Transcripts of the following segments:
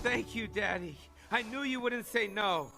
Thank you, Daddy. I knew you wouldn't say no.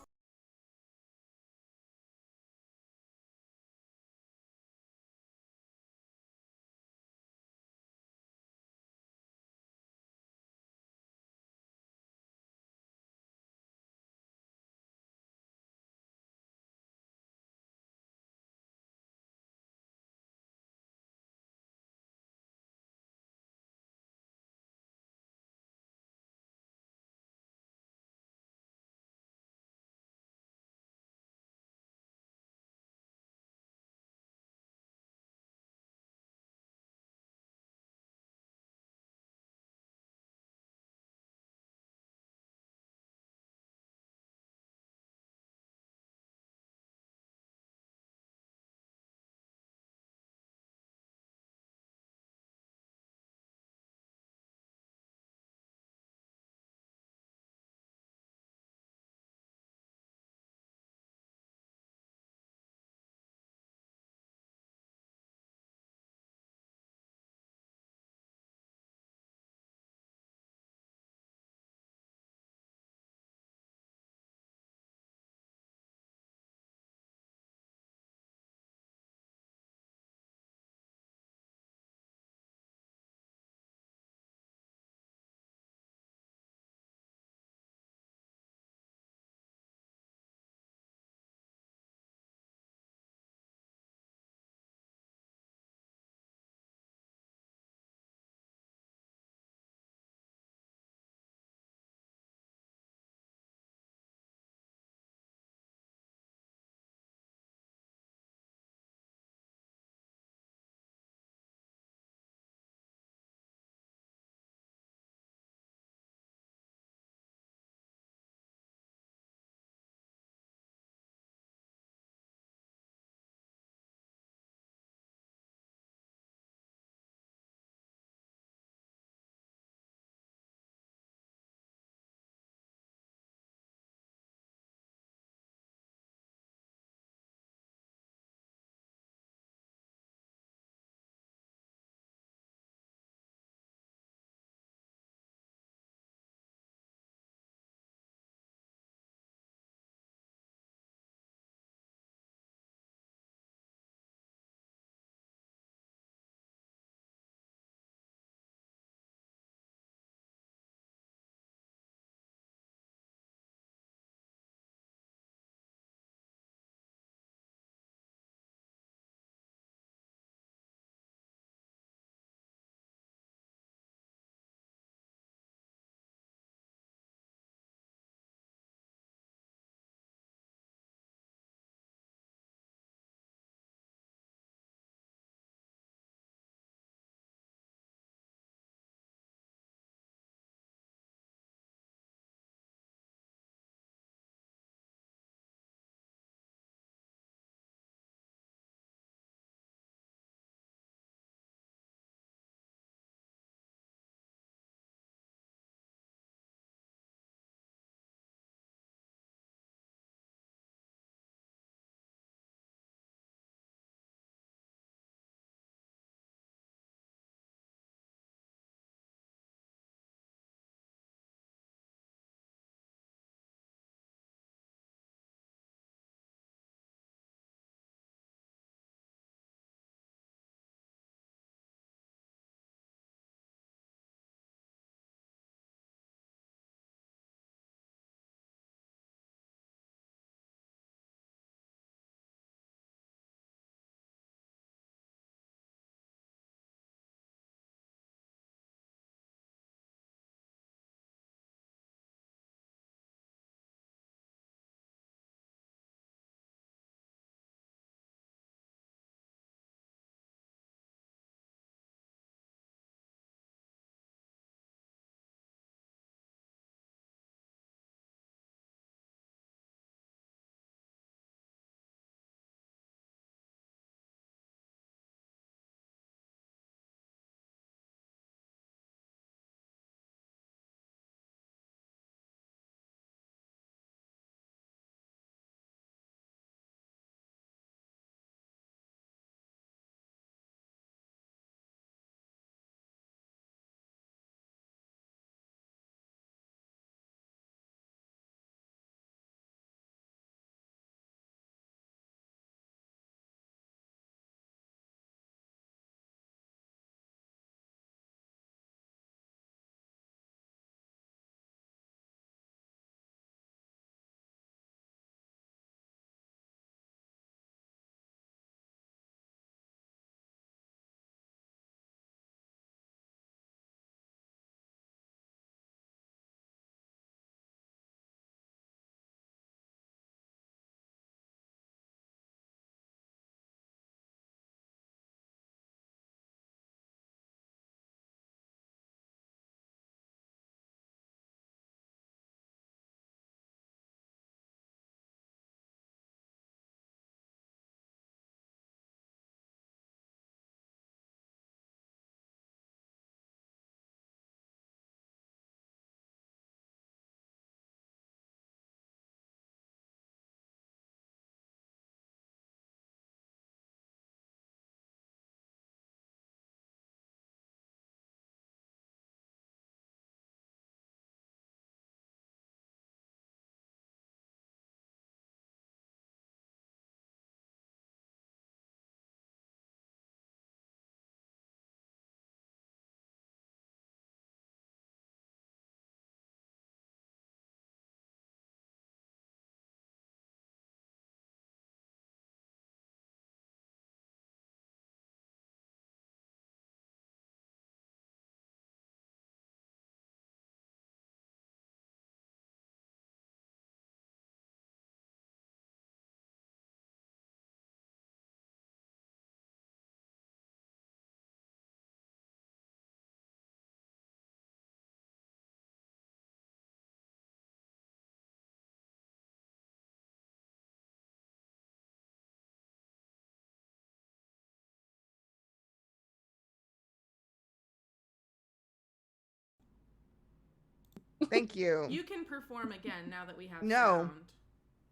Thank you. You can perform again now that we have No. sound.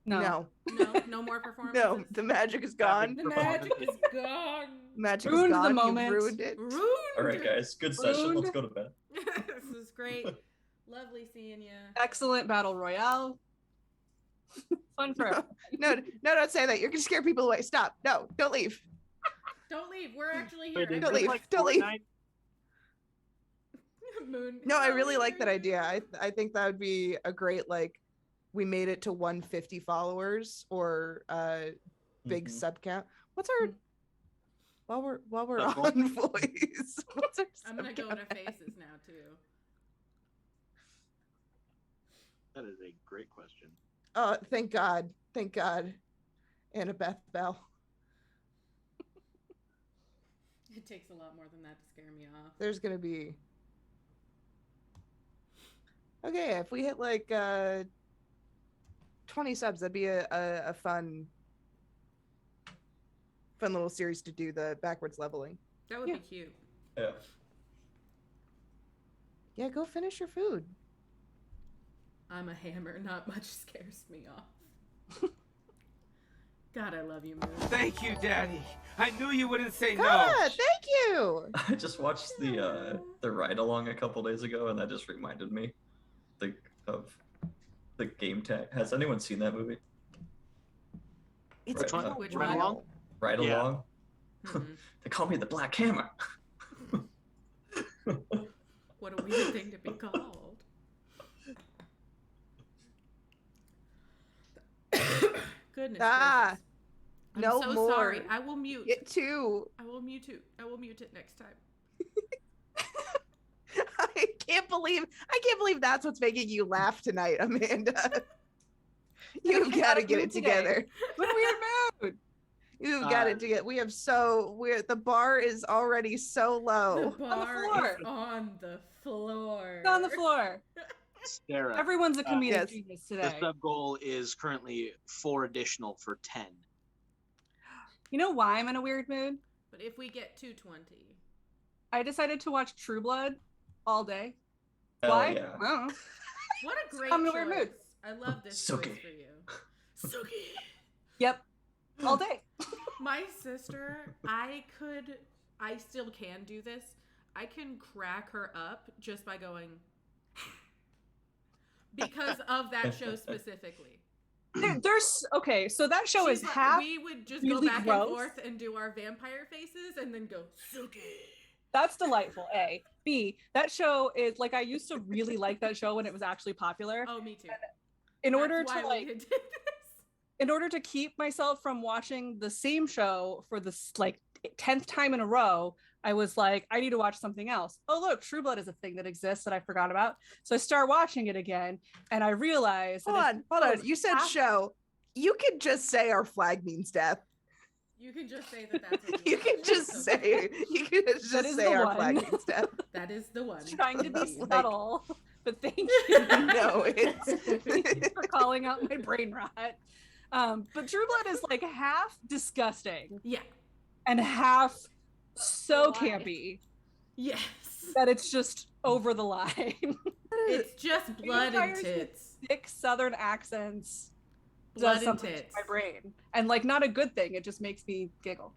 No. No more performances? No, the magic is gone. The magic is gone. Magic Ruined is the gone. moment. You ruined it. Ruined. All right, guys. Good session. Ruined. Let's go to bed. This is great. Lovely seeing you. Excellent battle royale. Fun for No, don't say that. You're gonna scare people away. Stop. No, don't leave. Don't leave. We're actually here. Wait, is Don't this leave. like Don't leave. Fortnite? Moon. No, I really like that idea. I think that would be a great, like, we made it to 150 followers or big sub count. What's our while we're Sub goal? on voice? What's our I'm gonna sub go count? to faces now too. That is a great question. Oh, thank God. Thank God. Annabeth Bell. It takes a lot more than that to scare me off. There's gonna be okay, if we hit like 20 subs, that'd be a fun little series to do the backwards leveling. That would be cute. Yeah. Yeah, go finish your food. I'm a hammer. Not much scares me off. God, I love you, Moon. Thank you, Daddy. I knew you wouldn't say no. God, thank you. I just watched the ride along a couple days ago, and that just reminded me of the game tag. Has anyone seen that movie? It's Right, a Which Ride one? Along? Ride Yeah. along. Mhm. They call me the Black Hammer. What a weird thing to be called. Goodness Ah, gracious. I'm no so more. sorry. I will mute. It too. I will mute it. I will mute it next time. I can't believe that's what's making you laugh tonight, Amanda. You've got to get it together. What a weird mood. You've got it together. The bar is already so low. The bar floor. is on the floor. It's on the floor. Sarah, Everyone's a comedic yes. genius the today. sub goal is currently 4 additional for 10. You know why I'm in a weird mood? But if we get 220, I decided to watch True Blood all day. Hell Why? yeah. I don't know. what a great I'm in a choice. weird mood. I love this Suki. choice for you. Suki. Yep. All day. My sister, I still can do this. I can crack her up just by going because of that show specifically. There's okay, so that show She's is like- half. we would just go really back gross. and forth and do our vampire faces and then go Suki. That's delightful. A. B. That show is like I used to really like that show when it was actually popular. Oh, me too. In That's order why to we like did this. in order to keep myself from watching the same show for this like 10th time in a row, I was like, I need to watch something else. Oh, look, True Blood is a thing that exists that I forgot about. So I start watching it again and I realized Hold on. You said show. You could just say our flag means death. You can just say that that's what You can just say is say our the flag one. means death. that is the one. trying to be Like- subtle, but thank you. No, it's Thank you for calling out my brain rot. But True Blood is like half disgusting Yeah. and half so Why? campy Yes. that it's just over the line. It's just blood and Vampires with tits. Thick Southern accents Blood does and something to tits. my brain, and like not a good thing. It just makes me giggle.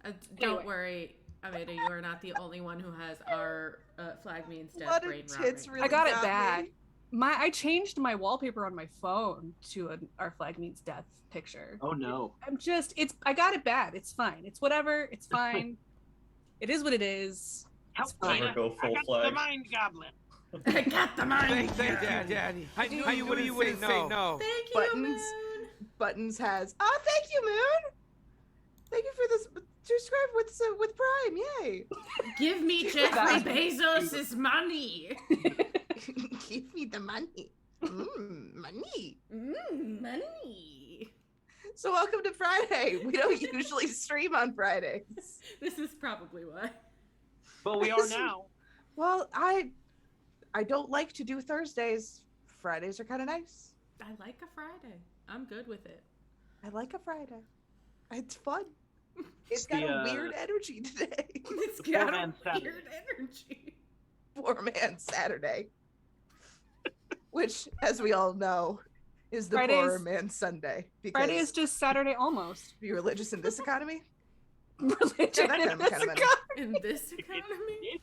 Don't Anyway. worry, Amanda. You are not the only one who has our flag means death Blood brain and rot tits right really I got it got bad. me. I changed my wallpaper on my phone to our flag means death picture. Oh no. I got it bad. It's fine. It's whatever. It's fine. It is what it is. Help It's fine. Never go I full got flag. the mind goblin. I got the mind. Thank Daddy. I knew you wouldn't say no. Thank you, Buttons. Moon. Buttons has. Oh, thank you, Moon. Thank you for this. Subscribe with Prime. Yay. Give me Jeffrey Bezos' money. Give me the money. Money. Money. So welcome to Friday. We don't usually stream on Fridays. This is probably why. But we are now. Well, I don't like to do Thursdays. Fridays are kind of nice. I like a Friday. I'm good with it. I like a Friday. It's fun. It's The, got a weird energy today. It's The got poor a man's Saturday. weird energy. Poor Man Saturday, which, as we all know, is the Poor Man Sunday. Because Friday is just Saturday almost. be religious in this economy. Religious Yeah, that kind of money. In this economy?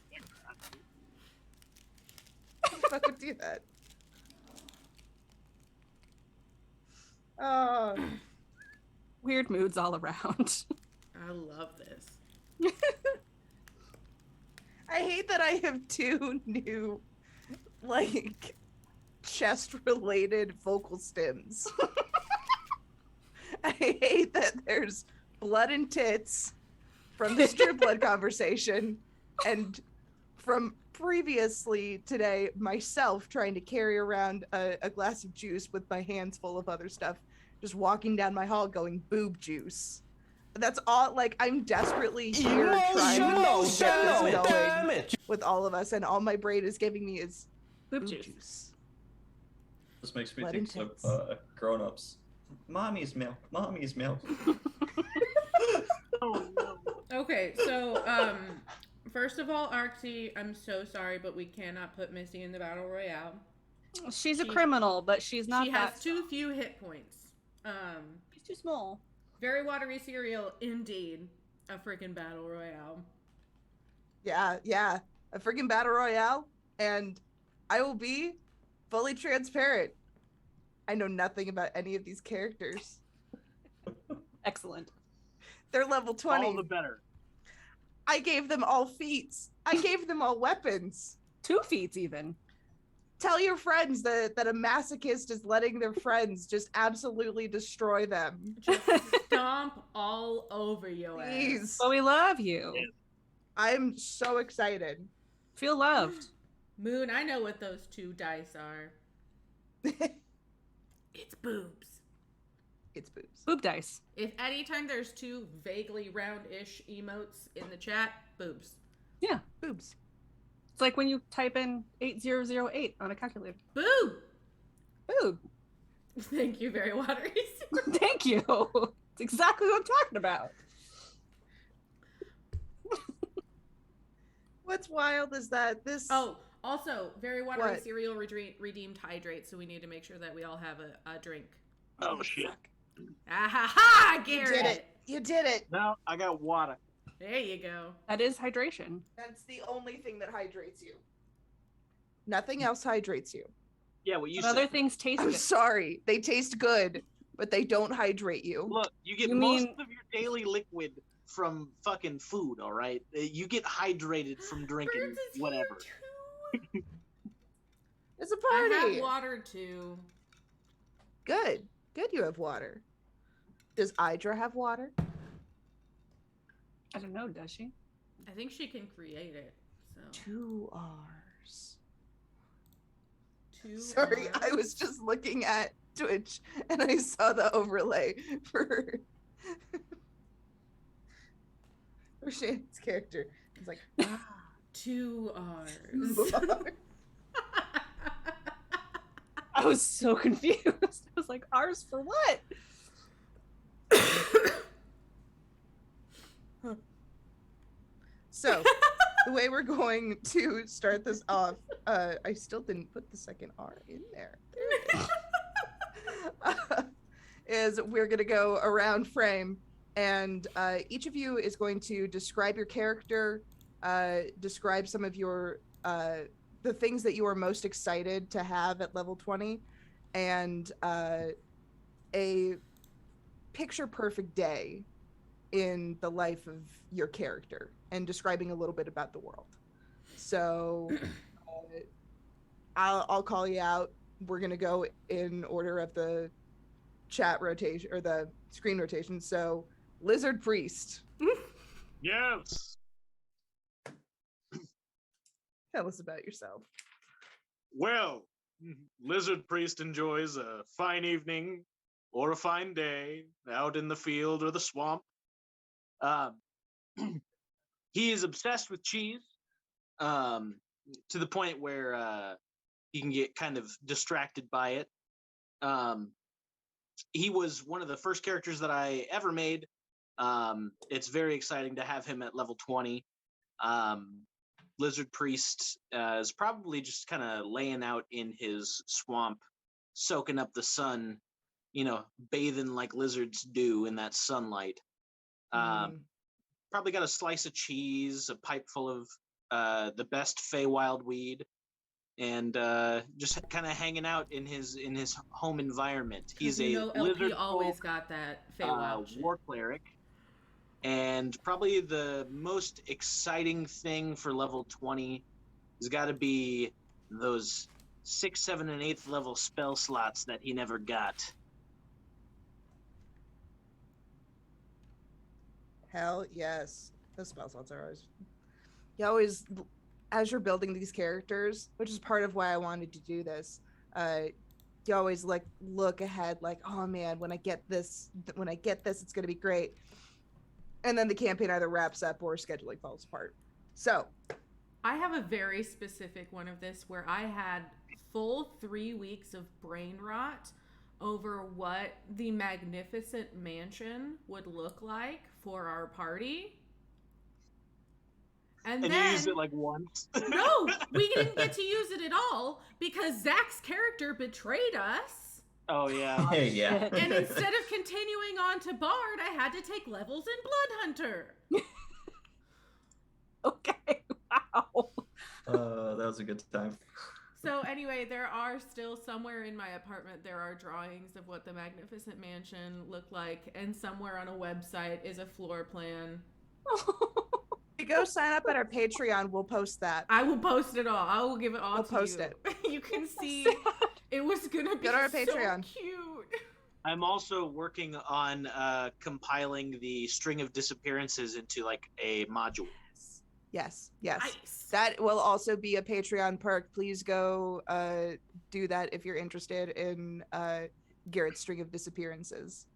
Who the fuck would do that? Oh, Weird moods all around. I love this. I hate that I have two new, like, chest-related vocal stems. I hate that there's blood and tits from this True Blood conversation, and from previously today, myself trying to carry around a glass of juice with my hands full of other stuff, just walking down my hall going, boob juice. That's all. Like, I'm desperately here trying to get this going with all of us, and all my brain is giving me is Boob juice. This makes me Blood think and of grown-ups. Mommy's milk. Mommy's milk. Oh no. Okay, so first of all, Arxie, I'm so sorry, but we cannot put Missy in the battle royale. She's a criminal, but she's not She that has too few hit points. She's too small. Very watery cereal, indeed. A freaking battle royale. Yeah, a freaking battle royale, and I will be fully transparent. I know nothing about any of these characters. Excellent. They're level 20. All the better. I gave them all feats. I gave them all weapons. 2 feats even. Tell your friends that a masochist is letting their friends just absolutely destroy them. Just stomp all over your ass. Please. But we love you. I'm so excited. Feel loved. Moon, I know what those 2 dice are. It's boobs. It's boobs. Boob dice. If anytime there's 2 vaguely round-ish emotes in the chat, boobs. Yeah. Boobs. It's like when you type in 8008 on a calculator. Boob! Boob. Thank you, very watery. Thank you. It's exactly what I'm talking about. What's wild is that this. Oh, also, very watery What? cereal redeemed hydrate, so we need to make sure that we all have a drink. Oh shit. Fuck. Ah ha ha, You Garrett! did it. You did it. No, I got water. There you go. That is hydration. That's the only thing that hydrates you. Nothing else hydrates you. Yeah, what you But other said. things taste I'm good. sorry. They taste good, but they don't hydrate you. Look, you get You most mean- of your daily liquid from fucking food, all right? You get hydrated from drinking Birds is whatever. here, too. It's a I party. have water too. Good. Good you have water. Does Idra have water? I don't know, does she? I think she can create it. So 2 R's. 2 Sorry, R's. I was just looking at Twitch and I saw the overlay for for Shannon's character. It's like, 2 R's. I was so confused. I was like, ours for what? so the way we're going to start this off, I still didn't put the second R in there. There it is. Is we're gonna go around frame, and each of you is going to describe your character, describe some of your the things that you are most excited to have at level 20, and a picture perfect day in the life of your character, and describing a little bit about the world. So I'll call you out. We're gonna go in order of the chat rotation or the screen rotation. So Lizard Priest, Yes. tell us about yourself. Well, Lizard Priest enjoys a fine evening or a fine day out in the field or the swamp. He is obsessed with cheese, to the point where he can get kind of distracted by it. He was one of the first characters that I ever made. It's very exciting to have him at level 20. Lizard Priest is probably just kind of laying out in his swamp, soaking up the sun, bathing like lizards do in that sunlight. Probably got a slice of cheese, a pipe full of the best Feywild weed, and just kind of hanging out in his home environment. He's a LP lizard always folk, got that Feywild shit. war cleric, and probably the most exciting thing for level 20 has got to be those 6th, 7th, and 8th level spell slots that he never got. Hell yes. Those spell slots are always. You always, as you're building these characters, which is part of why I wanted to do this, you always like look ahead, like, oh man, when I get this, it's gonna be great. And then the campaign either wraps up or scheduling falls apart. So I have a very specific one of this where I had full 3 weeks of brain rot over what the magnificent mansion would look like for our party. And then, you used it like once? No, we didn't get to use it at all because Zach's character betrayed us. Oh, yeah. Yeah. And instead of continuing on to Bard, I had to take levels in Bloodhunter. Okay, wow. That was a good time. So anyway, there are still somewhere in my apartment, there are drawings of what the Magnificent Mansion looked like. And somewhere on a website is a floor plan. if you go sign up at our Patreon, we'll post that. I will post it all. I will give it all We'll to post you. it. You can see it was going to be Go to our so Patreon. cute. I'm also working on compiling the string of disappearances into like a module. Yes. Nice. That will also be a Patreon perk. Please go do that if you're interested in Garrett's string of disappearances.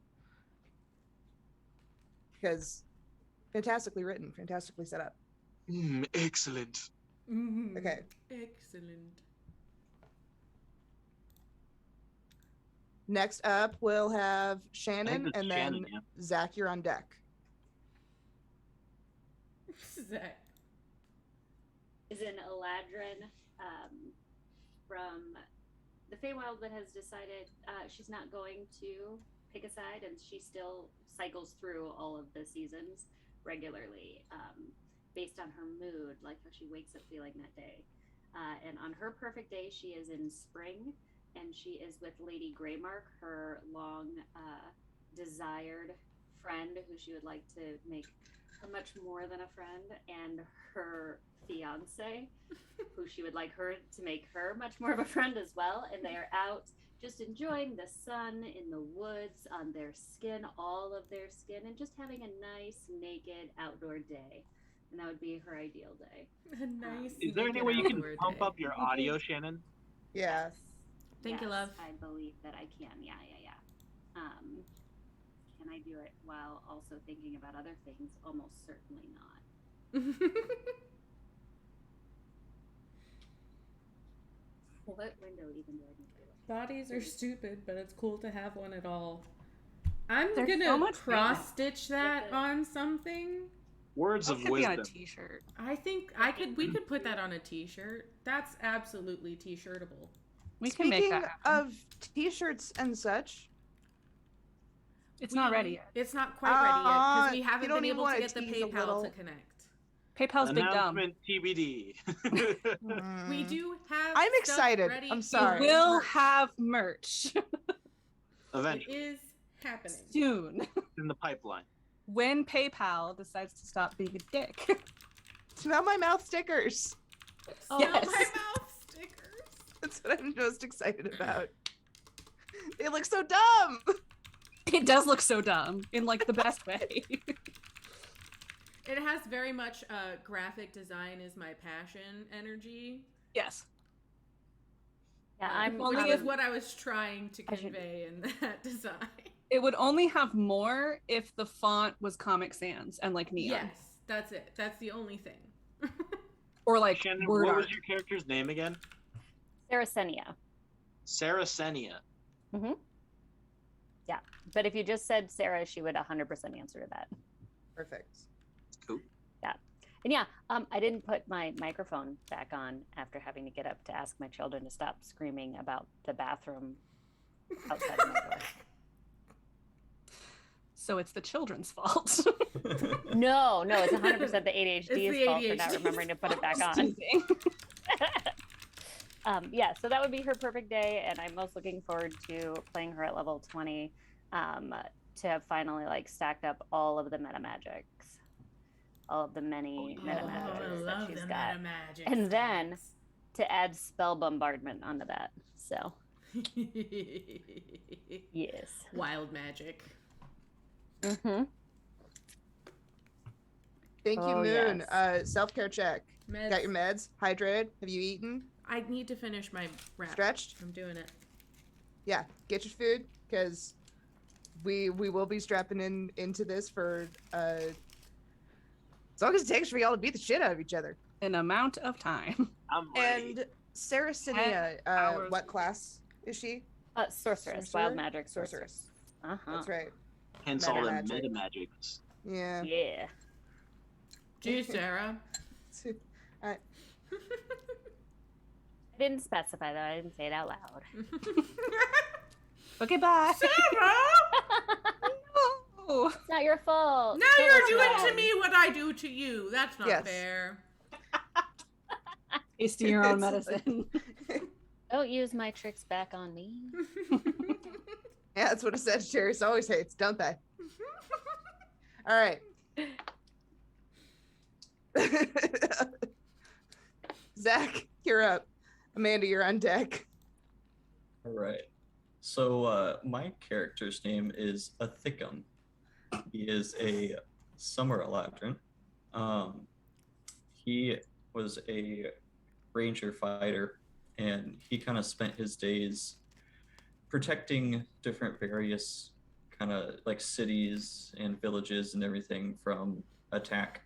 Because fantastically written, fantastically set up. Excellent. Mm-hmm. Okay. Excellent. Next up, we'll have Shannon, it's and then Shannon, yeah. Zach, you're on deck. Zach. Is an Eladrin from the Feywild that has decided she's not going to pick a side, and she still cycles through all of the seasons regularly based on her mood, like how she wakes up feeling that day. And on her perfect day, she is in spring, and she is with Lady Greymark, her long desired friend who she would like to make her much more than a friend, and her fiance who she would like her to make her much more of a friend as well. And they are out just enjoying the sun in the woods on their skin, all of their skin, and just having a nice naked outdoor day. And that would be her ideal day. A nice. Is there any way you can pump up your audio, Shannon? Yes. Thank you, Yes, love. I believe that I can. Yeah. Can I do it while also thinking about other things? Almost certainly not. What window even do I need to do? Bodies are stupid, but it's cool to have one at all. I'm There's gonna so much cross stitch that Yeah. on something. Words That of could be on a wisdom. t-shirt. I think we could put that on a t-shirt. That's absolutely t-shirtable. We can make Speaking that happen. of t-shirts and such, It's not ready yet. It's not quite ready yet because we you haven't don't been even able to wanna get the tease a PayPal little? to connect. PayPal's big dumb. Announcement TBD. We do have. I'm stuff excited. ready I'm to sorry. We will merch. have merch It Eventually, is happening. soon in the pipeline. when PayPal decides to stop being a dick. smell my mouth stickers. Smell Yes. my mouth stickers. That's what I'm most excited about. They look so dumb. It does look so dumb in like the best way. It has very much graphic design is my passion energy. Yes. Yeah, I'm. Only Which if- is what I was trying to I should- convey in that design. It would only have more if the font was Comic Sans and like neon. Yes, that's it. That's the only thing. Or like Shannon, word what art. was your character's name again? Saracenia. Saracenia. Yeah, but if you just said Sarah, she would 100% answer to that. Perfect. Cool. And yeah, I didn't put my microphone back on after having to get up to ask my children to stop screaming about the bathroom outside of my door. So it's the children's fault. No, it's 100% the ADHD's the fault for not ADHD's remembering to put it back Just on. teasing. Yeah, so that would be her perfect day, and I'm most looking forward to playing her at level 20 to have finally like stacked up all of the meta magics, all of the many meta magics that she's got, and then to add spell bombardment onto that. So yes, wild magic. Mm-hmm. Thank you, Oh, Moon. yes. Self-care check. Meds. Got your meds? Hydrated? Have you eaten? I need to finish my wrap. Stretched? I'm doing it. Yeah, get your food, because we will be strapping into this for as long as it takes for y'all to beat the shit out of each other. An amount of time. I'm ready. And Saracenia, hours. what class is she? Sorceress, Sorcerer? wild magic Sorceress. Uh-huh. That's right. Hence Meta all the magic. meta magics. Yeah. Yeah. Gee, Sarah. I, I didn't specify though. I didn't say it out loud. Okay, bye. Sarah! No. It's not your fault. Now Kill you're us doing all. to me what I do to you. That's not Yes. fair. Tasting your own It's medicine. Don't use my tricks back on me. yeah, that's what a Sagittarius always hates, don't they? All right. Zach, you're up. Amanda, you're on deck. All right. So my character's name is Athicum. He is a summer eladrin. He was a ranger fighter, and he kind of spent his days protecting different various kind of like cities and villages and everything from attack.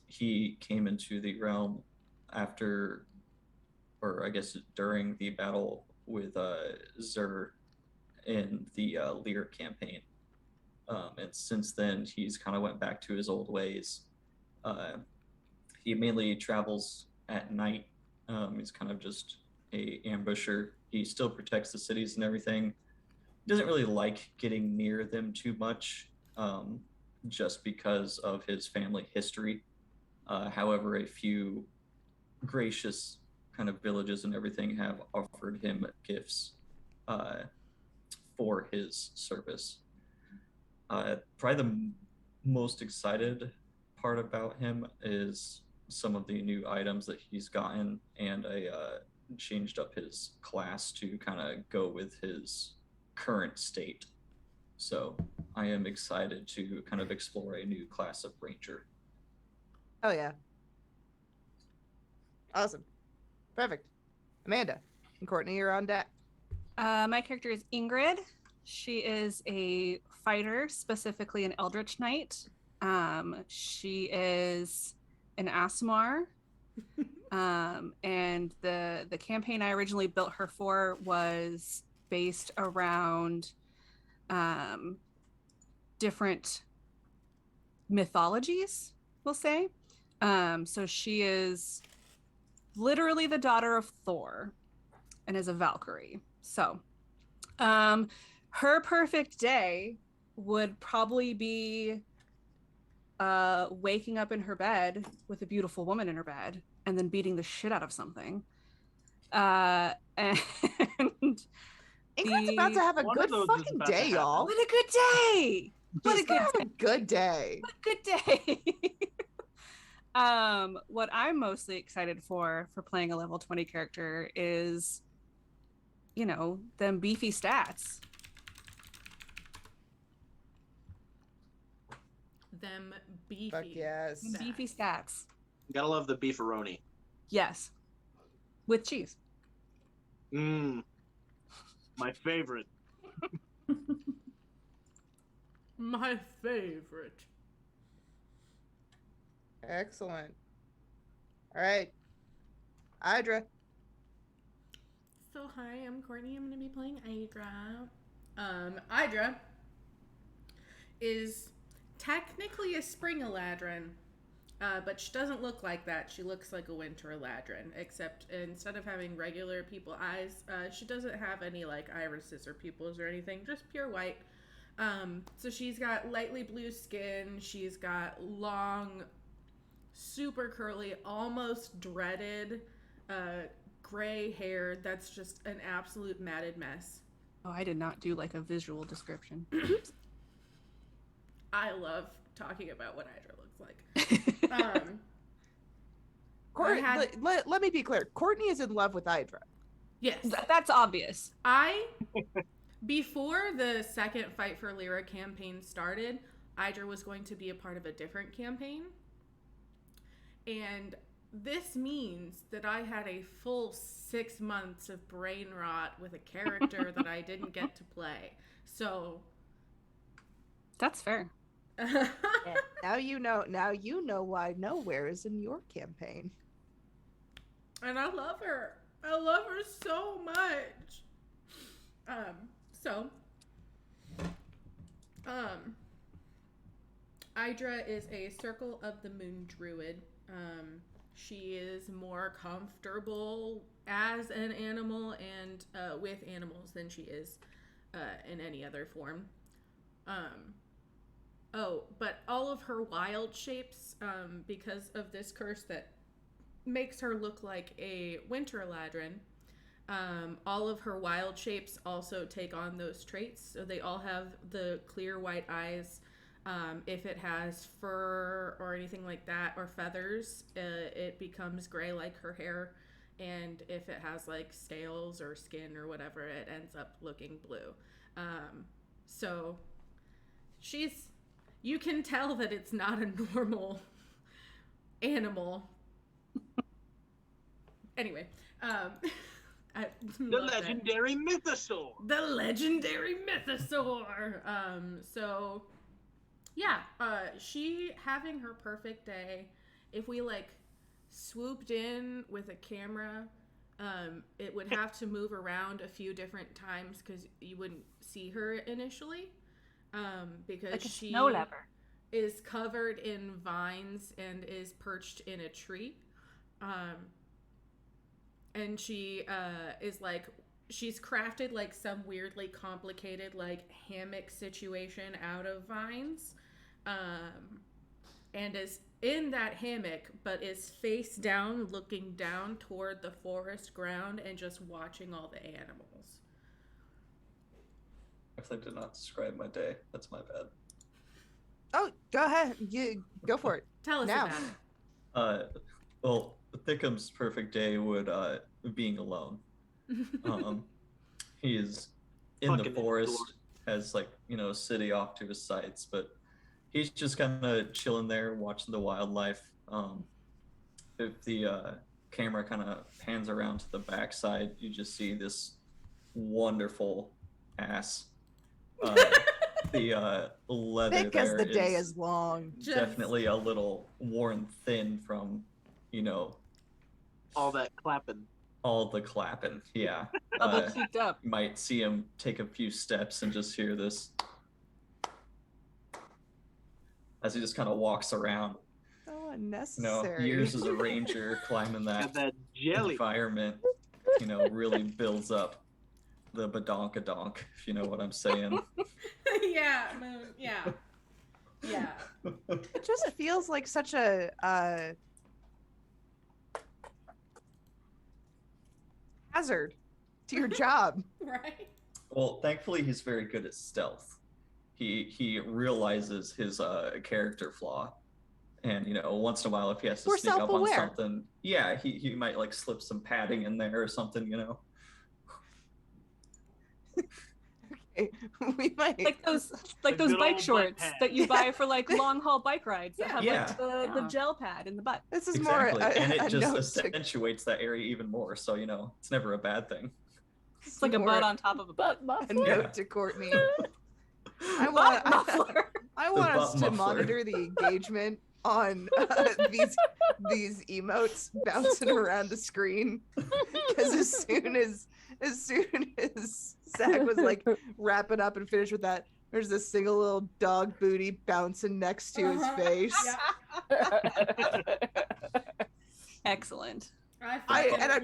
He came into the realm after, or I guess during the battle with Zer in the Lear campaign. And since then, he's kind of went back to his old ways. He mainly travels at night. He's kind of just a ambusher. He still protects the cities and everything. He doesn't really like getting near them too much, just because of his family history. However, a few gracious kind of villages and everything have offered him gifts for his service. Probably the most excited part about him is some of the new items that he's gotten, and I changed up his class to kind of go with his current state. So I am excited to kind of explore a new class of ranger. Oh, yeah. Awesome. Perfect. Amanda and Courtney, you're on deck. My character is Ingrid. She is a fighter, specifically an Eldritch Knight. She is an Asmar. And the campaign I originally built her for was based around different mythologies, we'll say. So she is literally the daughter of Thor and is a Valkyrie. So her perfect day would probably be waking up in her bed with a beautiful woman in her bed and then beating the shit out of something. And Ingrid's about to have a One good of those is fucking about to day, happen. y'all. what a good day! What a She's good gonna have a good day. What a good day. What I'm mostly excited for playing a level 20 character is, you know, them beefy stats. Them beefy. Fuck yes. Them beefy stats. Gotta love the beefaroni. Yes. With cheese. Mmm. My favorite. My favorite. Excellent. All right. Idra. So hi, I'm Courtney. I'm gonna be playing Idra. Idra is technically a spring eladrin. But she doesn't look like that. She looks like a winter Eladrin, except instead of having regular people eyes, she doesn't have any like irises or pupils or anything, just pure white. So she's got lightly blue skin. She's got long, super curly, almost dreaded gray hair that's just an absolute matted mess. Oh, I did not do like a visual description. I love talking about what Hydra looks like. Let me be clear. Courtney is in love with Hydra. Yes. That's obvious. Before the second Fight for Lyra campaign started, Hydra was going to be a part of a different campaign. And this means that I had a full 6 months of brain rot with a character that I didn't get to play. So that's fair. Now you know why Nowhere is in your campaign. And I love her. I love her so much. Hydra is a Circle of the Moon druid. She is more comfortable as an animal and with animals than she is in any other form. But all of her wild shapes, because of this curse that makes her look like a winter Eladrin, all of her wild shapes also take on those traits. So they all have the clear white eyes. If it has fur or anything like that, or feathers, it becomes gray like her hair. And if it has like scales or skin or whatever, it ends up looking blue. So you can tell that it's not a normal animal. Anyway, the legendary mythosaur. The legendary mythosaur. So yeah, she having her perfect day. If we like swooped in with a camera, it would have to move around a few different times because you wouldn't see her initially. Because like a she snow leopard is covered in vines and is perched in a tree. And she is like, she's crafted like some weirdly complicated like hammock situation out of vines. And is in that hammock, but is face down, looking down toward the forest ground and just watching all the animals. I did not describe my day. That's my bad. Oh, go ahead. You go for it. Tell us now. about it. Well, Thickham's perfect day would being alone. He is in the forest, has like, a city off to his sights, but he's just kind of chilling there, watching the wildlife. If the camera kind of pans around to the backside, you just see this wonderful ass. The leather thick there as the day is long. definitely a little worn thin from, all that clapping. all the clapping. Yeah. double cleeked up. You might see him take a few steps and just hear this as he just kind of walks around. So unnecessary. Years as a ranger climbing Got that that jelly. environment, really builds up the badonkadonk, if you know what I'm saying. Yeah, Moon. Yeah. It just feels like such a hazard to your job. Right? Well, thankfully he's very good at stealth. He realizes his character flaw, and once in a while if he has to We're sneak up on self-aware. something, yeah, he might like slip some padding in there or something. Okay. We might Like those The good bike old butt shorts pad. that you buy for like long haul bike rides that have Yeah. like the gel pad in the butt. This is Exactly, more and a it just note to, accentuates that area even more. So it's never a bad thing. It's like a more butt on top of a butt. a Yeah. note to Courtney. Butt muffler. I want us butt to muffler. monitor the engagement on these emotes bouncing around the screen, because as soon as Zach was like wrapping up and finished with that, There's this single little dog booty bouncing next to his face. Yeah. Excellent. I'm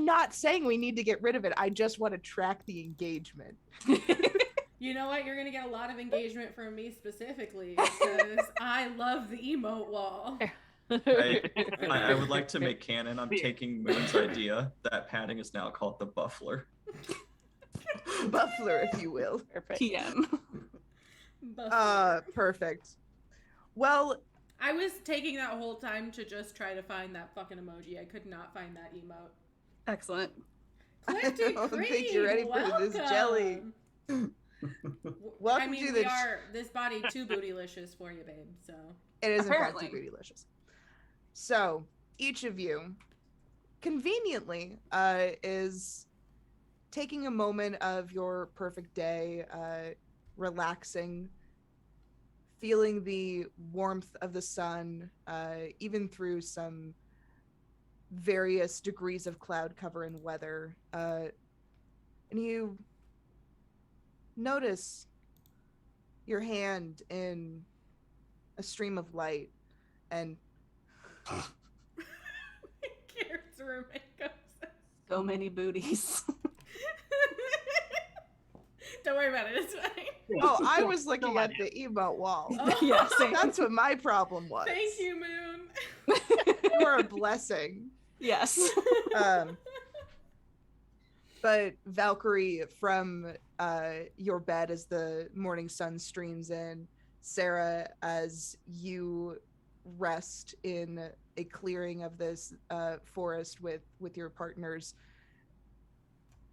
not saying we need to get rid of it. I just want to track the engagement. You know what? You're gonna get a lot of engagement from me specifically because I love the emote wall. I would like to make canon. I'm taking Moon's idea that padding is now called the buffler. Buffler, if you will. Perfect. TM. Perfect. Well, I was taking that whole time to just try to find that fucking emoji. I could not find that emote. Excellent. I don't think you're ready for this jelly. Welcome to the. This body too bootylicious for you, babe. So it is in fact too bootylicious. So each of you, conveniently, is taking a moment of your perfect day, relaxing, feeling the warmth of the sun, even through some various degrees of cloud cover and weather. And you notice your hand in a stream of light, and so many booties. Don't worry about it, it's fine. Oh, I was looking at the emote wall. Oh. Yeah, same. That's what my problem was. Thank you, Moon. You're a blessing. Yes. But Valkyrie, from your bed as the morning sun streams in, Sarah, as you rest in a clearing of this forest with your partners,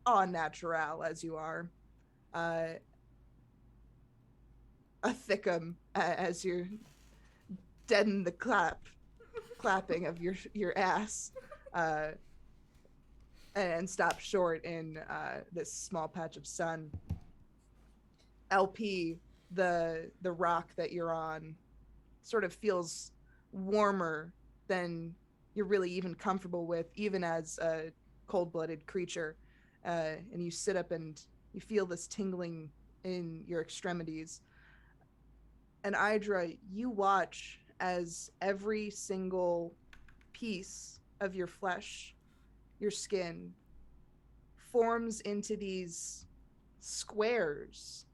en natural as you are, a thickum as you're deaden the clapping of your ass, and stop short in this small patch of sun. LP, the rock that you're on, sort of feels warmer than you're really even comfortable with, even as a cold-blooded creature. And you sit up and you feel this tingling in your extremities. And Idra, you watch as every single piece of your flesh, your skin, forms into these squares,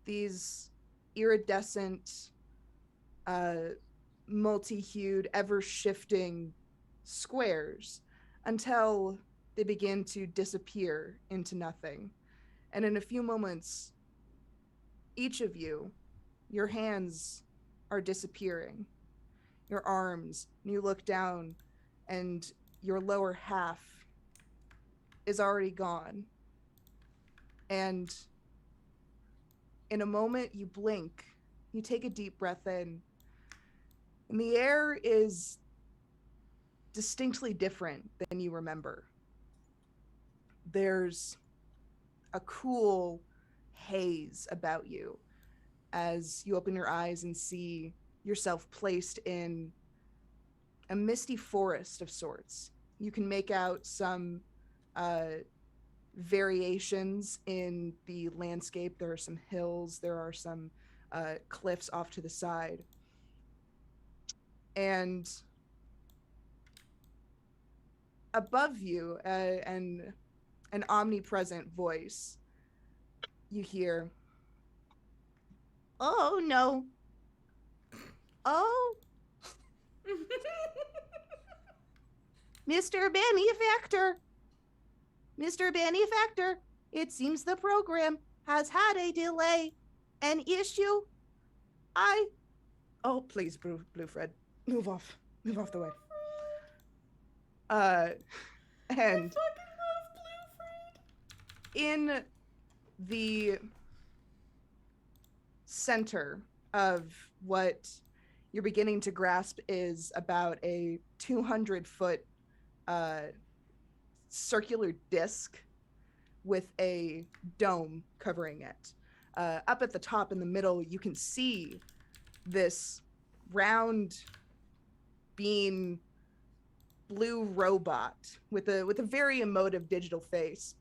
these iridescent, multi-hued, ever-shifting squares, until they begin to disappear into nothing. And in a few moments, each of you, your hands are disappearing, your arms, and you look down, and your lower half is already gone. And in a moment, you blink, you take a deep breath in, and the air is distinctly different than you remember. There's a cool haze about you as you open your eyes and see yourself placed in a misty forest of sorts. You can make out some variations in the landscape. There are some hills, there are some cliffs off to the side. And above you, and an omnipresent voice, you hear, "Oh no. Oh, Mr. Benefactor. Mr. Benefactor, it seems the program has had a delay. An issue. Oh, please, Blue Fred, move off the way. And in the center of what you're beginning to grasp is about a 200-foot circular disc with a dome covering it. Up at the top in the middle, you can see this round bean blue robot with a very emotive digital face,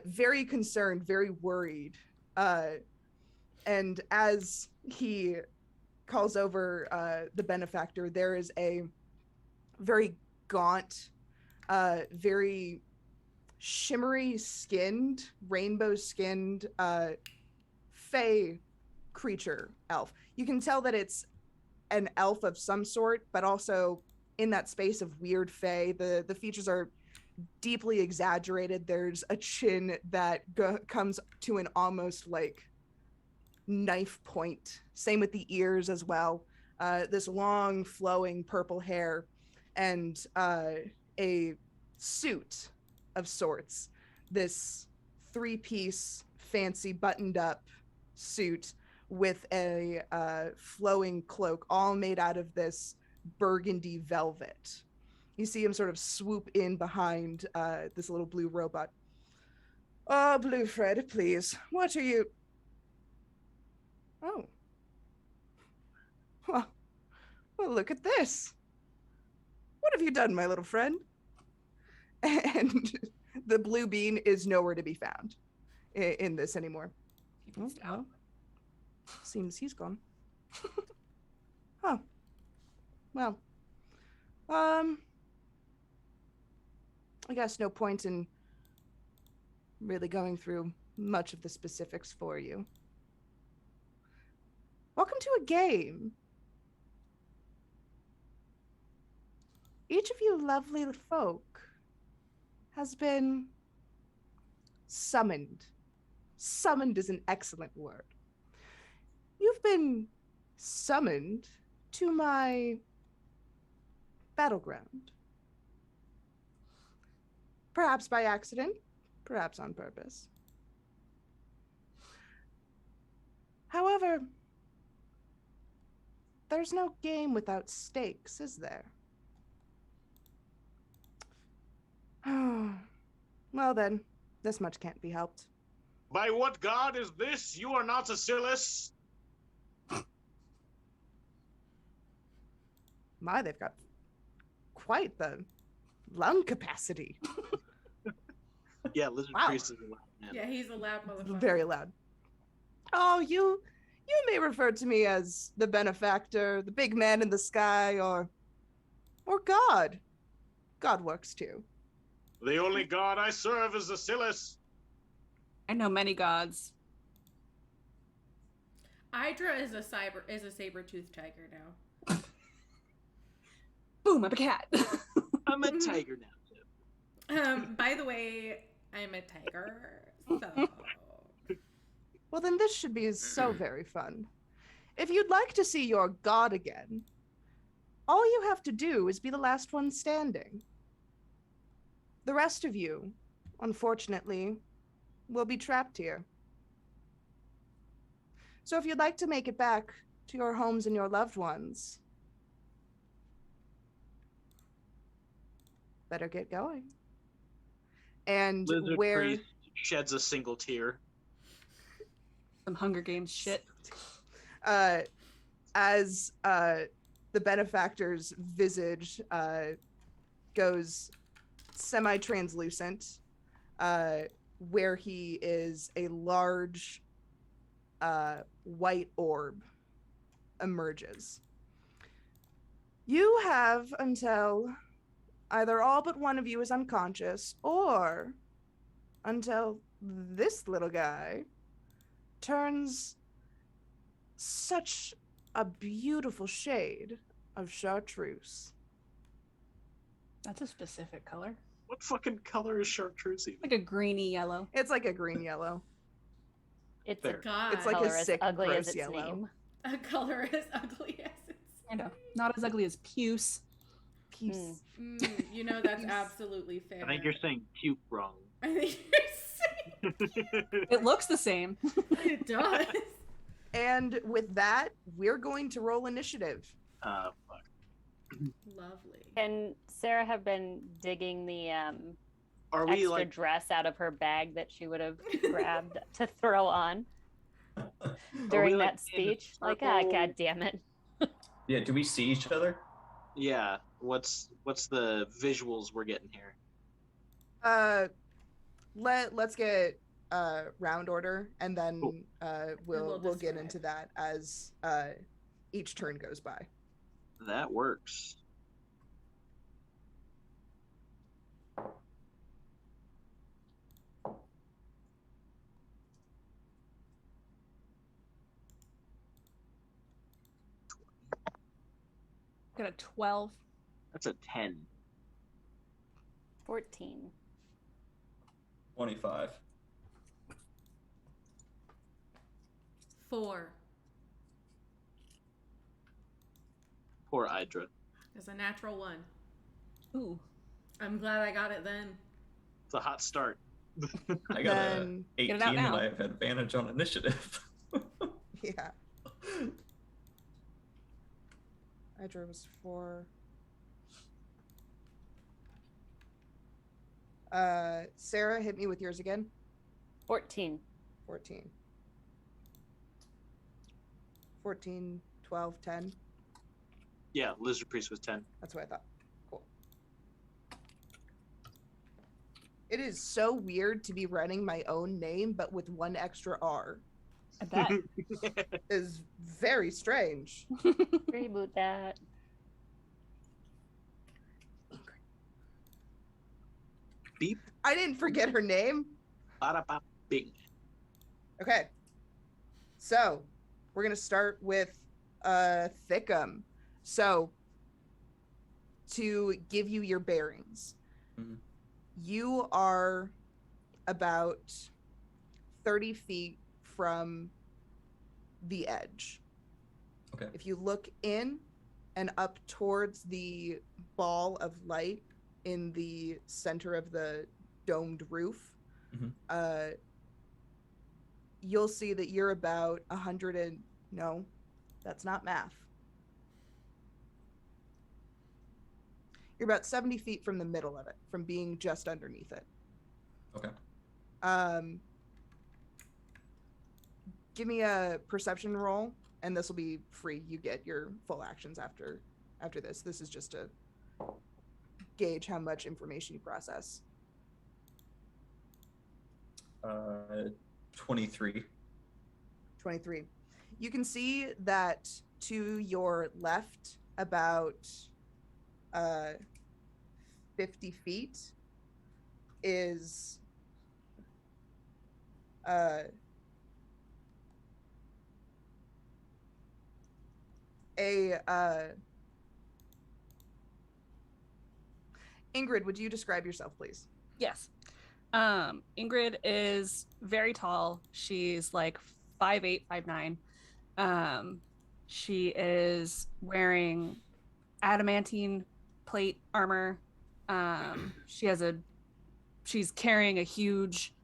very concerned, very worried. And as he calls over the benefactor, there is a very gaunt, very shimmery skinned, rainbow skinned fey creature elf. You can tell that it's an elf of some sort, but also in that space of weird fey, the features are deeply exaggerated. There's a chin that comes to an almost like knife point. Same with the ears as well. This long flowing purple hair and a suit of sorts. This 3-piece fancy buttoned up suit with a flowing cloak, all made out of this burgundy velvet. You see him sort of swoop in behind this little blue robot. Oh, Blue Fred, please, what are you... Oh. Well, look at this. What have you done, my little friend? And the blue bean is nowhere to be found in this anymore. Oh, well, seems he's gone. Oh. Well. I guess no point in really going through much of the specifics for you. Welcome to a game. Each of you lovely folk has been summoned. Summoned is an excellent word. You've been summoned to my battleground. Perhaps by accident, perhaps on purpose. However, there's no game without stakes, is there? Well then, this much can't be helped. By what god is this? You are not a Silas. My, they've got quite the lung capacity. Yeah, Lizard Wow. Priest is a loud man. Yeah, he's a loud motherfucker. Very loud. Oh, you may refer to me as the benefactor, the big man in the sky, or God. God works too. The only god I serve is the Silas. I know many gods. Hydra is a saber-toothed tiger now. Boom, I'm a cat. I'm a tiger now, too. By the way, I'm a tiger, so... Well, then this should be so very fun. If you'd like to see your god again, all you have to do is be the last one standing. The rest of you, unfortunately, will be trapped here. So if you'd like to make it back to your homes and your loved ones, better get going. And Lizard where... Priest sheds a single tear. Some Hunger Games shit. As the benefactor's visage goes semi-translucent, where he is a large white orb emerges. You have until either all but one of you is unconscious, or until this little guy turns such a beautiful shade of chartreuse. That's a specific color. What fucking color is chartreuse even? Like a greeny yellow. It's like a green yellow. It's Fair. a God. It's like color a as sick, ugly gross as its yellow. name. A color as ugly as its I know. Not as ugly as puce. Peace. You know, that's Peace. absolutely fair. I think you're saying puke wrong. I think you're saying It looks the same. it does. And with that, we're going to roll initiative. Fuck. Lovely. Can Sarah have been digging the Are we extra like dress out of her bag that she would have grabbed to throw on are during we, that in a speech? Like, ah, circle? god damn it. Yeah, do we see each other? Yeah. What's the visuals we're getting here? let's get round order, and then Cool. we'll get describe. into that as each turn goes by. That works. Got a 12. That's a 10. 14. 25. 4. Poor Idra. It's a natural 1. Ooh. I'm glad I got it then. It's a hot start. I got Then- a Get it out 18 and now. I have advantage on initiative. Yeah. Hydra was 4. Sarah, hit me with yours again. 14. 14. 14, 12, 10. Yeah, Lizard Priest was 10. That's what I thought. Cool. It is so weird to be running my own name, but with one extra R. I bet. It is very strange. Reboot that. Beep. I didn't forget her name. Ba-da-ba, bing. Okay. So we're gonna start with Thickum. So to give you your bearings, Mhm. you are about 30 feet from the edge. Okay. If you look in and up towards the ball of light in the center of the domed roof, Mhm. You'll see that you're about 100 and no, that's not math. You're about 70 feet from the middle of it, from being just underneath it. Okay. Give me a perception roll, and this will be free. You get your full actions after this. This is just to gauge how much information you process. 23. 23. You can see that to your left, about 50 feet, is Ingrid, would you describe yourself, please? Yes. Ingrid is very tall. She's like 5'8", 5'9". She is wearing adamantine plate armor. She's carrying a huge,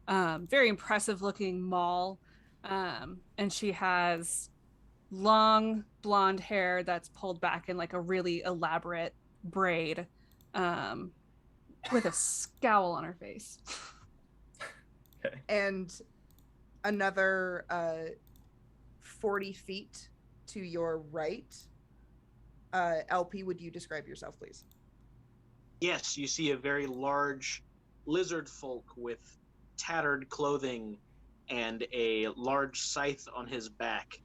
very impressive looking maul. And she has long blonde hair that's pulled back in like a really elaborate braid. With a scowl on her face. Okay. And another 40 feet to your right. LP, would you describe yourself, please? Yes, you see a very large lizard folk with tattered clothing and a large scythe on his back,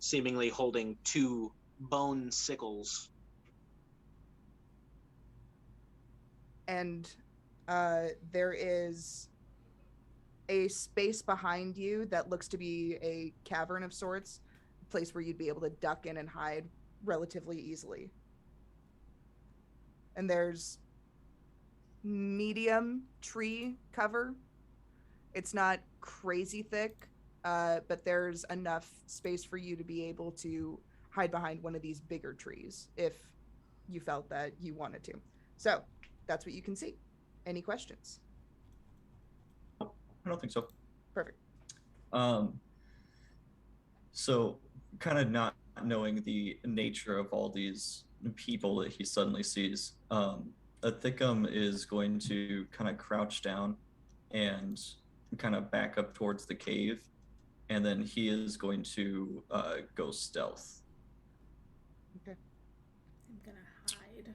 seemingly holding 2 bone sickles. And there is a space behind you that looks to be a cavern of sorts, a place where you'd be able to duck in and hide relatively easily. And there's medium tree cover. It's not crazy thick, but there's enough space for you to be able to hide behind one of these bigger trees if you felt that you wanted to. So that's what you can see. Any questions? I don't think so. Perfect. So kind of not knowing the nature of all these people that he suddenly sees, Thickum is going to kind of crouch down and kind of back up towards the cave, and then he is going to go stealth. Okay. I'm gonna hide.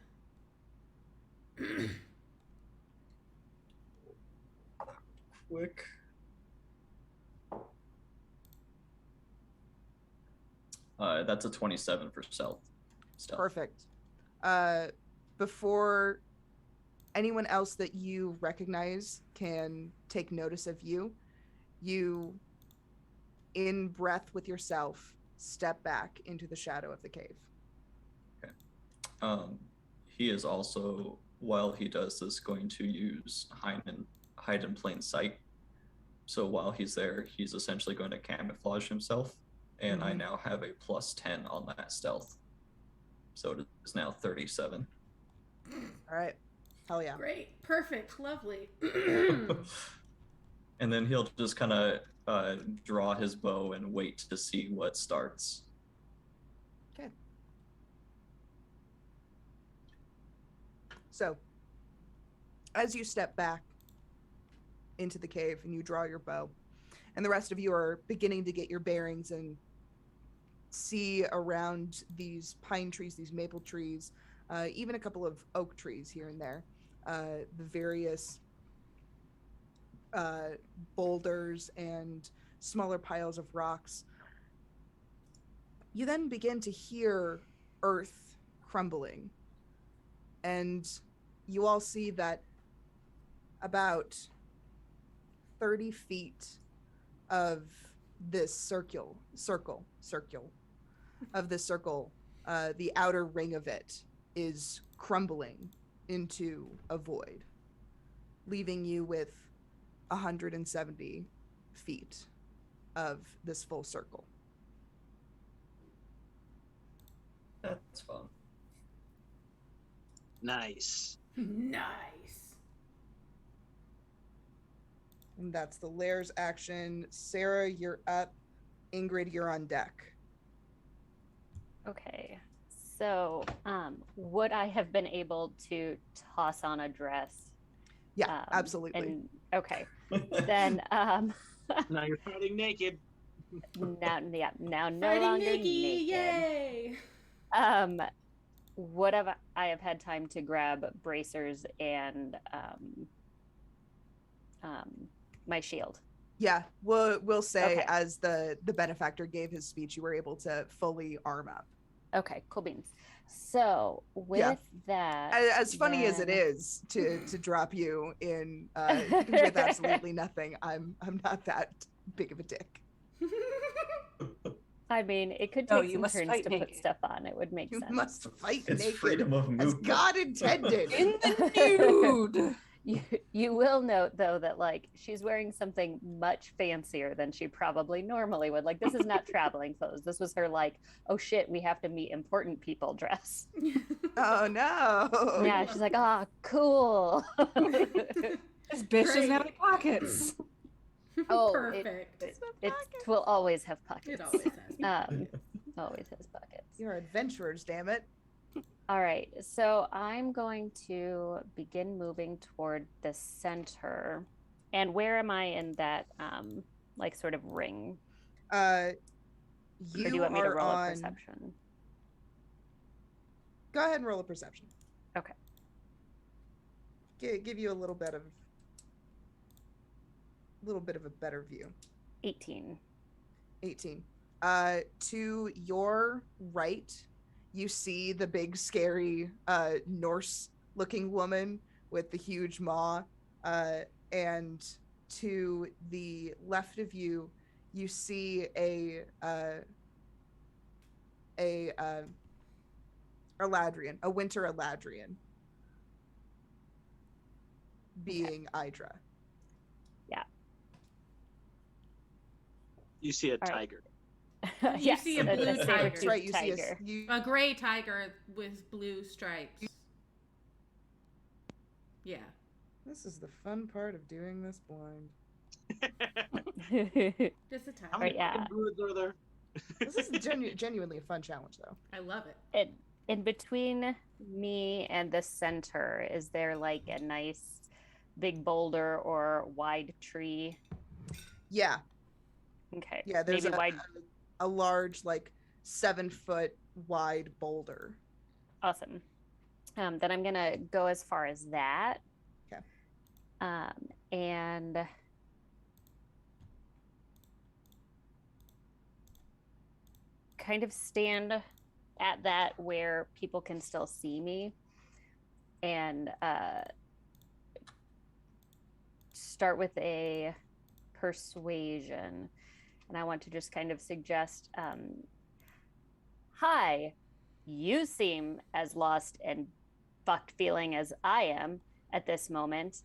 quick. That's a 27 for stealth. Perfect. Before anyone else that you recognize can take notice of you, you, in breath with yourself, step back into the shadow of the cave. Okay. He is also, while he does this, going to use hide in plain sight. So while he's there, he's essentially going to camouflage himself, and I now have a +10 on that stealth. So it is now 37. All right. Hell yeah. Great. Perfect. Lovely. And then he'll just kind of draw his bow and wait to see what starts. Okay. So, as you step back into the cave and you draw your bow, and the rest of you are beginning to get your bearings and see around these pine trees, these maple trees, even a couple of oak trees here and there, the various boulders and smaller piles of rocks. You then begin to hear earth crumbling, and you all see that about 30 feet of this circle of this circle, the outer ring of it is crumbling into a void, leaving you with 170 feet of this full circle. That's fun. Nice. Nice. And that's the Lair's action. Sarah, you're up. Ingrid, you're on deck. Okay. So, would I have been able to toss on a dress? Yeah, absolutely. And okay. Then Now you're fighting naked. now no Fighting longer Nikki, naked. yay! Would have I have had time to grab bracers and my shield? Yeah, we'll say Okay. as the benefactor gave his speech, you were able to fully arm up. Okay, cool beans. So with that, As funny as it then- is to drop you in with absolutely nothing, I'm not that big of a dick. I mean, it could No, take you some must turns fight to naked. put stuff on. It would make You sense. must fight It's naked freedom of as movement. God intended. In the nude. You will note though that like she's wearing something much fancier than she probably normally would. Like this is not traveling clothes. This was her like, oh shit, we have to meet important people dress. Oh no. Yeah, she's like, ah, cool. This bitch doesn't have any pockets. Oh, Perfect. It will always have pockets. It always has. Always has pockets. You're adventurers, damn it. All right, so I'm going to begin moving toward the center. And where am I in that, like, sort of ring? You Or do you want me to are roll on... a perception? Go ahead and roll a perception. Okay. Give you a little bit of a better view. 18. 18. To your right, you see the big, scary Norse-looking woman with the huge maw, and to the left of you, you see a Eladrian, a winter Eladrian, being Idra. You see a All right. tiger. You see a blue tiger. saber-toothed That's right. You tiger. see A gray tiger with blue stripes. Yeah. This is the fun part of doing this blind. Just a tiger. How many Right, yeah. fucking druids are there? This is genuinely a fun challenge, though. I love it. In between me and the center, is there like a nice big boulder or wide tree? Yeah, Okay. yeah. There's maybe wide. a large, like 7-foot wide boulder. Awesome. Then I'm gonna go as far as that. Okay. And kind of stand at that where people can still see me and start with a persuasion. And I want to just kind of suggest, hi, you seem as lost and fucked feeling as I am at this moment.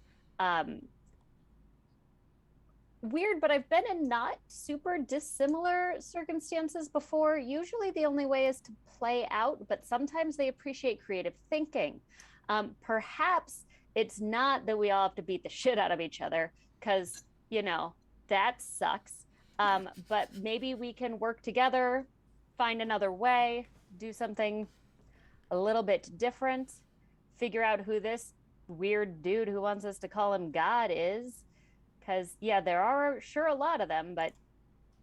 Weird, but I've been in not super dissimilar circumstances before. Usually the only way is to play out, but sometimes they appreciate creative thinking. Perhaps it's not that we all have to beat the shit out of each other, because, you know, that sucks. But maybe we can work together, find another way, do something a little bit different, figure out who this weird dude who wants us to call him God is. Because, yeah, there are sure a lot of them, but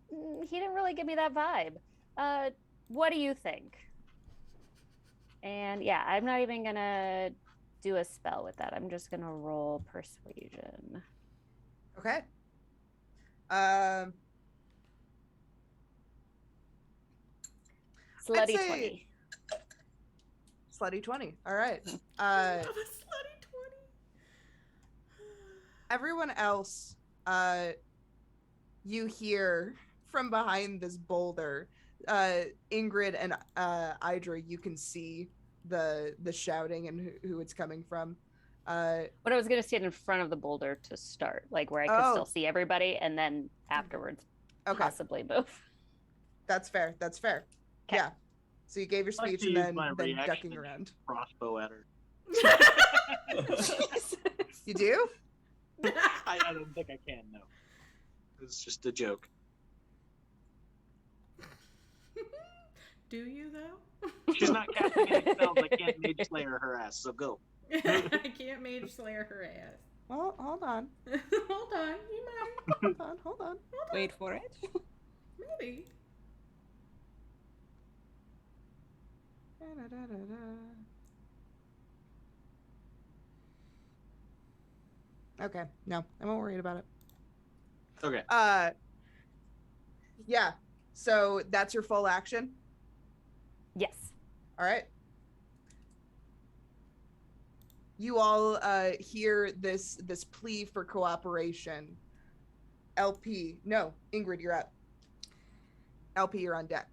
he didn't really give me that vibe. What do you think? And, yeah, I'm not even going to do a spell with that. I'm just going to roll persuasion. Okay. Slutty say 20. Slutty 20. All right. I love a slutty 20. Everyone else, you hear from behind this boulder, Ingrid and Idra, you can see the shouting and who it's coming from. But I was going to stand in front of the boulder to start, like where I could still see everybody, and then afterwards possibly move. That's fair. That's fair. Okay. Yeah. So you gave your speech and then ducking around. Crossbow at her. You do? I don't think I can, no. It's just a joke. Do you, though? She's not casting any spells. I can't Mage Slayer her ass, so go. I can't Mage Slayer her ass. Well, hold on. Hold on, you might. Hold on. Wait for it. Maybe. Okay, no, I'm not worried about it. Okay. Yeah. So that's your full action? Yes. All right. You all hear this plea for cooperation. LP, no, Ingrid, you're up. LP, you're on deck.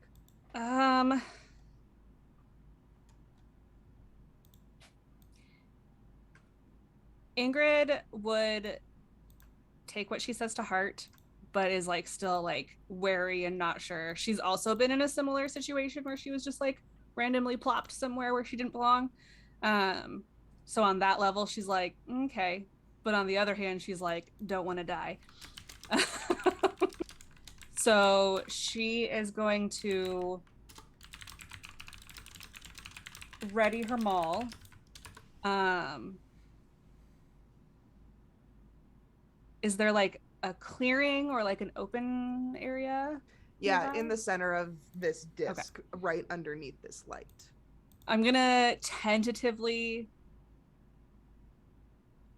Ingrid would take what she says to heart, but is like still like wary and not sure. She's also been in a similar situation where she was just like randomly plopped somewhere where she didn't belong. So on that level, she's like, okay. But on the other hand, she's like, don't want to die. So she is going to ready her maul. Is there like a clearing or like an open area? Yeah, nearby? in the center of this disc, right underneath this light. I'm gonna tentatively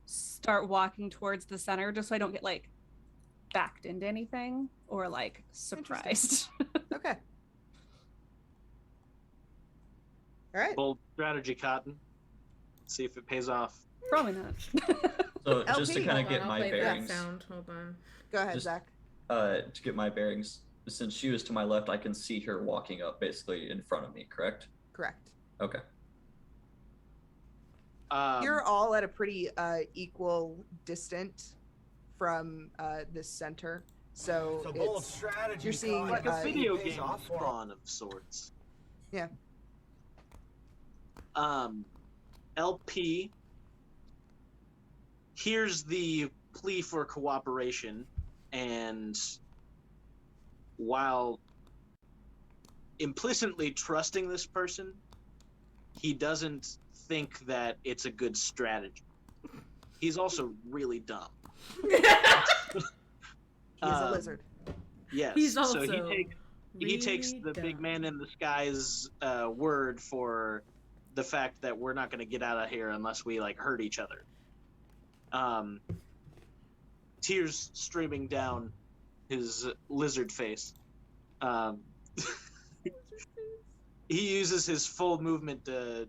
start walking towards the center just so I don't get like backed into anything or like surprised. Okay. All right. Bold strategy, Cotton. See if it pays off. Probably not. So just to LP. kind Hold of get on, my I'll play bearings, that sound. Hold on. Go ahead, Just- Zach. to get my bearings, since she was to my left, I can see her walking up basically in front of me, correct? Correct. Okay. You're all at a pretty equal distant from this center. So It's a bold it's, strategy. you're seeing, like a it video pays game off for 'em. spawn of sorts. Yeah. LP here's the plea for cooperation, and while implicitly trusting this person, he doesn't think that it's a good strategy. He's also really dumb. he's a lizard. Yes. He's so also he takes the really big dumb. man in the sky's word for the fact that we're not going to get out of here unless we like hurt each other. Tears streaming down his lizard face. he uses his full movement to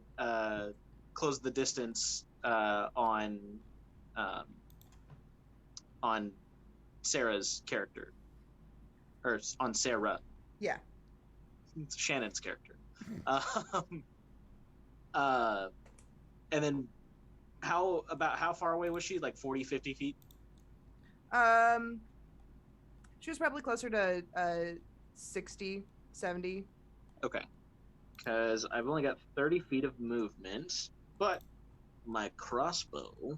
close the distance on Sarah's character, or on Sarah. Yeah. It's Shannon's character. And then how far away was she? Like 40, 50 feet? She was probably closer to 60, 70. Okay. Because I've only got 30 feet of movement, but my crossbow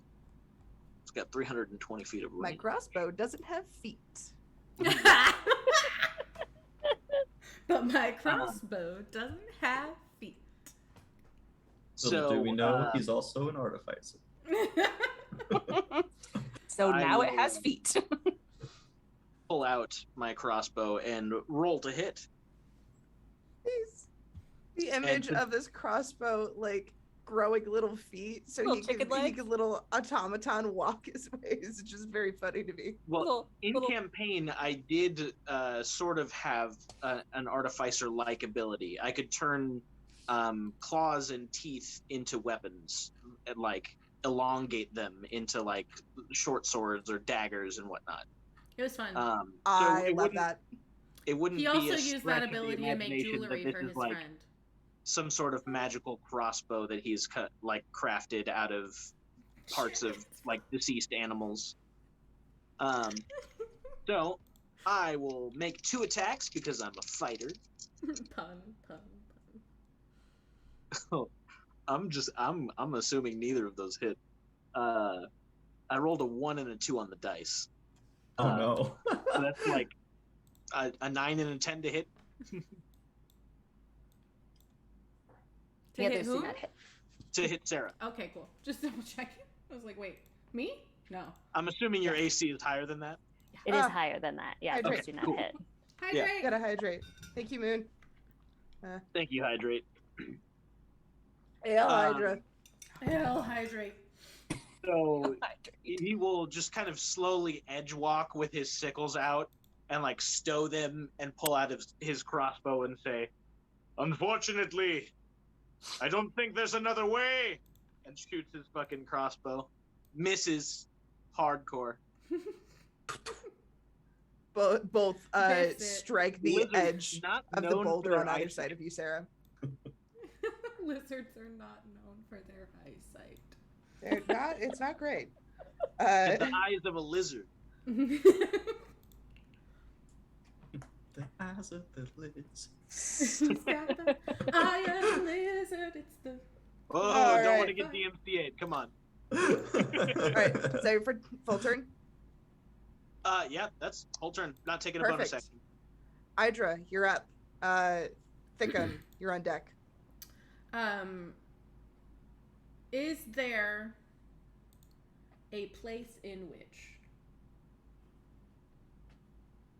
has got 320 feet of range. My crossbow doesn't have feet. But my crossbow doesn't have feet. So do we know he's also an artificer? So now it has feet. Pull out my crossbow and roll to hit. The image of this crossbow, like, growing little feet so he could little automaton walk his way is just very funny to me. Well, in campaign, I did sort of have an artificer-like ability. I could turn claws and teeth into weapons and, like, elongate them into, like, short swords or daggers and whatnot. It was fun. I love that. It wouldn't he be also a used stretch that of the ability to make imagination jewelry that for this his is, like, friend. some sort of magical crossbow that he's crafted out of parts of like deceased animals. So I will make 2 attacks because I'm a fighter. Pun. I'm assuming neither of those hit. I rolled a 1 and a 2 on the dice. Oh no. So that's like a 9 and a 10 to hit. To hit who? To hit Sarah. Okay, cool. Just double checking. I was like, wait, me? No. I'm assuming your AC is higher than that. It is higher than that. Yeah, Hydrate. those do not hit. Hydrate. Yeah. Gotta hydrate. Thank you, Moon. Thank you, Hydrate. Ale Hydra. Hell, hydrate. So he will just kind of slowly edge walk with his sickles out and like stow them and pull out his crossbow and say, "Unfortunately, I don't think there's another way," and shoots his fucking crossbow. Misses hardcore. Both strike the Lizards edge not of the known for boulder their on either eyesight. side of you, Sarah. Lizards are not known for their eyesight. They're not. It's not great. The eyes of a lizard. The eyes of the lids. He's got the eye of the lizard. It's the. Oh, All don't want right. to get DMCA'd. Come on. All right. So for full turn, Yeah, that's whole turn. Not taking a bonus Perfect. action. Hydra, you're up. Thickum, you're on deck. Is there a place in which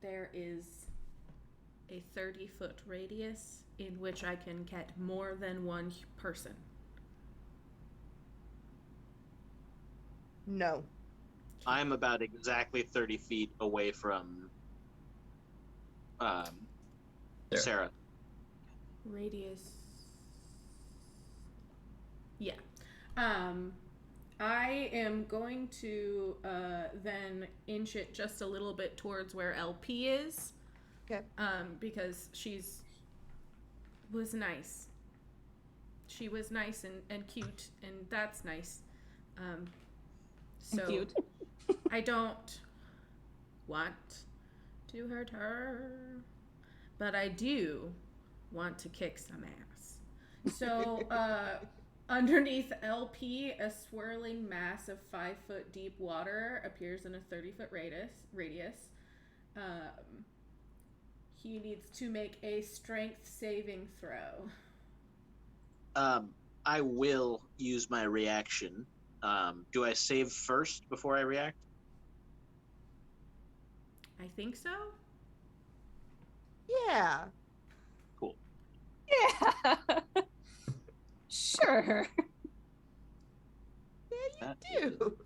there is a 30-foot radius in which I can get more than one person? No. I'm about exactly 30 feet away from Sarah. Radius. Yeah. I am going to then inch it just a little bit towards where LP is. Okay. Because was nice. She was nice and cute, and that's nice. So Cute. I don't want to hurt her, but I do want to kick some ass. So, underneath LP, a swirling mass of 5-foot deep water appears in a 30-foot radius. He needs to make a strength saving throw. I will use my reaction. Do I save first before I react? I think so. Yeah. Cool. Yeah. Sure. That You do.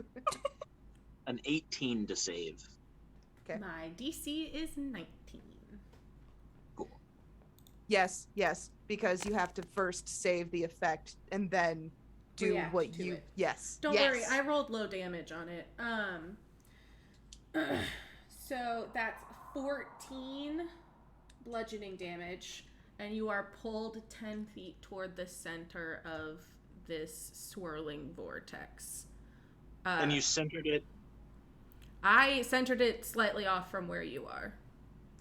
An 18 to save. Okay. My DC is 19. Cool. Yes, because you have to first save the effect and then do React what to you. it. Yes. Don't yes. worry, I rolled low damage on it. So that's 14 bludgeoning damage, and you are pulled 10 feet toward the center of this swirling vortex. And you centered it. I centered it slightly off from where you are.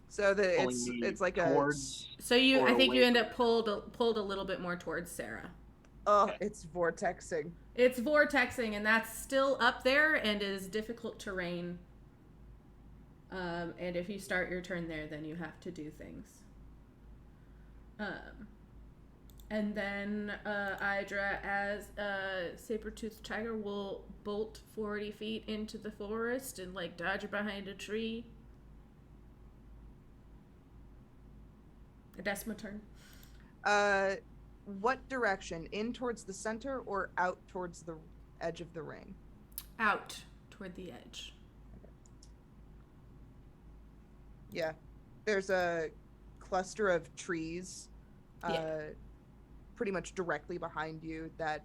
So Pulling me it's like towards. So I think away you end from up pulled a little bit more towards Sarah. it's vortexing. It's vortexing, and that's still up there and is difficult terrain. And if you start your turn there, then you have to do things. And then Idra, as a saber-toothed tiger, will bolt 40 feet into the forest and like dodge behind a tree. That's my turn. What direction? In towards the center or out towards the edge of the ring? Out toward the edge. Yeah. There's a cluster of trees pretty much directly behind you that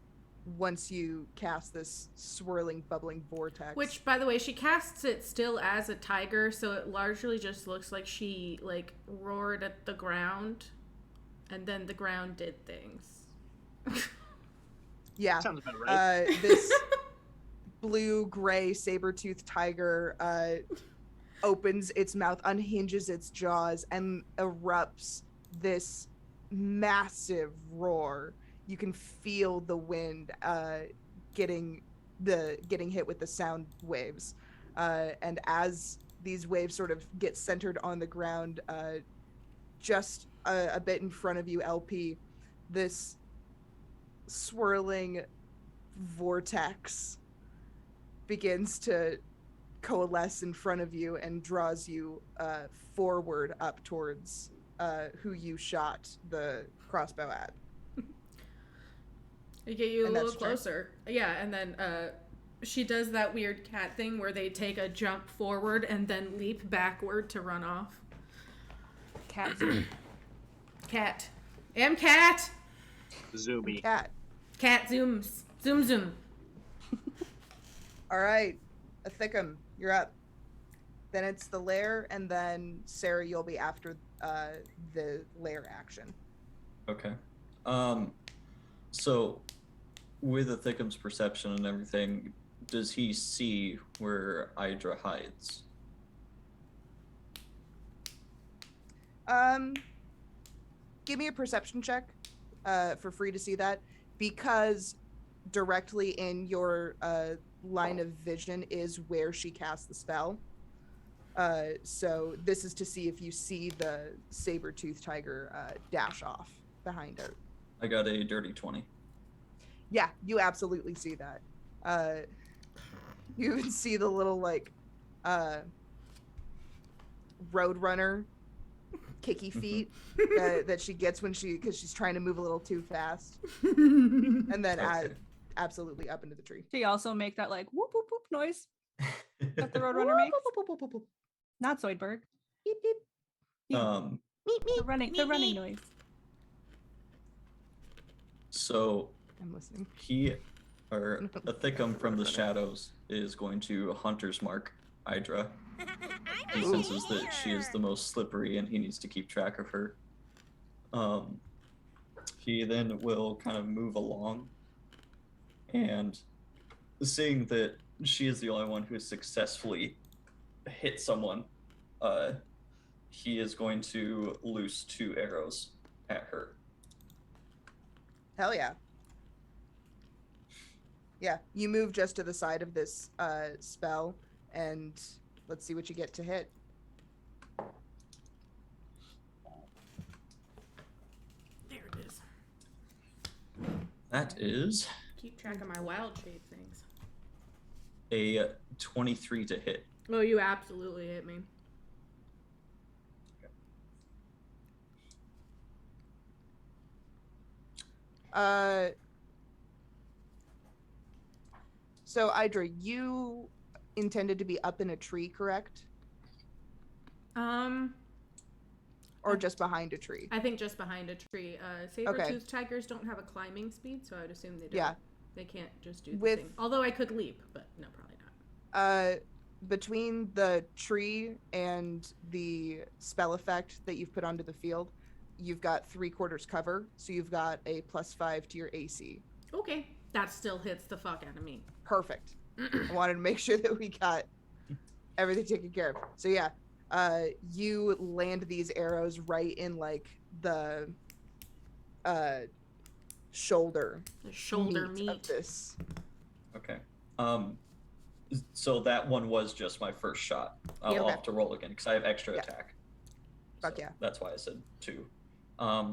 once you cast this swirling, bubbling vortex. Which, by the way, she casts it still as a tiger, so it largely just looks like she, like, roared at the ground, and then the ground did things. Yeah. Sounds about right. This blue-gray saber-toothed tiger opens its mouth, unhinges its jaws, and erupts this massive roar. You can feel the wind getting hit with the sound waves, and as these waves sort of get centered on the ground, just a bit in front of you, LP, this swirling vortex begins to coalesce in front of you and draws you forward up towards who you shot the crossbow at. I get you a And little that's true. closer. Yeah, and then she does that weird cat thing where they take a jump forward and then leap backward to run off. Cat. Cat. Cat! Zoomy. Cat. Cat zooms. Zoom. All right, Athicum, you're up. Then it's the lair, and then Sarah, you'll be after the lair action. Okay. So with Athicum's perception and everything, does he see where Idra hides? Give me a perception check for free to see that, because directly in your line of vision is where she cast the spell. So this is to see if you see the saber-toothed tiger dash off behind her. I got a dirty 20. Yeah, you absolutely see that. You even see the little, like, Roadrunner kicky feet that she gets because she's trying to move a little too fast. And then Okay. absolutely up into the tree. She also make that like whoop whoop whoop noise that the Roadrunner makes. Not Zoidberg. Beep, beep. Um, The running noise. I'm so listening. Athicum from the shadows is going to Hunter's Mark Idra. He senses that she is the most slippery and he needs to keep track of her. He then will kind of move along, and seeing that she is the only one who has successfully hit someone, he is going to loose 2 arrows at her. Hell yeah. Yeah, you move just to the side of this spell, and let's see what you get to hit. There it is. That is Keep track of my wild shape things. a 23 to hit. Oh, you absolutely hit me. So Idra, you intended to be up in a tree, correct? or just behind a tree? I think just behind a tree. Saber-toothed tigers don't have a climbing speed, so I would assume they don't. Yeah. They can't just do the thing. Although I could leap, but no, probably not. Between the tree and the spell effect that you've put onto the field, you've got 3/4 cover, so you've got a +5 to your AC. Okay. That still hits the fuck out of me. Perfect. I wanted to make sure that we got everything taken care of. So yeah, you land these arrows right in like the shoulder meat of this. Okay. So that one was just my first shot. I'll have to roll again because I have extra attack. Fuck so yeah. That's why I said 2.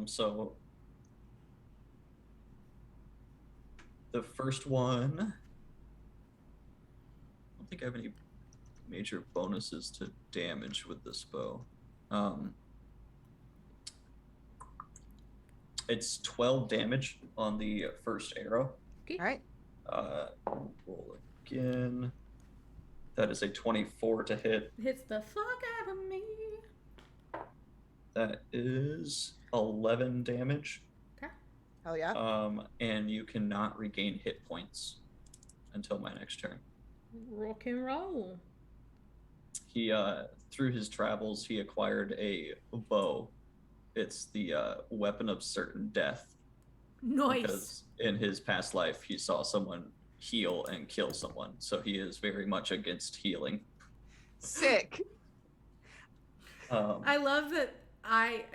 So the first one, I don't think I have any major bonuses to damage with this bow. It's 12 damage on the first arrow. Okay. All right. Roll again. That is a 24 to hit. Hits the fuck out of me. That is 11 damage. Okay. Hell yeah. And you cannot regain hit points until my next turn. Rock and roll. He, through his travels, he acquired a bow. It's the weapon of certain death. Nice. Because in his past life, he saw someone heal and kill someone, so he is very much against healing. Sick. I love that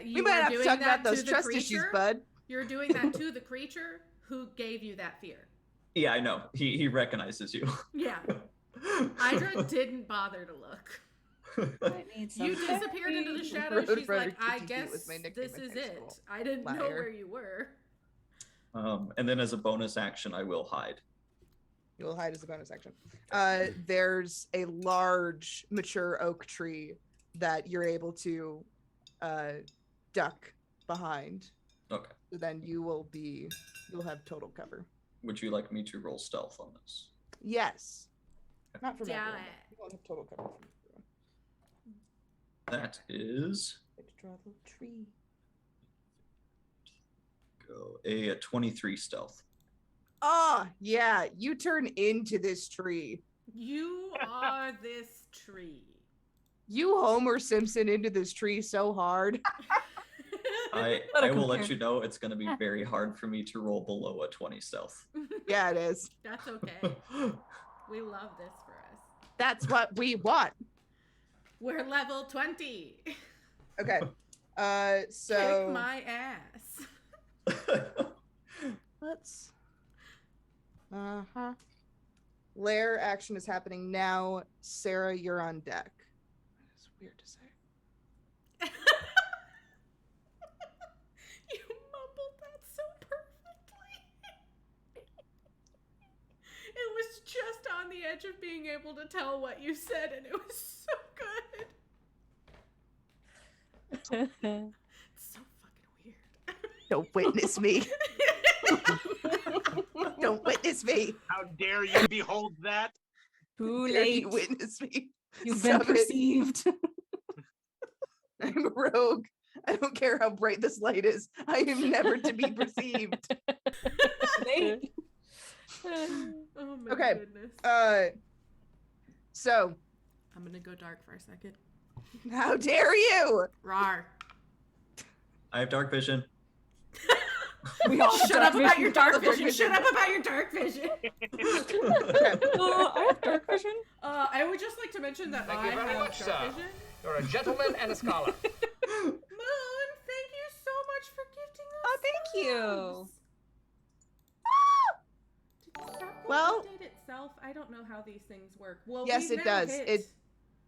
we might have to talk about those trust issues, bud. You're doing that to the creature who gave you that fear. Yeah, I know. He recognizes you. Yeah. Hydra didn't bother to look. You disappeared into the shadows. She's like, I guess this is it. I didn't know where you were. And then as a bonus action, I will hide. You will hide as a bonus action. There's a large mature oak tree that you're able to duck behind. Okay. So then you'll have total cover. Would you like me to roll stealth on this? Yes. Not from Yeah. everyone. You won't have total cover from everyone. That is Draw the tree. a 23 stealth. Oh, yeah. You turn into this tree. You are this tree. You Homer Simpson into this tree so hard. I will let you know it's going to be very hard for me to roll below a 20 stealth. Yeah, it is. That's okay. We love this for us. That's what we want. We're level 20. Okay. So Kick my ass. let's lair action is happening now. Sarah, you're on deck. It's weird to say. You mumbled that so perfectly. It was just on the edge of being able to tell what you said, and it was so good. It's so fucking weird. Don't witness me. Don't witness me. How dare you behold that? Too Dare late. you witness me. You've been Stop it. perceived. I'm a rogue. I don't care how bright this light is. I am never to be perceived. Late. Oh my Okay. goodness. So I'm gonna go dark for a second. how dare you? Rawr. I have dark vision. We all Shut up about your dark Dark vision. vision. Shut up about your dark vision. Okay. I have dark vision. I would just like to mention that Thank I you very have much, dark sir. vision. You're a gentleman and a scholar. Moon, thank you so much for gifting us. Oh, thank you. Did the circle Well- update itself? I don't know how these things work. Well, Yes, we've it now does. hit-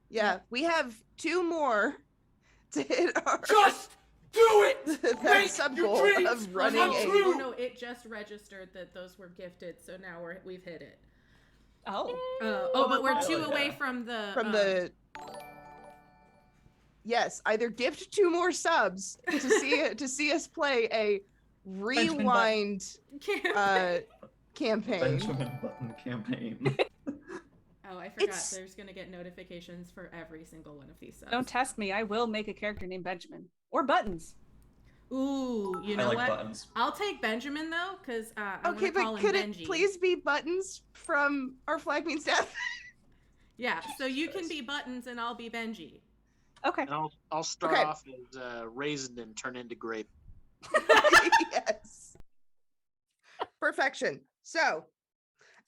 Yeah, we have 2 more to hit our Just do it! that Make sub your goal dreams of running come a true! Oh no, it just registered that those were gifted, so now we've hit it. Oh. But we're I 2 like away that. from the Yes, either gift 2 more subs to see us play a rewind campaign. campaign. Benjamin Button campaign. Oh, I forgot. It's- There's gonna get notifications for every single one of these subs. Don't test me. I will make a character named Benjamin or Buttons. Ooh, you know I like what? Buttons. I'll take Benjamin though, because I'm Okay, gonna call but him could Benji. it please be Buttons from Our Flag Means Death? Yeah, so you can be Buttons and I'll be Benji. Okay. And I'll start Okay. off as raisin and turn into grape. Yes. Perfection. So,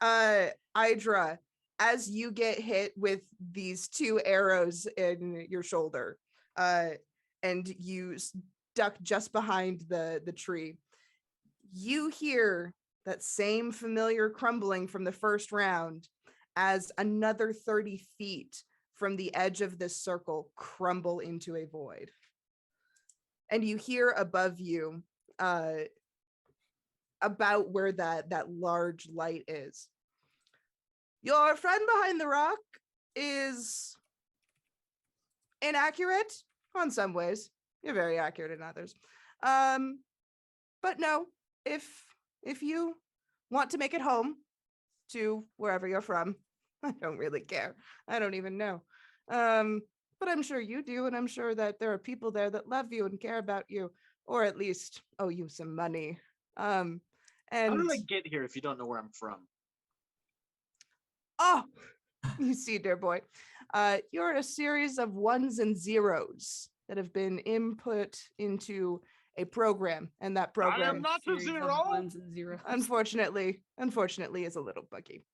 Idra, as you get hit with these 2 arrows in your shoulder, and you duck just behind the tree, you hear that same familiar crumbling from the first round as another 30 feet from the edge of this circle crumble into a void. And you hear above you, about where that large light is. Your friend behind the rock is inaccurate on some ways. You're very accurate in others. But no, if you want to make it home to wherever you're from, I don't really care. I don't even know. But I'm sure you do, and I'm sure that there are people there that love you and care about you, or at least owe you some money. How And did I get here if you don't know where I'm from? oh, you see, dear boy, you're a series of ones and zeros that have been input into a program, and that program, not the Series of zero. ones and zeros. unfortunately, is a little buggy.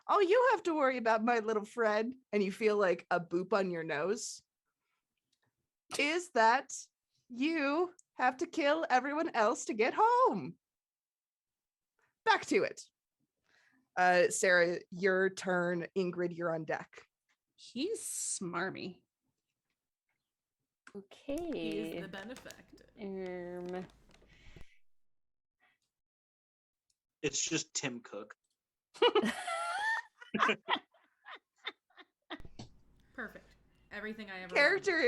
All you have to worry about, my little friend, and you feel like a boop on your nose, is that you have to kill everyone else to get home. Back to it. Sarah, your turn. Ingrid, you're on deck. He's smarmy. He's Okay. the benefactor. It's just Tim Cook. Perfect. Everything I ever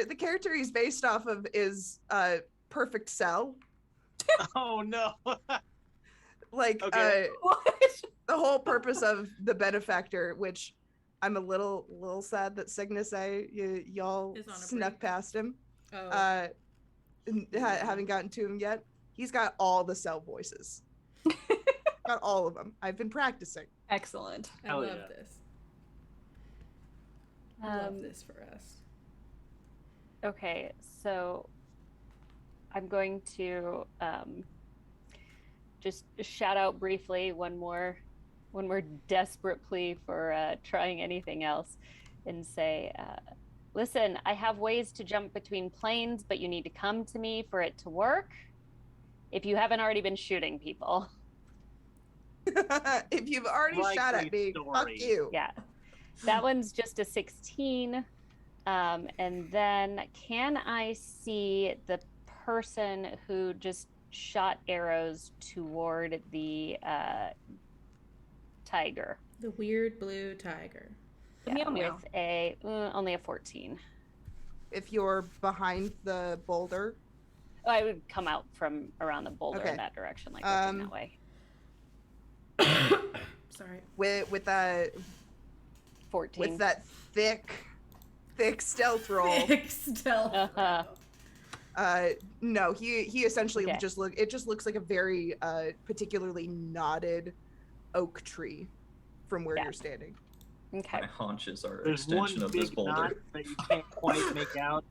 The character he's based off of is Perfect Cell. Oh no. Like Okay. What? the whole purpose of the benefactor, which I'm a little sad that Cygnus y'all Is on a snuck break. past him. wanted. Haven't gotten to him yet. He's got all the cell voices. Got all of them. I've been practicing. Excellent. I Hell love yeah. this. I love this for us. Okay, so I'm going to just shout out briefly one more desperate plea for trying anything else, and say, listen, I have ways to jump between planes, but you need to come to me for it to work. If you haven't already been shooting people. If you've already shot at me, fuck you. Yeah. That one's just a 16. And then can I see the person who just shot arrows toward the tiger? The weird blue tiger. Yeah, Meow, meow. with a only a 14. If you're behind the boulder, Oh, I would come out from around the boulder Okay. in that direction, like looking that way. Sorry. with that 14. with that thick stealth roll. Thick stealth. Uh-huh. No, he essentially Okay. it just looks like a very particularly knotted oak tree from where Yeah. you're standing. Okay. My haunches are an There's one extension of this big knot boulder. that you can't quite make out.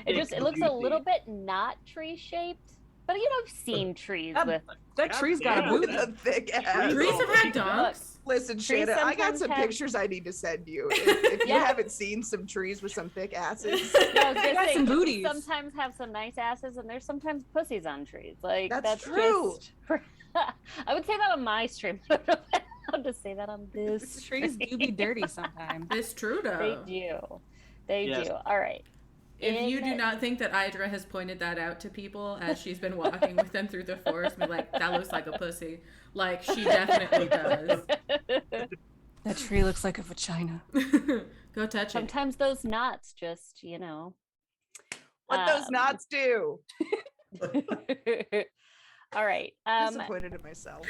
It looks a little bit not tree shaped, but I've seen trees with That tree's got a damn. boot. With a thick ass. Trees have had donks. Listen, Trees Shanna, I got sometimes some have- pictures I need to send you. If you Yeah. haven't seen some trees with some thick asses, No, I was gonna got say, some trees booties. sometimes have some nice asses, and there's sometimes pussies on trees. Like That's true. just- I would say that on my stream. I don't know if I'm allowed to say that on this. Trees do be dirty sometimes. It's true They though. do. They Yes. do. All right. If you do In- not think that Idra has pointed that out to people as she's been walking with them through the forest, be like, that looks like a pussy. Like, she definitely does. That tree looks like a vagina. Go touch it. Sometimes those knots just, what those knots do. All right. Disappointed in myself.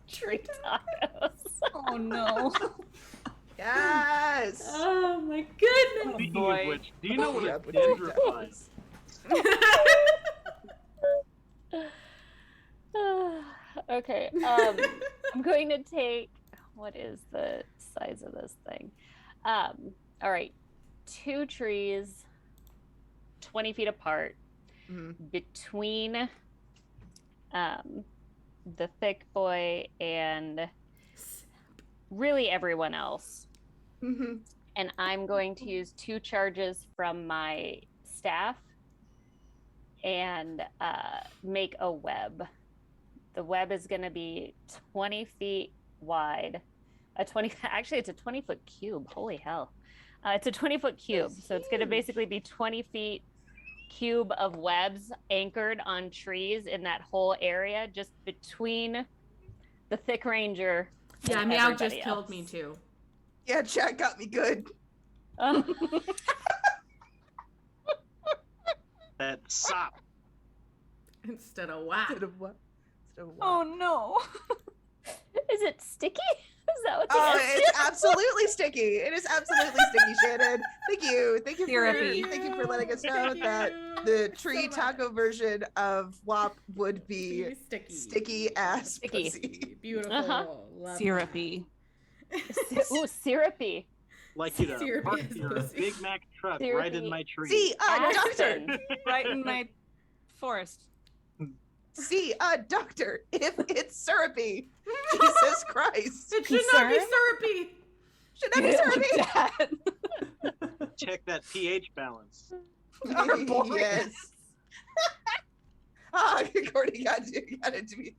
tree tacos. Oh no. Yes. Oh my goodness. Speaking boy. of which, do you know what Yeah, a but tree dendrophyte is? Okay. I'm going to take, what is the size of this thing? All right. 2 trees 20 feet apart between the thick boy and really everyone else. And I'm going to use 2 charges from my staff and make a web. The web is going to be 20 feet wide. Actually, it's a 20-foot cube. Holy hell. It's a 20-foot cube. So it's going to basically be 20 feet cube of webs anchored on trees in that whole area, just between the thick ranger. Yeah, and Meow just everybody killed else. me too. Yeah, chat got me good. That sop. Instead of wow. Instead of what? Instead of what? Oh no. Is it sticky? Is that what the Oh, answer it's absolutely sticky. It is absolutely sticky, Shannon. Thank you. Thank you Syrupy. for, thank you for letting us know Thank that you the so tree much. taco version of WAP would be sticky ass Sticky. pussy. Beautiful. Uh-huh. Love Syrupy. Ooh, syrupy. Like you to Syrupy park as your pussy. Big Mac truck Syrupy. right in my tree. See a doctor. Aspen. Right in my forest. See a doctor. If it's syrupy. Jesus Christ. It should not be Concern? syrupy. Should that be syrupy? Dad. Check that pH balance. Arboreal. Yes. Ah, Courtney got it to me.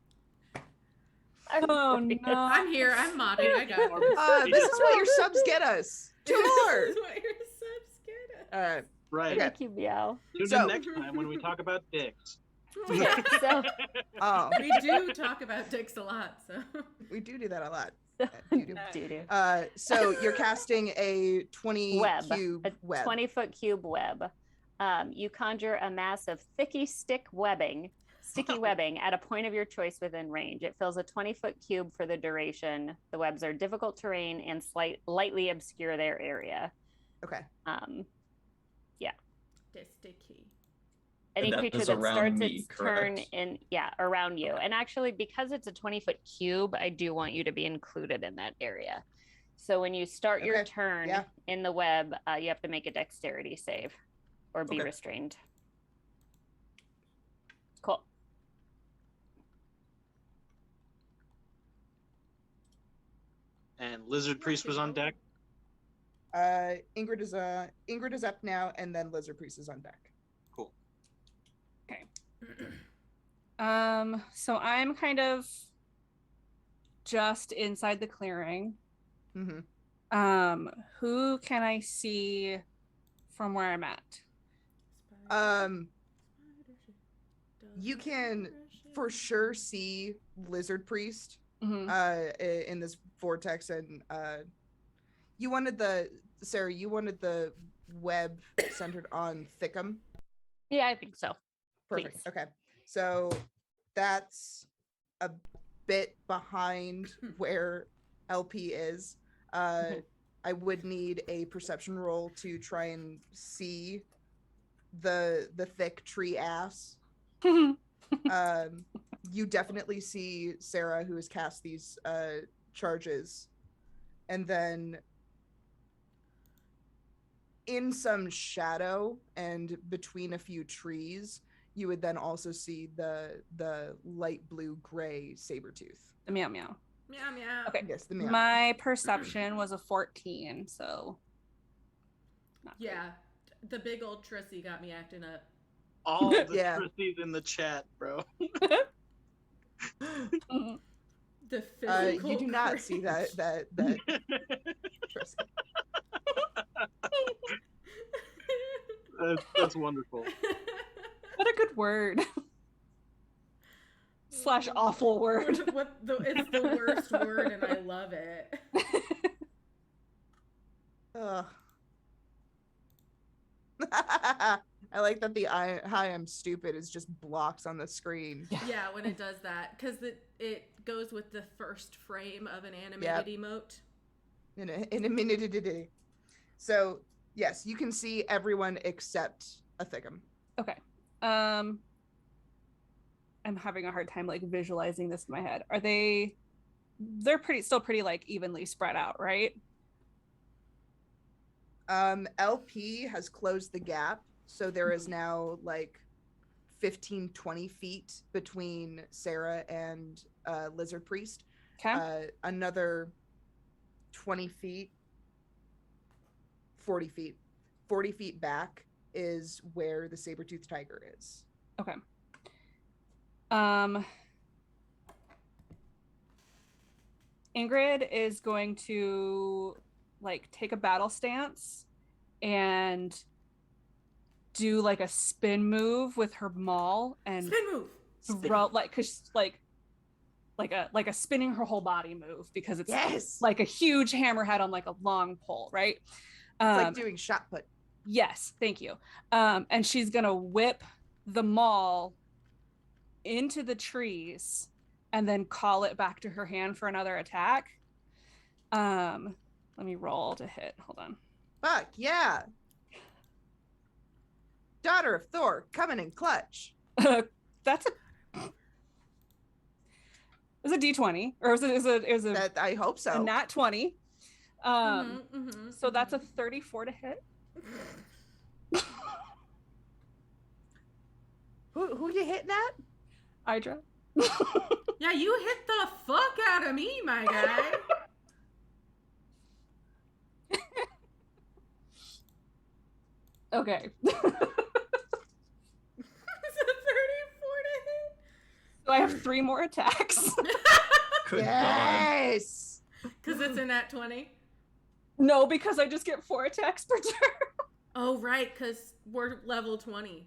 Oh no. I'm here. I'm modding. I got it. This is what your subs get us. 2 more. This is what your subs get us. All right. Right. Okay. Thank you, Meow. Tune So- in next time when we talk about dicks. So, Oh, We do talk about dicks a lot, so. we do that a lot. doo-doo. So you're casting a 20 Web, cube a web. 20-foot cube web. You conjure a mass of sticky webbing at a point of your choice within range. It fills a 20-foot cube for the duration. The webs are difficult terrain and lightly obscure their area. Okay. They're sticky. Any that creature is that around starts me, its turn correct? around you. And actually, because it's a 20-foot cube, I do want you to be included in that area. So when you start your Okay, turn yeah. in the web, you have to make a dexterity save or be Okay. restrained. Cool. And Lizard Priest was on deck. Ingrid is up now, and then Lizard Priest is on deck. Cool. So I'm kind of just inside the clearing. Mm-hmm. Who can I see from where I'm at? You can for sure see Lizard Priest Mhm. in this vortex, and you wanted Sarah, you wanted the web centered on Thickum. Yeah, I think so. Perfect. Please. Okay. So that's a bit behind where LP is. I would need a perception roll to try and see the thick tree ass. You definitely see Sarah, who has cast these charges, and then in some shadow and between a few trees, you would then also see the light blue gray Sabretooth. The meow meow. Meow meow. Okay. Yes, the meow. My perception was a 14, so not great. Yeah, the big old Trissy got me acting up. All the Yeah. Trissies in the chat, bro. The physical. You do not see that Trissy. That's wonderful. What a good word. / awful word. It's the worst word, and I love it. Ugh. I like that the hi, I'm stupid is just blocks on the screen. Yeah, when it does that, because it goes with the first frame of an animated emote. In a minute. So yes, you can see everyone except Athigum. Okay. I'm having a hard time like visualizing this in my head. They're still pretty like evenly spread out, right? LP has closed the gap, so there is now like 15-20 feet between Sarah and Lizard Priest. Okay. Another 20 feet, 40 feet. 40 feet back is where the saber-toothed tiger is. Okay. Ingrid is going to like take a battle stance and do like a spin move with her maul and Spin move. throw like cause like a spinning her whole body move because it's Yes, like a huge hammerhead on like a long pole, right? it's like doing shot put. Yes, thank you. And she's gonna whip the maul into the trees and then call it back to her hand for another attack. Let me roll to hit. Hold on. Fuck yeah! Daughter of Thor, coming in clutch. That's a D20, or is a That I hope so. a nat 20. So that's a 34 to hit. Who you hitting at? Hydra. Yeah, you hit the fuck out of me, my guy. Okay. It's a 34 to hit. So I have 3 more attacks. Good God. Yes. Because it's a nat 20. No, because I just get 4 attacks per turn. Oh, right, because we're level 20.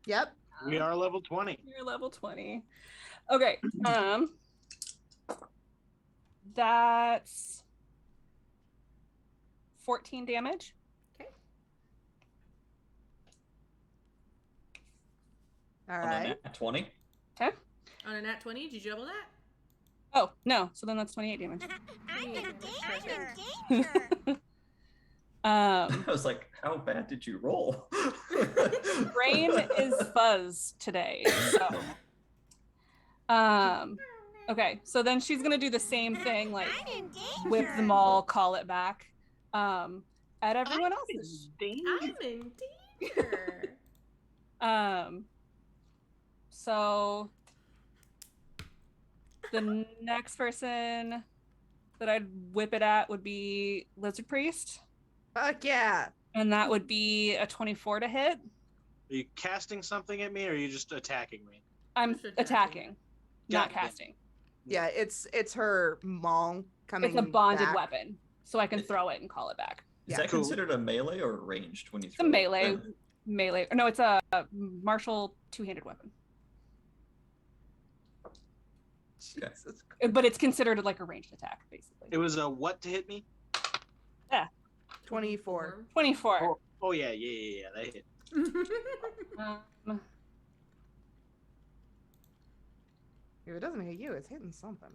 Yep. We are level 20. You're level 20. Okay. That's 14 damage. All On a right. nat 20. Okay. On a nat 20, did you double that? Oh, no. So then that's 28 damage. I'm in danger. I was like, how bad did you roll? Brain is fuzz today. So okay, so then she's gonna do the same thing, like whip them all, call it back. At everyone else's. I'm in danger. So the next person that I'd whip it at would be Lizard Priest. Fuck yeah. And that would be a 24 to hit. Are you casting something at me, or are you just attacking me? I'm Just attacking, not Got it. casting. Yeah, it's her maul coming. It's a bonded back. weapon, so I can throw it and call it back. Is Yeah. that Cool. considered a melee or ranged when you It's a throw it? melee. No, it's a martial 2-handed weapon. Jesus. But it's considered like a ranged attack, basically. It was a what to hit me? 24. 24. Oh yeah, that hit. Um, If it doesn't hit you, it's hitting something.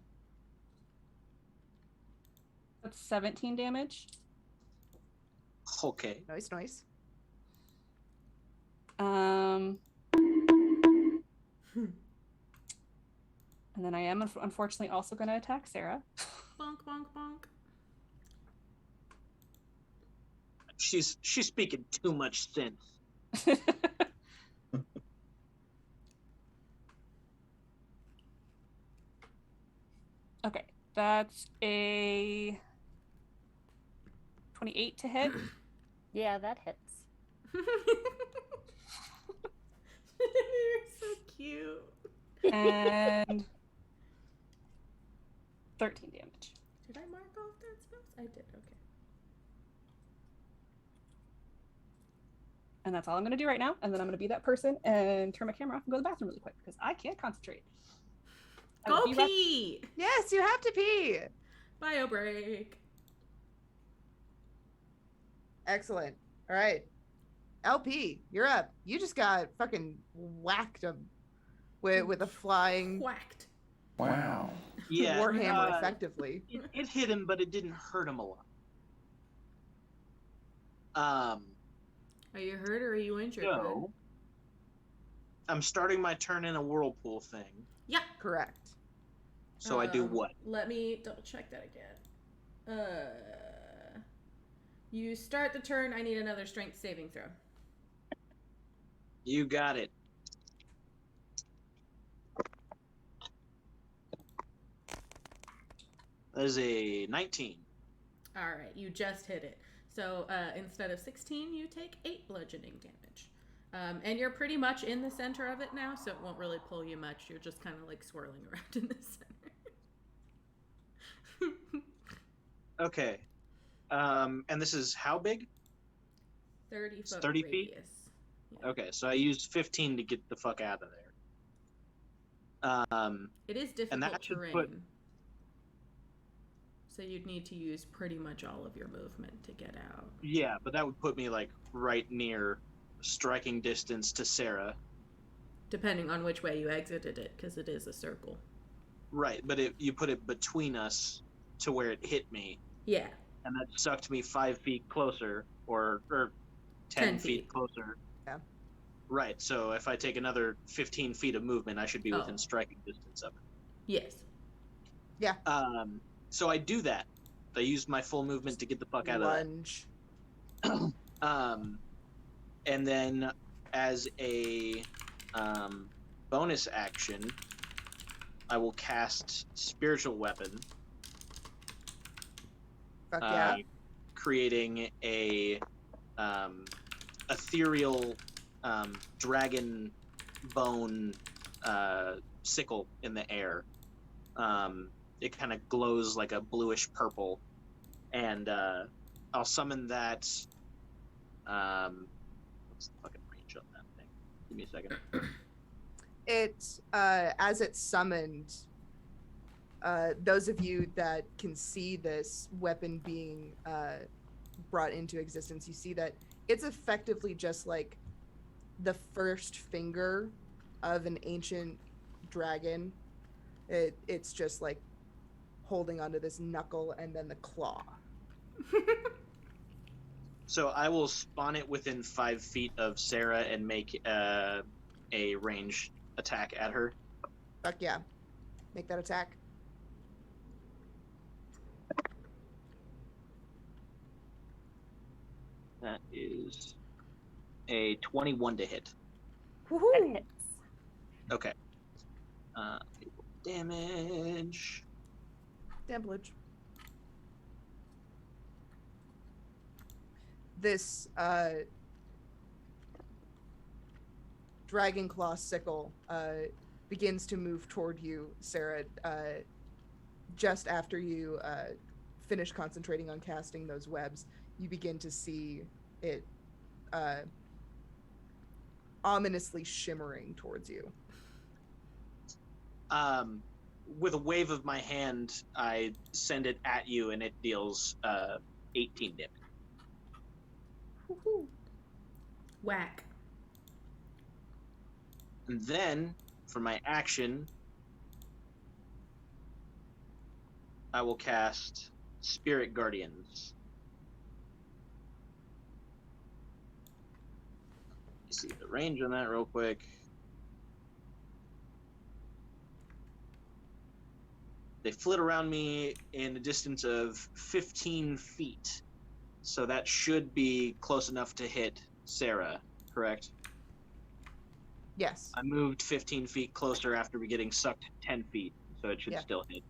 that's 17 damage. Okay. Nice. And then I am unfortunately also going to attack Sarah. Bonk, bonk, bonk. She's speaking too much sense. Okay, that's a 28 to hit. Yeah, that hits. You're so cute. And 13 damage. Did I mark off that spells? I did, okay. And that's all I'm going to do right now. And then I'm going to be that person and turn my camera off and go to the bathroom really quick because I can't concentrate. I will Go be right- pee! Yes, you have to pee. Bio break. Excellent. All right. LP, you're up. You just got fucking whacked him with a flying. Whacked. Wow. Yeah, Warhammer effectively. It hit him, but it didn't hurt him a lot. Are you hurt or are you injured? So, bud? I'm starting my turn in a whirlpool thing. Yeah. Correct. So I do what? Let me double check that again. You start the turn. I need another strength saving throw. You got it. That is a 19. All right, you just hit it. So instead of 16, you take 8 bludgeoning damage. And you're pretty much in the center of it now, so it won't really pull you much. You're just kind of like swirling around in the center. Okay. And this is how big? 30 foot 30 radius. feet? Yeah. Okay, so I used 15 to get the fuck out of there. It is difficult that should terrain. put- So you'd need to use pretty much all of your movement to get out. Yeah, but that would put me like right near striking distance to Sarah. Depending on which way you exited it, because it is a circle. Right, but you put it between us to where it hit me, Yeah. and that sucked me 5 feet closer, or 10 10 feet feet. closer. Yeah. Right, so if I take another 15 feet of movement, I should be within Oh. striking distance of it. Yes. So I do that. I used my full movement to get the fuck out of that. Lunge. And then as a bonus action, I will cast Spiritual Weapon, Fuck yeah. creating a ethereal dragon bone sickle in the air. It kind of glows like a bluish purple, and I'll summon that. What's the fucking range on that thing? Give me a second. It as it's summoned, those of you that can see this weapon being brought into existence, you see that it's effectively just like the first finger of an ancient dragon. It's just like holding onto this knuckle and then the claw. So I will spawn it within 5 feet of Sarah and make a range attack at her. Fuck yeah. Make that attack. That is a 21 to hit. That Woohoo! hits. Okay. Damage. Damage. This dragon claw sickle begins to move toward you, Sarah, just after you finish concentrating on casting those webs. You begin to see it ominously shimmering towards you. With a wave of my hand, I send it at you, and it deals 18 damage. Woohoo. Whack. And then, for my action, I will cast Spirit Guardians. Let's see the range on that real quick. They flit around me in a distance of 15 feet. So that should be close enough to hit Sarah, correct? Yes. I moved 15 feet closer after getting sucked 10 feet, so it should Yeah. still hit.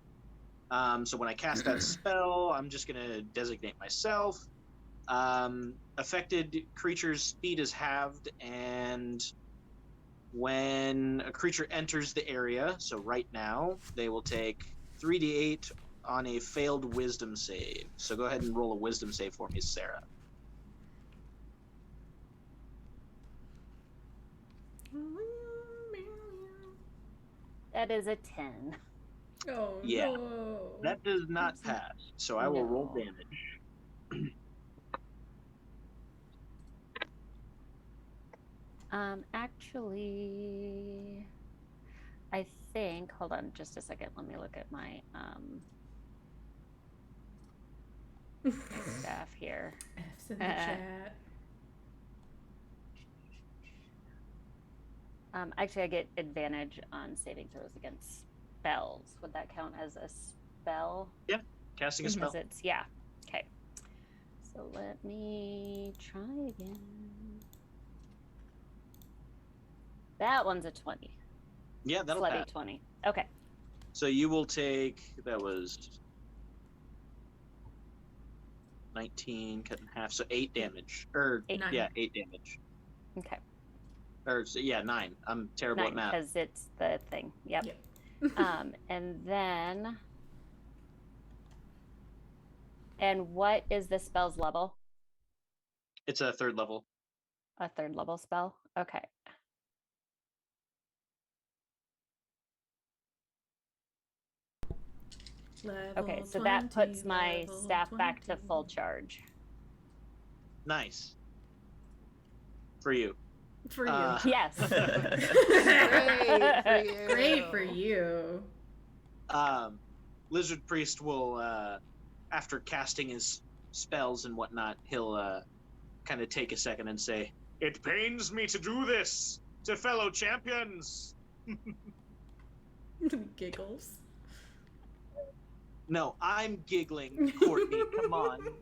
So when I cast that spell, I'm just going to designate myself. Affected creature's speed is halved, and when a creature enters the area, so right now, they will take 3d8 on a failed wisdom save. So go ahead and roll a wisdom save for me, Sarah. That is a 10. Oh, Yeah. no. That does not pass, so I will roll No. damage. Actually, I think, hold on just a second. Let me look at my staff here. F's in the chat. Actually, I get advantage on saving throws against spells. Would that count as a spell? Yeah, casting a spell. Because it's, yeah. Okay. So let me try again. That one's a 20. Yeah, that'll Slutty pass. 20. Okay. So you will take, that was 19 cut in half, so 8 damage. Or, Eight. yeah, 8 damage. Okay. Or, so, yeah, 9. I'm terrible at math. Because it's the thing. Yep. And then... And what is the spell's level? It's a 3rd level. A 3rd level spell? Okay. Okay, so that puts my staff back to full charge. Nice. For you. For you. Yes. Great for you. Great for you. Lizard Priest will, after casting his spells and whatnot, he'll kind of take a second and say, "It pains me to do this to fellow champions." Giggles. No, I'm giggling, Courtney. Come on.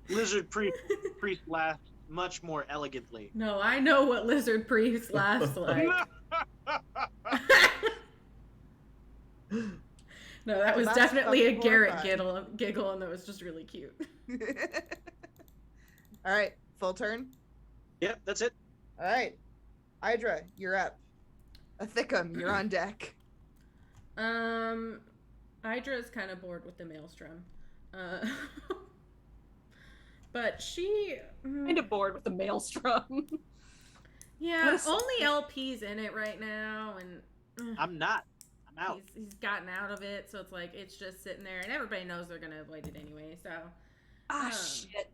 Lizard Priest laughs much more elegantly. No, I know what Lizard Priest laughs like. No, that was That's definitely a fucking Garrett horrifying. giggle, and that was just really cute. All right, full turn. Yep, that's it. All right, Hydra, you're up. Thickum, you're on deck. Hydra's kind of bored with the maelstrom. But she... Kind of bored with the maelstrom. Yeah, only LP's in it right now, and... I'm not. I'm out. He's gotten out of it, so it's like, it's just sitting there, and everybody knows they're gonna avoid it anyway, so... Shit.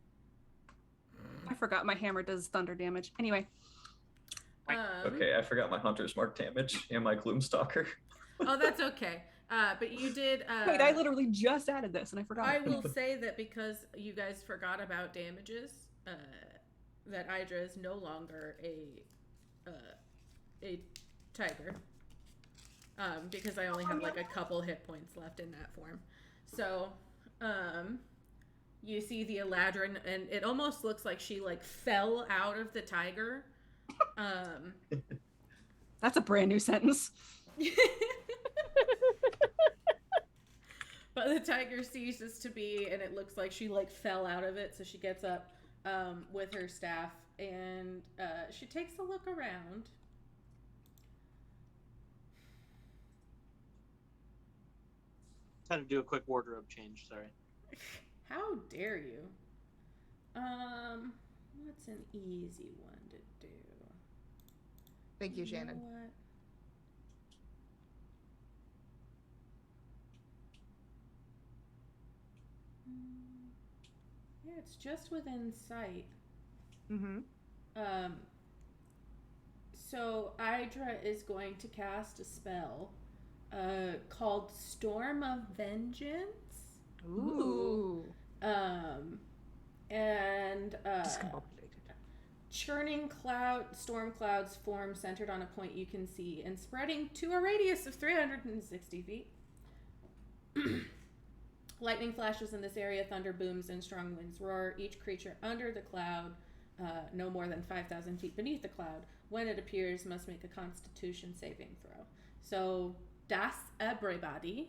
I forgot my hammer does thunder damage. Anyway. Okay, I forgot my Hunter's Mark damage and my Gloomstalker. Oh, that's okay. But you did... Wait, I literally just added this, and I forgot. I will say that because you guys forgot about damages, that Hydra is no longer a tiger. Because I only have like a couple hit points left in that form. So, you see the Eladrin, and it almost looks like she like fell out of the tiger. That's a brand new sentence. But the tiger ceases to be, and it looks like she like fell out of it. So she gets up with her staff, and she takes a look around. Had to do a quick wardrobe change. Sorry. How dare you? What's an easy one to do? Thank you, Shannon. Know what? Yeah, it's just within sight. Mm-hmm. So Hydra is going to cast a spell called Storm of Vengeance. Ooh. And Discombobulated. churning storm clouds form centered on a point you can see and spreading to a radius of 360 feet. Lightning flashes in this area, thunder booms, and strong winds roar. Each creature under the cloud, no more than 5,000 feet beneath the cloud, when it appears, must make a Constitution saving throw. So, das everybody.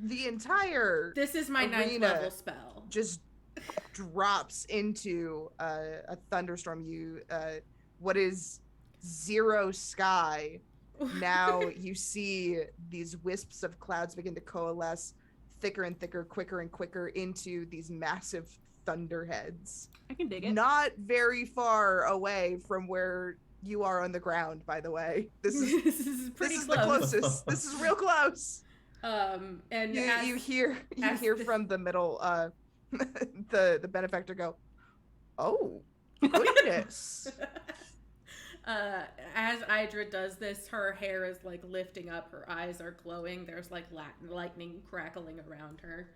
The entire This is my ninth arena level spell. just drops into a thunderstorm. What is zero sky. Now you see these wisps of clouds begin to coalesce thicker and thicker, quicker and quicker into these massive thunderheads. I can dig it. Not very far away from where you are on the ground, by the way. This is This is pretty this is close. the closest. This is real close. And You hear from the middle the benefactor go, "Oh, goodness." As Idra does this, her hair is like lifting up, her eyes are glowing, there's like lightning crackling around her.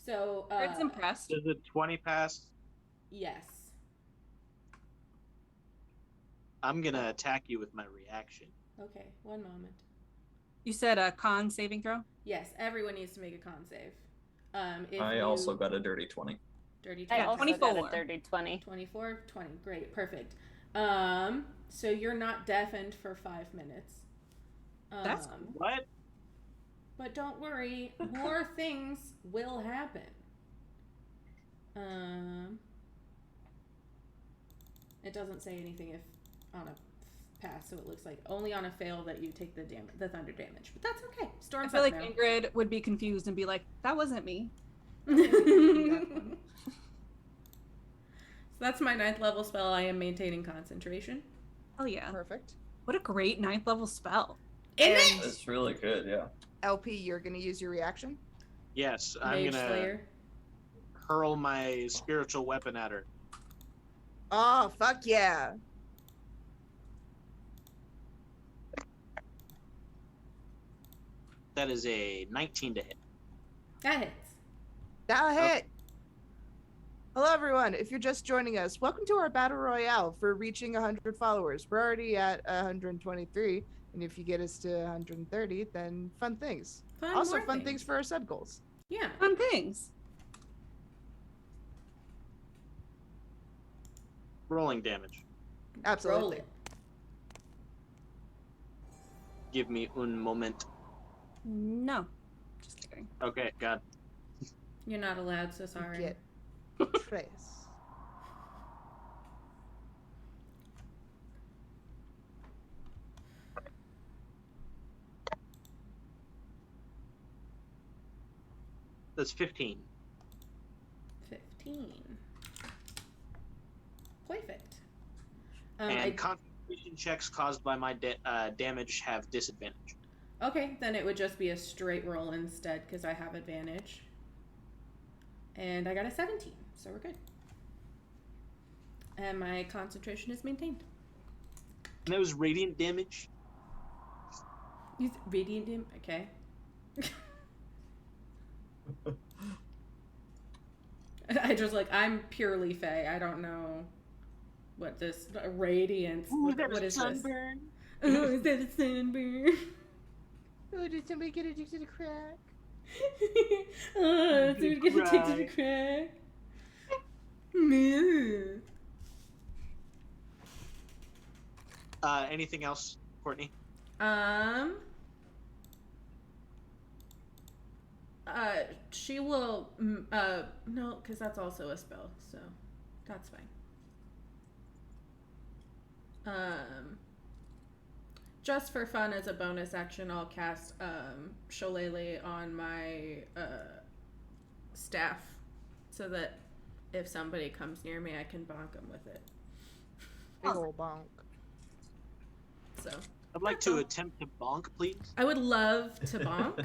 It's impressed. Does the 20 pass? Yes. I'm gonna attack you with my reaction. Okay, one moment. You said a con saving throw? Yes, everyone needs to make a con save. I also got a dirty 20. Dirty 20. I also 24. got a dirty 20. 24, 20. Great, perfect. So you're not deafened for 5 minutes. That's cool. What? But don't worry, more things will happen. It doesn't say anything if on a pass, so it looks like only on a fail that you take the thunder damage. But that's okay. I Storm's feel up like now. Ingrid would be confused and be like, that wasn't me. So that's my 9th level spell. I am maintaining concentration. Oh yeah. Perfect. What a great 9th level spell. And That's really good, yeah. LP, you're gonna use your reaction. Yes, I'm Mage gonna Slayer. hurl my spiritual weapon at her. Oh, fuck yeah. That is a 19 to hit. That hits. That hit. Hello, everyone. If you're just joining us, welcome to our Battle Royale for reaching 100 followers. We're already at 123, and if you get us to 130, then fun things. Also, more fun things for our sub goals. Yeah. Fun things. Rolling damage. Roll Absolutely. it. Give me un moment. No. Just kidding. Okay, God. You're not allowed, so sorry. Get Trace. That's 15. 15. Perfect. And concentration checks caused by my damage have disadvantage. Okay, then it would just be a straight roll instead because I have advantage. And I got a 17, so we're good. And my concentration is maintained. And that was radiant damage. Use radiant damage. Okay. I just I'm purely Fae. I don't know what this radiance. Ooh, What that is sunburn. this? Oh, is that a sunburn? Oh, did somebody get addicted to crack? Oh, dude, get addicted to crack. Moo. Anything else, Courtney? She will. No, because that's also a spell, so that's fine. Just for fun, as a bonus action, I'll cast Shillelagh on my staff, so that if somebody comes near me, I can bonk them with it. Big ol' bonk. So I'd like to attempt to bonk, please. I would love to bonk.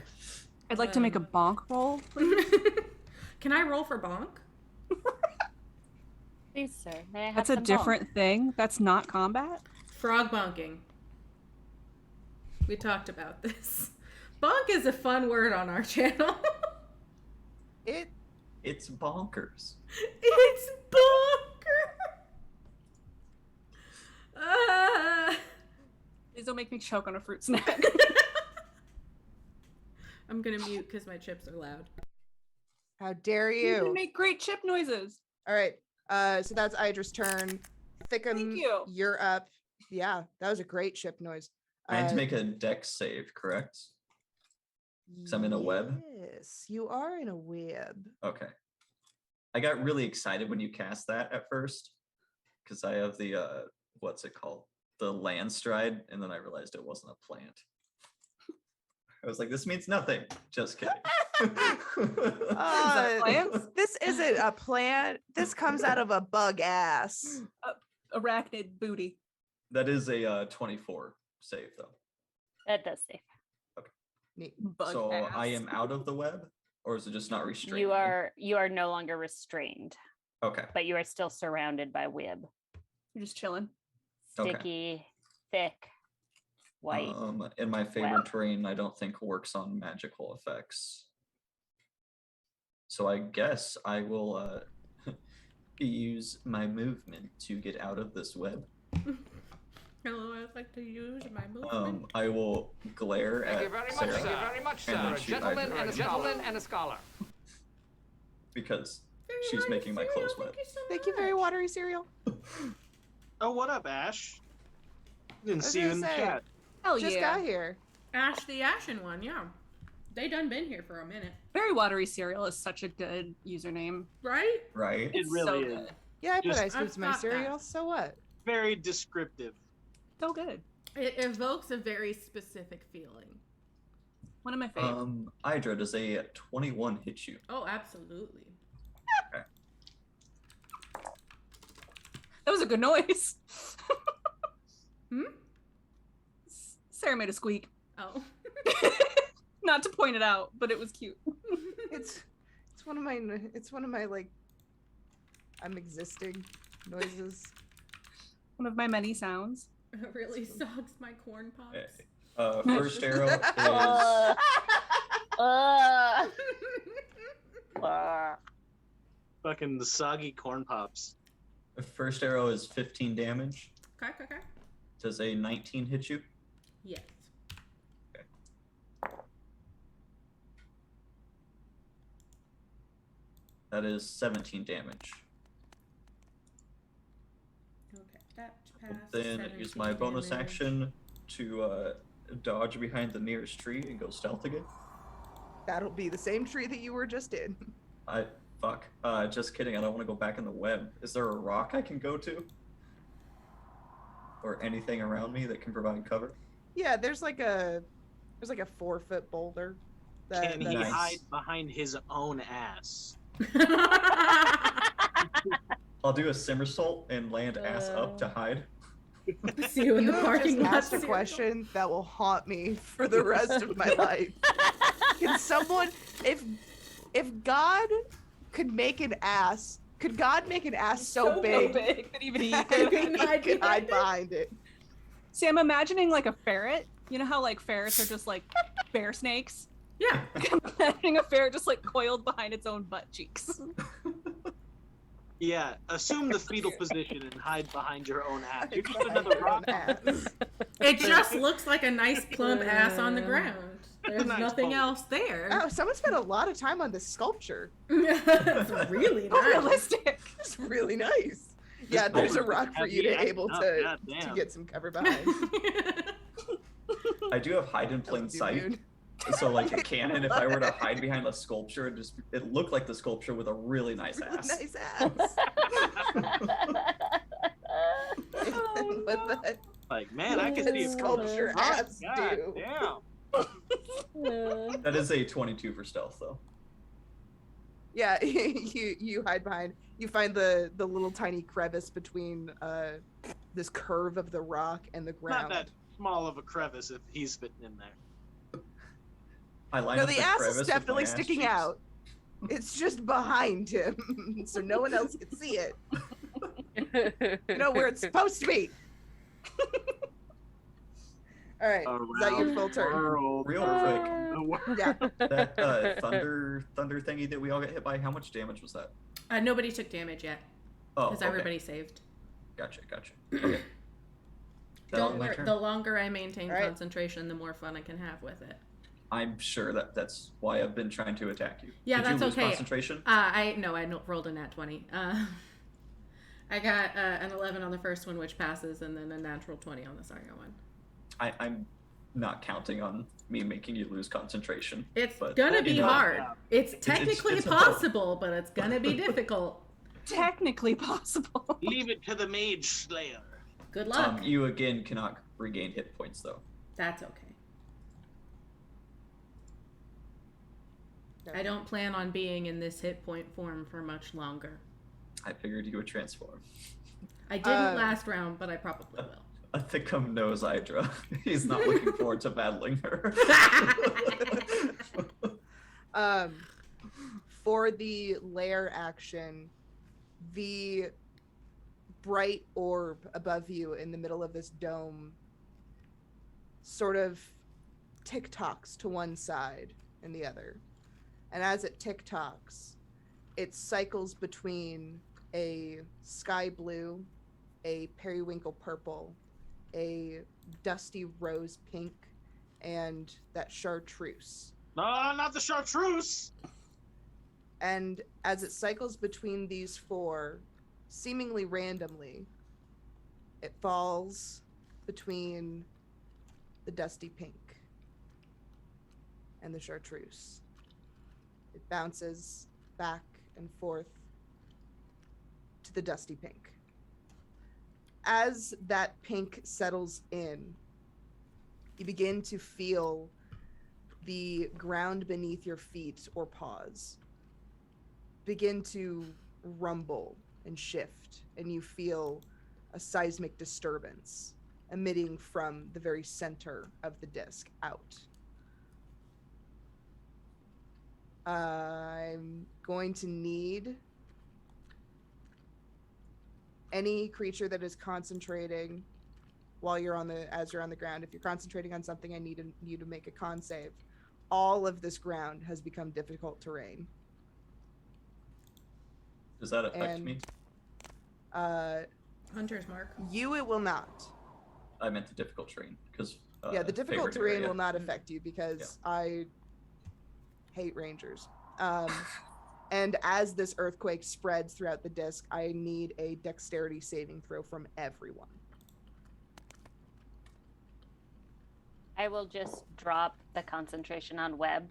I'd like to make a bonk roll. Can I roll for bonk? Please, sir. May I have That's a some bonk? different thing. That's not combat. Frog bonking. We talked about this. Bonk is a fun word on our channel. It's bonkers. It's bonker. Please don't make me choke on a fruit snack. I'm gonna mute because my chips are loud. How dare You can you? make great chip noises. All right. So that's Idra's turn. Thickum, Thank you. you're up. Yeah, that was a great chip noise. I had to make a dex save, correct? 'Cause I'm in a web? Yes, you are in a web. Okay. I got really excited when you cast that at first, because I have the what's it called? The land stride, and then I realized it wasn't a plant. I was like, this means nothing. Just kidding. plants? This isn't a plant. This comes out of a bug ass. Arachnid booty. That is a 24 save, though. That does save. Neat. Bug So ass. I am out of the web, or is it just not restrained? You are no longer restrained, Okay. but you are still surrounded by web. You're just chilling. Okay. Sticky, thick, white. And my favorite Well. terrain I don't think works on magical effects. So I guess I will use my movement to get out of this web. Hello, I'd like to use my movement. I will glare Thank at you very much, Sarah sir. Thank you very much, and sir. then A shoot gentleman Hydra and a gentleman and a scholar. because Very she's nice, making my Cereal, clothes wet. Thank you so Thank you, very much. watery cereal. Oh, what up, Ash? Didn't I was see you gonna in the say, chat. Hell Just yeah. got here. Ash the Ashen one, yeah. They done been here for a minute, Very watery cereal is such a good username. right? Right? It It's really so is. good. Yeah, I put Just- ice cubes in my I've got that. cereal. So what? Very descriptive. So good. It evokes a very specific feeling. One of my favorites. Hydra, does a 21 hit you? Oh, absolutely. That was a good noise. Hmm? Sarah made a squeak. Oh. Not to point it out, but it was cute. It's one of my like I'm existing noises. One of my many sounds. It really sucks my corn pops. First arrow is Fucking the soggy corn pops. 15 damage. Okay. Does a 19 hit you? Yes. That is 17 damage. Okay, that passed. Then use my 17 bonus damage. action to dodge behind the nearest tree and go stealth again. That'll be the same tree that you were just in. Fuck. Just kidding. I don't want to go back in the web. Is there a rock I can go to? Or anything around me that can provide cover? Yeah, there's like a 4-foot boulder. Can he Nice. hide behind his own ass? I'll do a somersault and land ass up to hide. See you in You the have parking just lot. asked a Cereal. question that will haunt me for the rest of my life. Can someone, if God could make an ass, could God make an ass so big that even he that could. he hide could hide behind it? behind it? See, I'm imagining like a ferret. You know how like ferrets are just like bear snakes? Yeah. I'm imagining a ferret just like coiled behind its own butt cheeks. Yeah, assume the fetal position and hide behind your own ass. You're just Behind another your rock. own ass. It just looks like a nice plump ass on the ground. There's Nice nothing pose. else there. Oh, someone spent a lot of time on this sculpture. It's really So nice. realistic. It's really nice. Yeah, there's a rock for you to Heavy able acting to up, goddamn. get some cover behind. I do have hide in plain Don't you, sight. dude? So like a cannon, if I were to hide behind a sculpture, it looked like the sculpture with a really nice Really ass. nice ass. And what the Like, man, I can see a sculpture ass do? Damn. That is a 22 for stealth though. Yeah, you hide behind. You find the little tiny crevice between this curve of the rock and the Not ground. that small of a crevice if he's fitting in there. I line No, up the the ass crevice is with my definitely ass sticking cheeks. out. It's just behind him, so no one else can see it. You know where it's supposed to be. All right, is that your full turn? World. Real quick, Yeah. that thunder thingy that we all got hit by, how much damage was that? Nobody took damage yet Oh, because okay. everybody saved. Gotcha. Okay. That was my turn. The longer I maintain All right. concentration, the more fun I can have with it. I'm sure that's why I've been trying to attack you. Yeah, Did that's you lose okay. concentration? I rolled a nat 20. I got an 11 on the first one, which passes, and then a natural 20 on the second one. I'm not counting on me making you lose concentration. It's but, gonna be you know, hard. It's technically it's a hope. possible, but it's gonna be difficult. Technically possible. Leave it to the Mage Slayer. Good luck. You again cannot regain hit points though. That's okay. I don't plan on being in this hit point form for much longer. I figured you would transform. I didn't last round, but I probably will. A Thickum knows Hydra. He's not looking forward to battling her. For the lair action, the bright orb above you in the middle of this dome sort of tick-tocks to one side and the other. And as it tick-tocks, it cycles between a sky blue, a periwinkle purple, a dusty rose pink, and that chartreuse. No, not the chartreuse! And as it cycles between these four, seemingly randomly, it falls between the dusty pink and the chartreuse. It bounces back and forth to the dusty pink. As that pink settles in, you begin to feel the ground beneath your feet or paws begin to rumble and shift, and you feel a seismic disturbance emitting from the very center of the disc out. I'm going to need any creature that is concentrating while you're on the ground. If you're concentrating on something, I need you to make a con save. All of this ground has become difficult terrain. Does that affect me? Hunter's mark. You, it will not. I meant the difficult terrain because Yeah, the difficult favorite terrain area. will not affect you because I hate rangers. And as this earthquake spreads throughout the disc, I need a dexterity saving throw from everyone. I will just drop the concentration on web,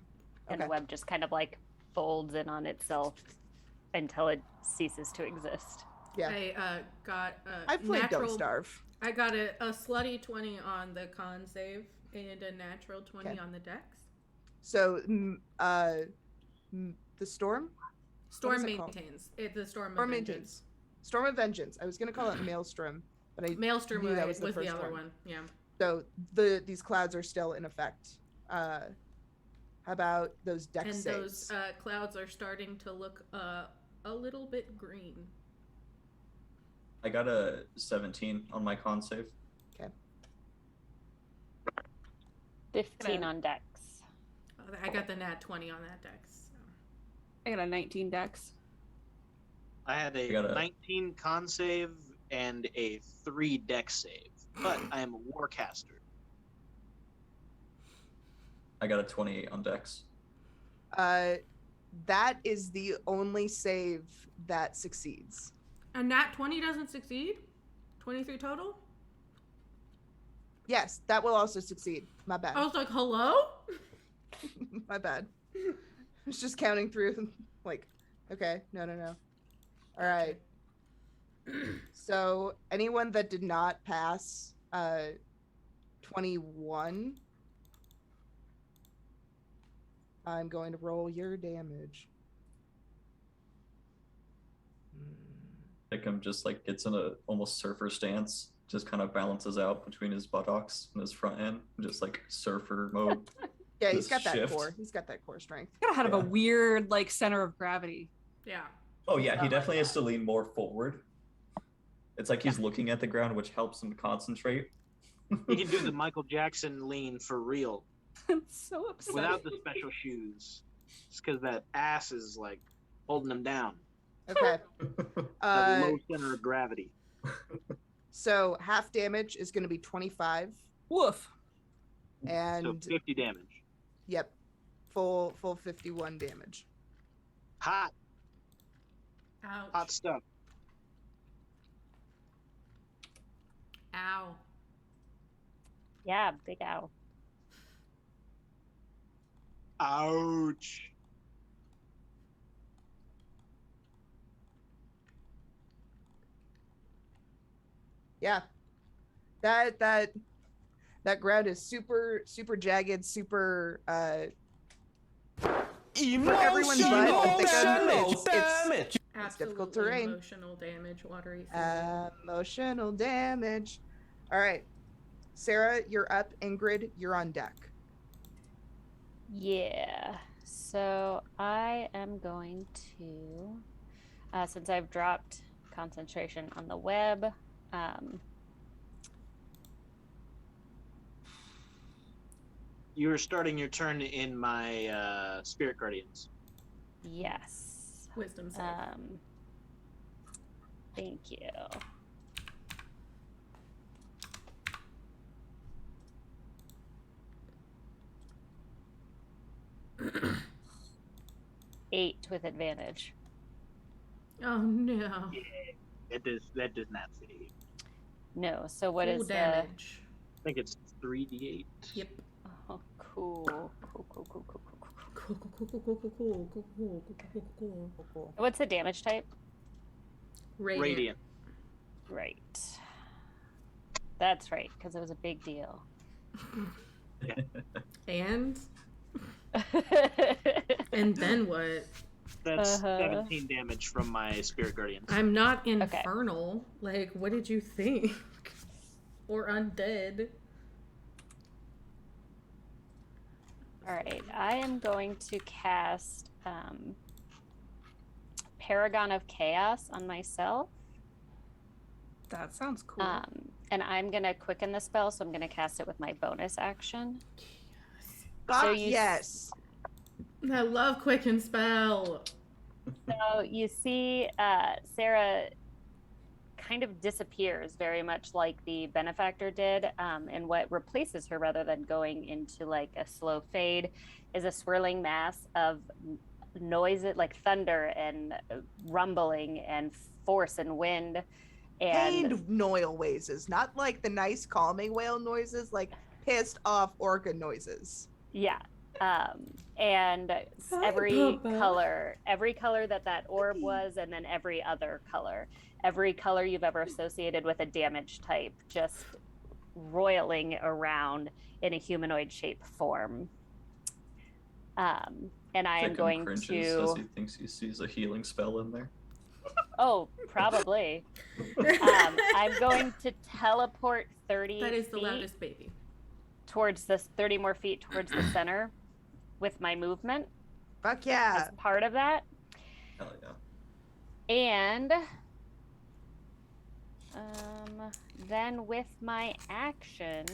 and the Okay. web just kind of like folds in on itself until it ceases to exist. Yeah. I got a I played natural. Don't Starve. I got a slutty 20 on the con save and a natural 20 on the dex. So, the storm? Storm is it called? maintains. The storm Storm maintains. maintains. Storm of Vengeance. I was going to call it Maelstrom, but I Maelstrom knew that was the was the first other one. Yeah. So these clouds are still in effect. How about those dex And saves? those clouds are starting to look a little bit green. I got a 17 on my con save. Okay. 15 on dex. I got the nat 20 on that dex. So. I got a 19 dex. I had I got a a- 19 con save and a 3 dex save, but I am a warcaster. I got a 28 on dex. That is the only save that succeeds. A nat 20 doesn't succeed? 23 total? Yes, that will also succeed. My bad. I was like, hello? My bad. I was just counting through, like, okay, no. All right. So, anyone that did not pass 21, I'm going to roll your damage. Hickam just like gets in a almost surfer stance, just kind of balances out between his buttocks and his front end, just like surfer mode. Yeah, he's Just got that shift. core. He's got that core strength. Got kind of a Yeah. weird like center of gravity. Yeah. Oh yeah, he definitely has to lean more forward. It's like he's looking at the ground, which helps him concentrate. You can do the Michael Jackson lean for real I'm so upset. without the special shoes. Just because that ass is like holding him down. Okay. That low center of gravity. So half damage is going to be 25, Woof. and So 50 damage. yep, full 51 damage. Hot Ouch. stuff. Ow. Yeah, big ow. Ouch. Yeah, that ground is super jagged, super for everyone's butt. I think it's Absolutely difficult terrain. emotional damage, watery. symbol. emotional damage. All right, Sarah, you're up. Ingrid, you're on deck. Yeah. So I am going to, since I've dropped concentration on the web. You're starting your turn in my Spirit Guardians. Yes. Wisdom save. Thank you. Eight with advantage. Oh no. Yeah, that does not save. No. So what Full is damage? I think it's 3d8. Yep. the? Oh, cool. Cool. What's the damage type? Radiant. Right. That's right, because it was a big deal. And then what? That's 17 damage from my Spirit Guardians. I'm not infernal. Like, what did you think? Or undead? All right, I am going to cast Paragon of Chaos on myself. That sounds cool. And I'm going to quicken the spell, so I'm going to cast it with my bonus action. Yes. I love Quicken Spell. So you see Sarah kind of disappears very much like the benefactor did, and what replaces her rather than going into like a slow fade is a swirling mass of noise like thunder and rumbling and force and wind and Pained whale noises, not like the nice calming whale noises, like pissed off orca noises. yeah. And every color that orb was, and then every color you've ever associated with a damage type, just roiling around in a humanoid shape form. And I am going cringes to. as he thinks he sees a healing spell in there. Oh, probably. I'm going to teleport 30 That is the feet loudest baby. towards this 30 more feet towards the center with my movement. Fuck yeah. As part of that. Hell yeah. And then with my action,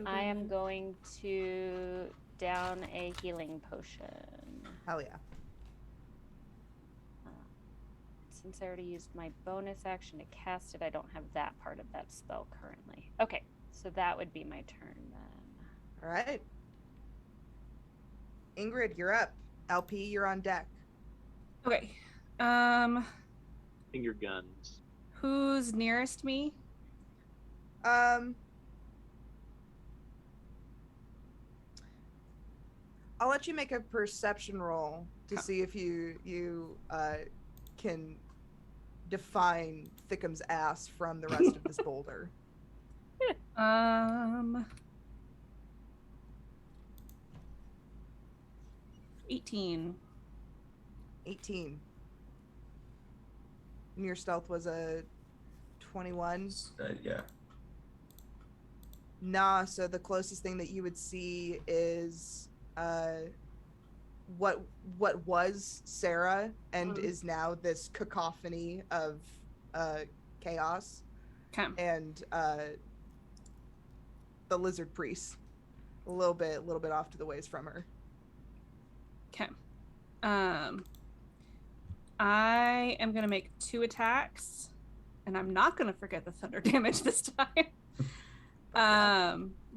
I am going to down a healing potion. Hell yeah. Since I already used my bonus action to cast it, I don't have that part of that spell currently. Okay, so that would be my turn then. All right. Ingrid, you're up. LP, you're on deck. Okay. Finger guns. Who's nearest me? I'll let you make a perception roll to see if you can define Thickham's ass from the rest of this boulder. 18. 18. And your stealth was a 21? Yeah. Nah, so the closest thing that you would see is what was Sarah and is now this cacophony of chaos. Okay. And the lizard priest a little bit off to the ways from her. Okay. I am gonna make 2 attacks, and I'm not gonna forget the thunder damage this time.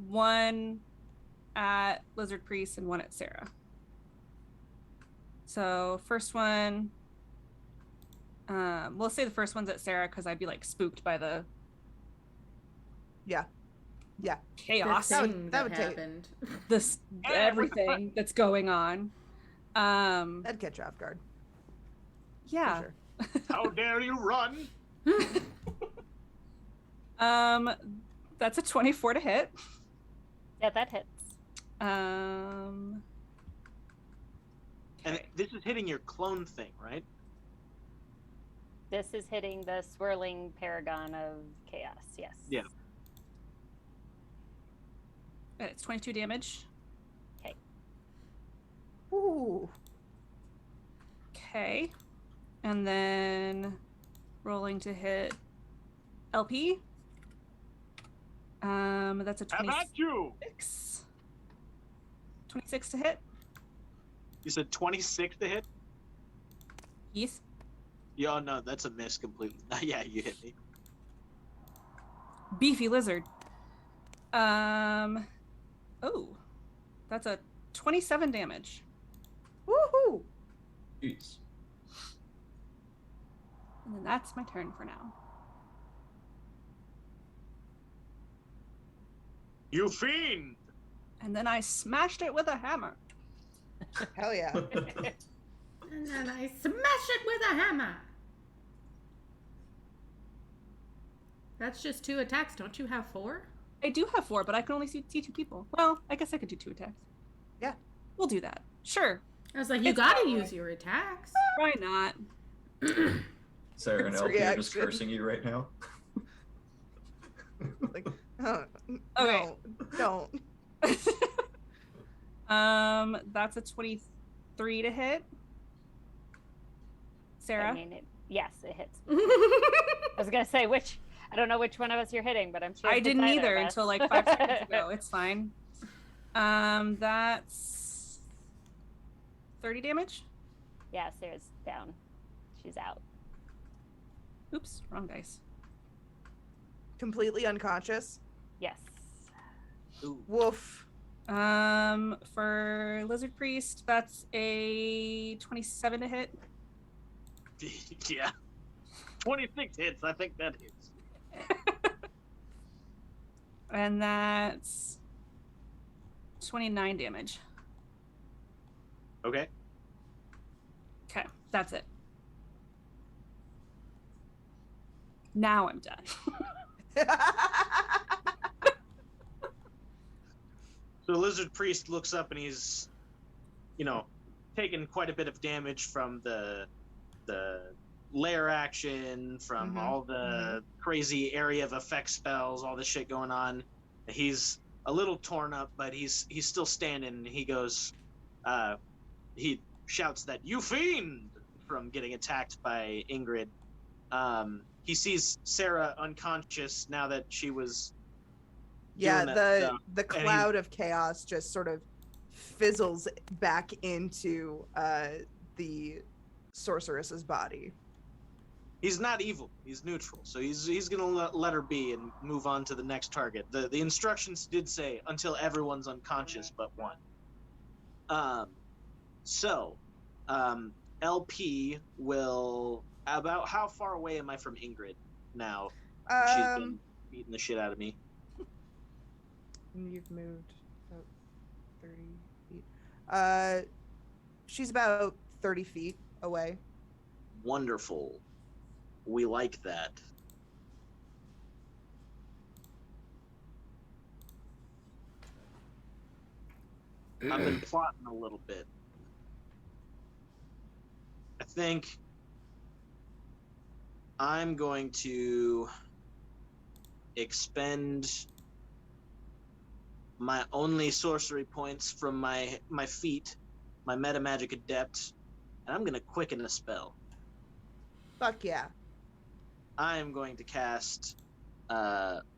One at Lizard Priest and one at Sarah. So first one, we'll say the first one's at Sarah because I'd be like spooked by the Yeah. chaos, That would happened. this everything that's going on. That'd catch you off guard. Yeah. For sure. How dare you run? That's a 24 to hit. Yeah, that hits. And this is hitting your clone thing, right? This is hitting the swirling paragon of chaos, yes. Yeah. And it's 22 damage. Ooh. Okay. And then rolling to hit LP. That's a 26. How about you? 26 to hit. You said 26 to hit? Yes. Yeah, no, that's a miss completely. Yeah, you hit me. Beefy lizard. Oh, that's a 27 damage. Woohoo! Jeez. And then that's my turn for now. You fiend! And then I smashed it with a hammer. Hell yeah. And then I smash it with a hammer. That's just 2 attacks. Don't you have 4? I do have 4, but I can only see 2 people. Well, I guess I could do 2 attacks. Yeah. We'll do that. Sure. I was like, you gotta use your attacks. Why not? Sarah and It's LP are just reaction. cursing you right now. Like, oh, Okay. no, don't. That's a 23 to hit. Sarah? I mean, yes, it hits. I was gonna say I don't know which one of us you're hitting, but I'm sure I didn't either of us. until like 5 seconds ago. It's fine. That's 30 damage. Yeah, Sarah's down. She's out. Oops, wrong dice. Completely unconscious. Yes. Ooh. Woof. For Lizard Priest, that's a 27 to hit. Yeah. 26 hits. I think that hits. And that's 29 damage. Okay. Okay, that's it. Now I'm done. So Lizard Priest looks up and he's, taken quite a bit of damage from the lair action, from all the crazy area of effect spells, all this shit going on. He's a little torn up, but he's still standing. And he goes, he shouts that "You fiend!" from getting attacked by Ingrid. He sees Sarah unconscious now that she was. Yeah, doing that stuff. the cloud of chaos just sort of fizzles back into the sorceress's body. He's not evil. He's neutral. So he's gonna let her be and move on to the next target. The instructions did say until everyone's unconscious but one. LP will. About how far away am I from Ingrid now? She's been beating the shit out of me. You've moved about 30 feet. She's about 30 feet away. Wonderful. We like that. I've been plotting a little bit. I think I'm going to expend my only sorcery points from my feet, my meta magic adept, and I'm gonna quicken a spell. Fuck yeah. I am going to cast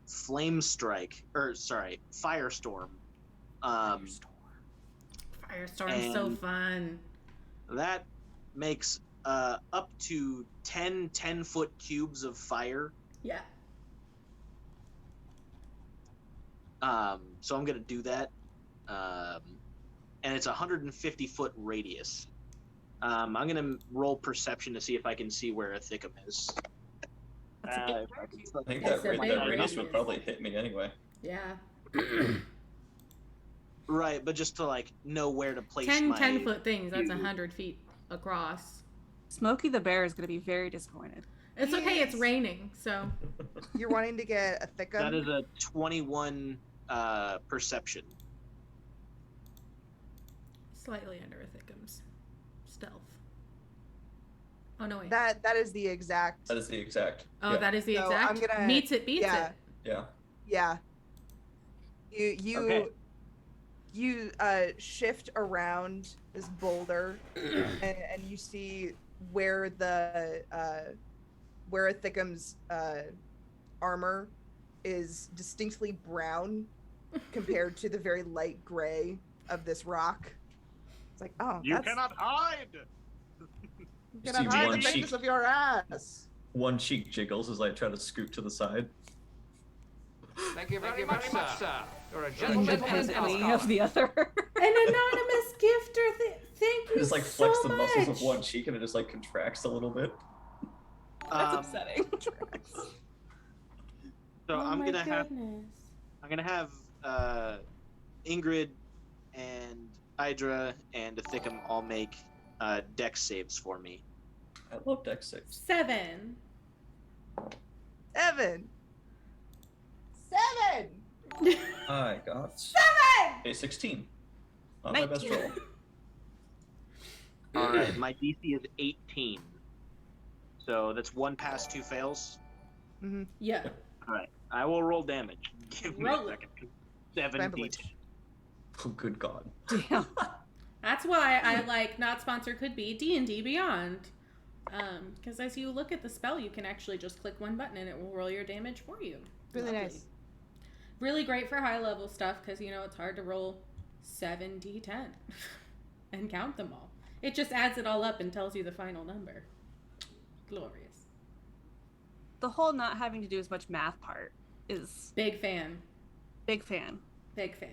Flame Strike, Firestorm. Firestorm's so fun. That makes up to 10 10-foot cubes of fire. Yeah. So I'm gonna do that, and it's 150-foot radius. I'm gonna roll perception to see if I can see where Ithacum is. I think That's that a big radius radius. would probably hit me anyway. Yeah. Right, but just to know where to place 10-foot things, that's cube. 100 feet across. Smokey the Bear is going to be very disappointed. It's okay, it's raining, so. You're wanting to get a thickum? That is a 21 perception. Slightly under Ithacum's stealth. Oh, no, wait. That is the exact. That is the exact. Oh, yeah. that is the So exact? I'm gonna- Meets it, beats yeah. it. Yeah. Yeah. You Okay. you shift around this boulder, and you see where where Thickham's armor is distinctly brown compared to the very light gray of this rock. It's like, oh, You that's cannot hide. you You cannot see hide one the cheek. thickness of your ass. One cheek jiggles as I try to scoot to the side. Thank you very much, sir. You're a gentleman and a Independently scholar. of the other. An anonymous gifter. Thank I you just like so flex the much. muscles of one cheek and it just like contracts a little bit. That's upsetting. So Oh I'm my gonna have goodness. Ingrid and Hydra and Thickum all make dex saves for me. I love dex saves. 7. 7. I got 7. a 16. Not my best roll. All right, my DC is 18. So that's 1 pass, 2 fails. Yeah. All right, I will roll damage. Give me Roll a it. second. 7d10. Oh, good God. Damn. That's why I like not sponsored could be D&D Beyond. Because as you look at the spell, you can actually just click one button and it will roll your damage for you. Really Lovely. nice. Really great for high level stuff because it's hard to roll 7d10 and count them all. It just adds it all up and tells you the final number. Glorious. The whole not having to do as much math part is Big fan. big fan. Big fan.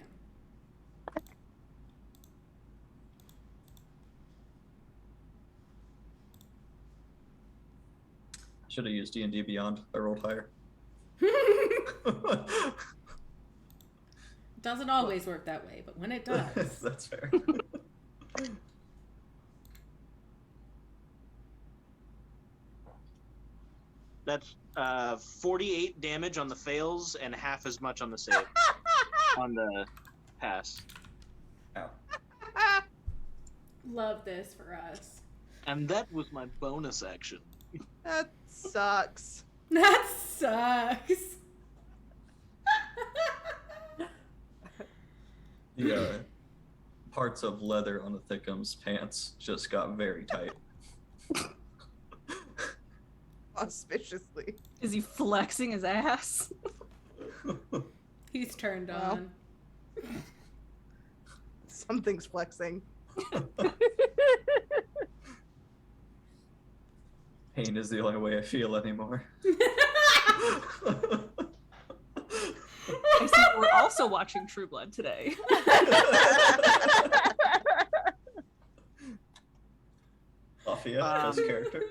Should have used D&D Beyond. I rolled higher. Doesn't always work that way, but when it does. That's fair. That's 48 damage on the fails and half as much on the save. On the pass. Ow. Love this for us. And that was my bonus action. That sucks. That sucks. The parts of leather on the Thickham's pants just got very tight. Auspiciously. Is he flexing his ass? He's turned Well. on. Something's flexing. Pain is the only way I feel anymore. I see we're also watching True Blood today. Lafayette, best character.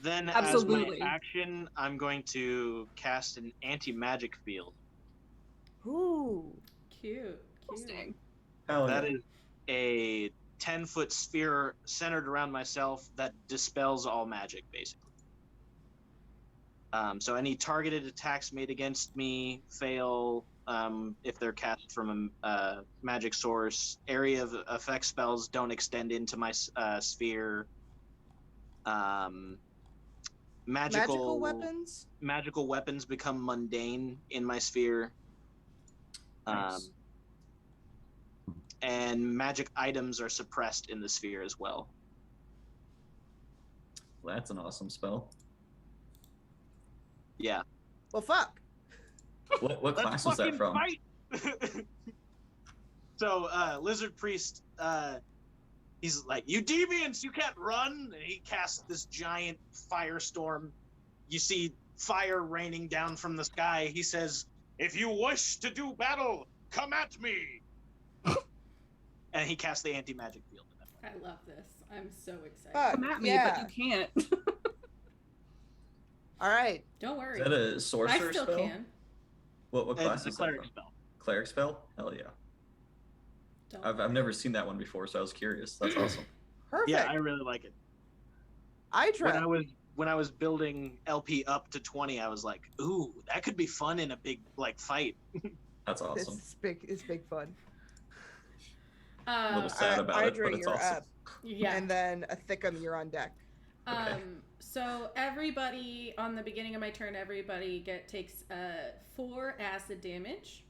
Then Absolutely. as my action, I'm going to cast an anti-magic field. Ooh. Cute. Interesting. Hell That yeah. is a 10-foot sphere centered around myself that dispels all magic, basically. So any targeted attacks made against me fail if they're cast from a magic source. Area of effect spells don't extend into my sphere. Magical weapons? Magical weapons become mundane in my sphere. Nice. And magic items are suppressed in the sphere as well. That's an awesome spell. Yeah. Well, fuck. What class is that from? Fight! So, Lizard Priest, he's like, "You deviants, you can't run!" And he casts this giant firestorm. You see fire raining down from the sky. He says, "If you wish to do battle, come at me!" And he casts the anti-magic field. I love this. I'm so excited. Fuck. Come at me, Yeah. but you can't. All right. Don't worry. Is that a I sorcerer still spell? can. What class It's a is that cleric from? spell. Cleric spell? Hell yeah. Don't I've never seen that one before, so I was curious. That's awesome. Perfect. Yeah, I really like it. Hydra. When I was building LP up to 20, I was like, "Ooh, that could be fun in a big fight." That's This awesome. is big. It's big fun. A little sad about Hydra, it, but it's you're awesome. up. Yeah. And then a Thickum, you're on deck. Okay. So everybody on the beginning of my turn, everybody takes 4 acid damage.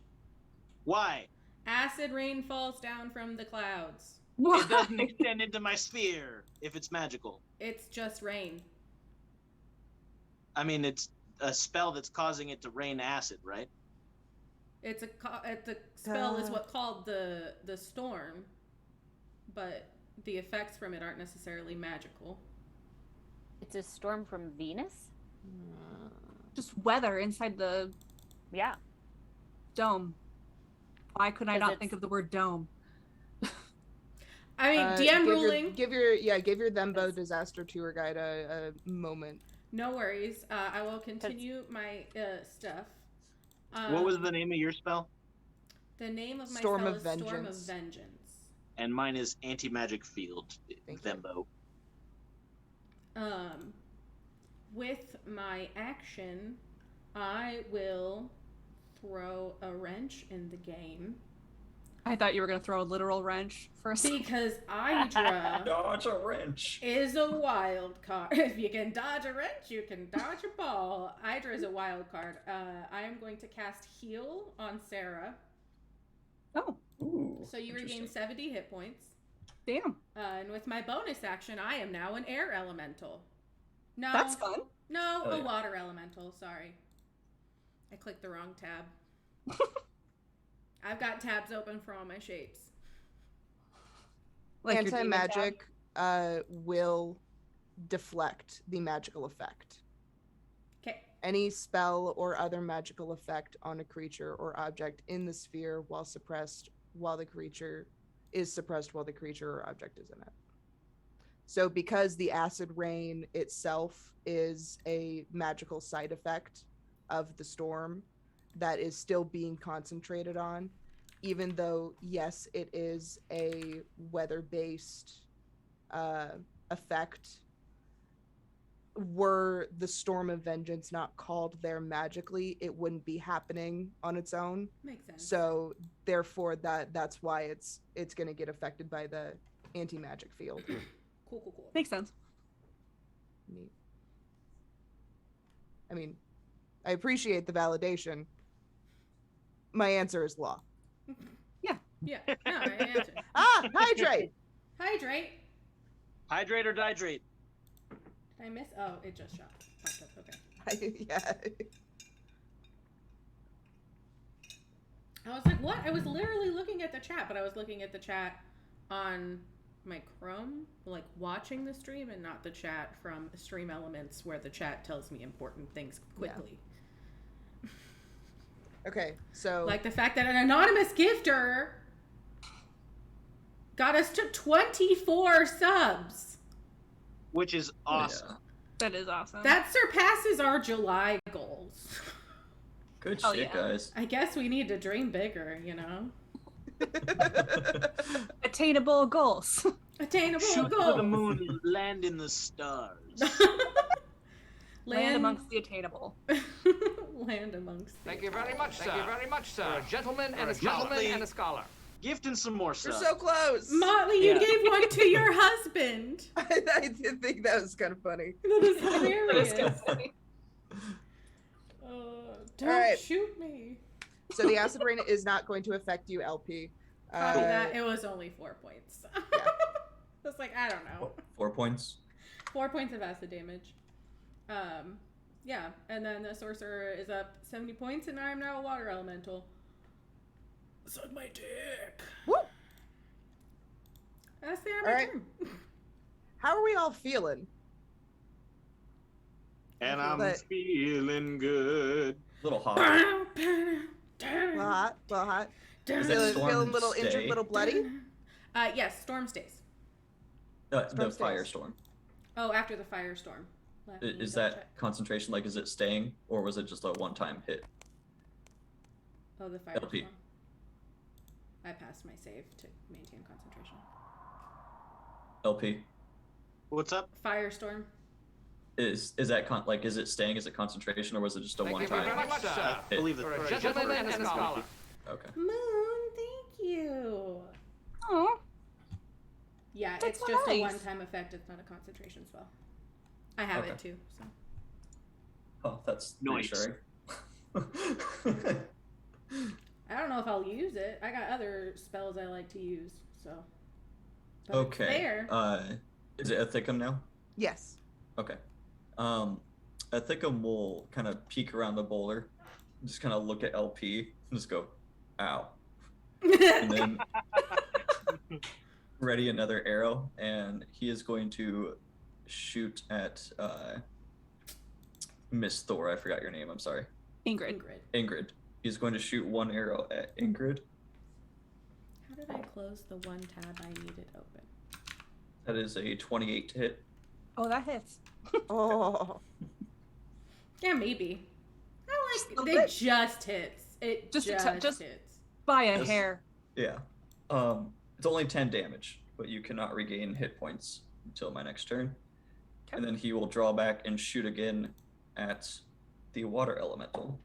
Why? Acid rain falls down from the clouds. It doesn't extend into my sphere if it's magical. It's just rain. I mean, it's a spell that's causing it to rain acid, right? It's a spell is what called the storm, but the effects from it aren't necessarily magical. It's a storm from Venus? Just weather inside the Yeah. dome. Why could I 'Cause not it's- think of the word dome? I mean, DM ruling. Give your Thembo disaster tour guide a moment. No worries. I will continue my stuff. What was the name of your spell? The name of my Storm spell of is Storm of Vengeance. Vengeance. And mine is Anti-Magic Field, Thank you. Thembo. With my action, I will throw a wrench in the game I thought you were gonna throw a literal wrench for a second. because Hydra Dodge a wrench. is a wild card. If you can dodge a wrench, you can dodge a ball. Hydra is a wild card. I am going to cast Heal on Sarah. Oh, Ooh, So you regain interesting. 70 hit points. damn. And with my bonus action, I am now an air elemental. No, That's fun. no, Oh, a yeah. water elemental. Sorry, I clicked the wrong tab. I've got tabs open for all my shapes. Like your demon tab. Anti-magic will deflect the magical effect. Okay. Any spell or other magical effect on a creature or object in the sphere while the creature is suppressed while the creature or object is in it. So because the acid rain itself is a magical side effect of the storm that is still being concentrated on, even though, yes, it is a weather-based effect, were the Storm of Vengeance not called there magically, it wouldn't be happening on its own. Makes sense. So therefore that's why it's going to get affected by the anti-magic field. Cool. Makes sense. Neat. I mean, I appreciate the validation. My answer is law. Yeah. No, I answered. Hydrate! Hydrate. Hydrate or dihydrate? Did I miss? Oh, it just popped up. Okay. Yeah. I was like, what? I was literally looking at the chat, but I was looking at the chat on my Chrome, like watching the stream, and not the chat from Stream Elements, where the chat tells me important things quickly. Okay, so Like the fact that an anonymous gifter got us to 24 subs. Which is awesome. That is awesome. That surpasses our July goals. Good Oh, shit, yeah. guys. I guess we need to dream bigger, you know? Attainable goals. Attainable Shoot goals. for the moon, land in the stars. Land amongst the attainable. Land amongst. Thank you very much, sir. Thank you very much, sir. For a gentleman and a gentleman and a scholar. Gift and some more we're stuff. so close. Motley, you Yeah. gave one to your husband. I did think that was kind of funny. That is That is hilarious. kinda funny. Don't Alright. shoot me. So the acid rain is not going to affect you, LP. Copy that. It was only 4 points. It's like, I don't know. 4 points. 4 points of acid damage. Yeah, and then the sorcerer is up 70 points, and I am now a water elemental. Suck my dick. Woo! That's the end of All my right. turn. How are we all feeling? And I'm But- feeling good. Little hot. A little hot, a little hot. Is that Feeling, storm feeling a little stay? injured, little bloody. Yes, storm stays. The stays. firestorm. Oh, after the firestorm. Let me Is double that check. concentration, like, is it staying, or was it just a one-time hit? Oh, the LP. firestorm. I passed my save to maintain concentration. LP. What's up? Firestorm. Is that is it staying? Is it concentration, or was it just a Thank you very one-time much, sir. I hit? believe For a that. gentleman and a scholar. Okay. Moon, thank you. Oh, Yeah, That's it's so just a nice. one-time effect. It's not a concentration spell. I have it Okay. too. So. Oh, that's Nice. reassuring. I don't know if I'll use it. I got other spells I like to use, so. But Okay. It's there. Is it Ethicum now? Yes. Okay. Ethicum will kind of peek around the boulder, just kind of look at LP, and just go, ow. And then ready another arrow, and he is going to shoot at Miss Thor. I forgot your name, I'm sorry. Ingrid. Ingrid. He's going to shoot one arrow at Ingrid. How did I close the one tab I needed open? That is a 28 to hit. Oh, that hits. Oh. Yeah, maybe. It just hits. It just hits. By a hair. Yeah. It's only 10 damage, but you cannot regain hit points until my next turn. Okay. And then he will draw back and shoot again at the water elemental.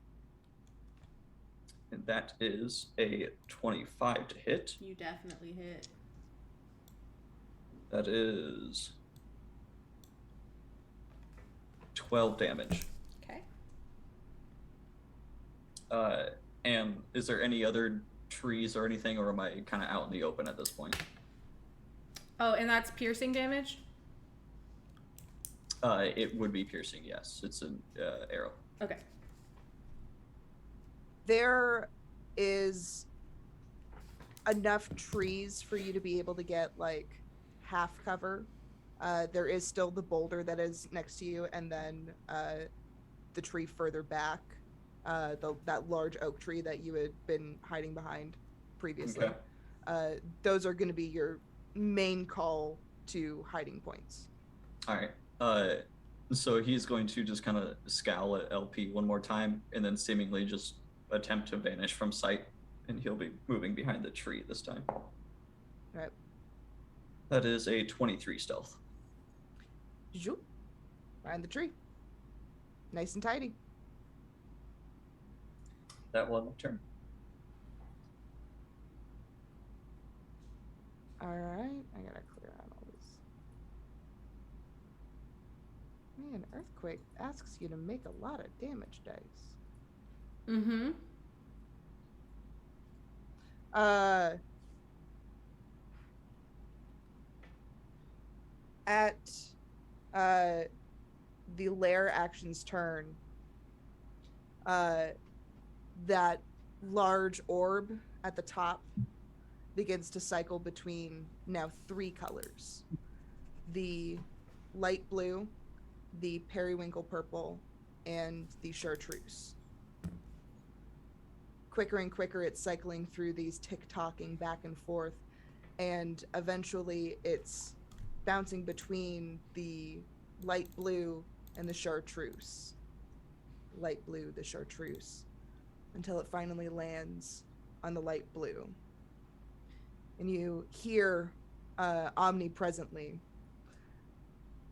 And that is a 25 to hit. You definitely hit. That is 12 damage. Okay. And is there any other trees or anything, or am I kind of out in the open at this point? Oh, and that's piercing damage? It would be piercing, yes. It's an arrow. Okay. There is enough trees for you to be able to get like half cover. There is still the boulder that is next to you, and then the tree further back, that large oak tree that you had been hiding behind previously. Okay. Those are going to be your main call to hiding points. All right. So he's going to just kind of scowl at LP one more time, and then seemingly just attempt to vanish from sight, and he'll be moving behind the tree this time. All right. That is a 23 stealth. Zoop. Behind the tree. Nice and tidy. That will end my turn. All right. I gotta clear out all this. Man, Earthquake asks you to make a lot of damage dice. Mm-hmm. At the lair action's turn, that large orb at the top begins to cycle between now 3 colors: the light blue, the periwinkle purple, and the chartreuse. Quicker and quicker, it's cycling through these tick-tocking back and forth, and eventually it's bouncing between the light blue and the chartreuse. Light blue, the chartreuse, until it finally lands on the light blue. And you hear omnipresently,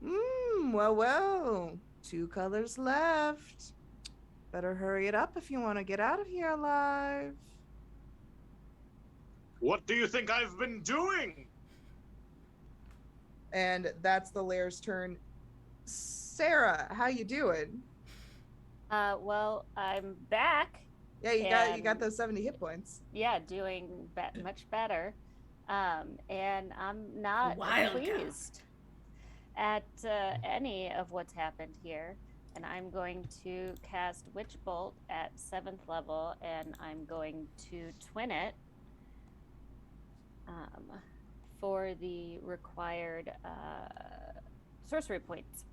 well, 2 colors left. Better hurry it up if you want to get out of here alive. What do you think I've been doing? And that's the lair's turn. Sarah, how you doing? Well, I'm back. Yeah, you got those 70 hit points. Yeah, doing much better. And I'm not pleased at any of what's happened here. And I'm going to cast Witch Bolt at 7th level, and I'm going to twin it for the required sorcery points.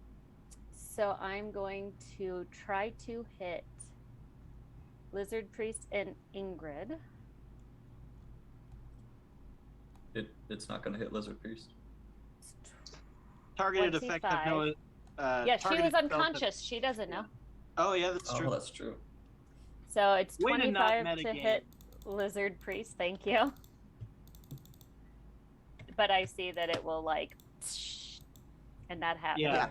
So I'm going to try to hit Lizard Priest and Ingrid. It's not going to hit Lizard Priest. Targeted effect of no. Yeah, she was unconscious. She doesn't know. Oh yeah, that's true. Oh, that's true. So it's 25 to hit Lizard Priest. Thank you. But I see that it will and that happens. Yeah,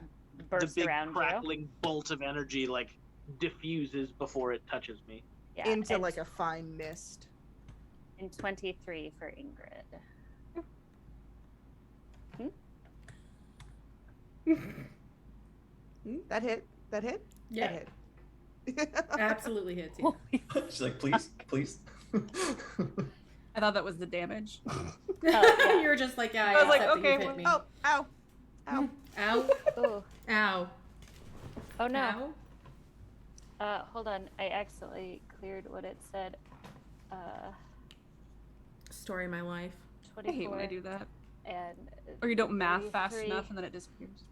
burst the big around crackling bolt of energy diffuses before it touches me. Yeah, into like a fine mist. And 23 for Ingrid. That hit? Yeah. That hit. Absolutely hits you. She's like, please. I thought that was the damage. yeah. You're just like, yeah, I was like, accept that you okay, hit me. Oh, ow. Ow. Ow. Ooh. Ow. Oh no. Ow. Hold on. I accidentally cleared what it said. Story of my life. 24. I hate when I do that. And Or you don't math fast 33. enough and then it disappears.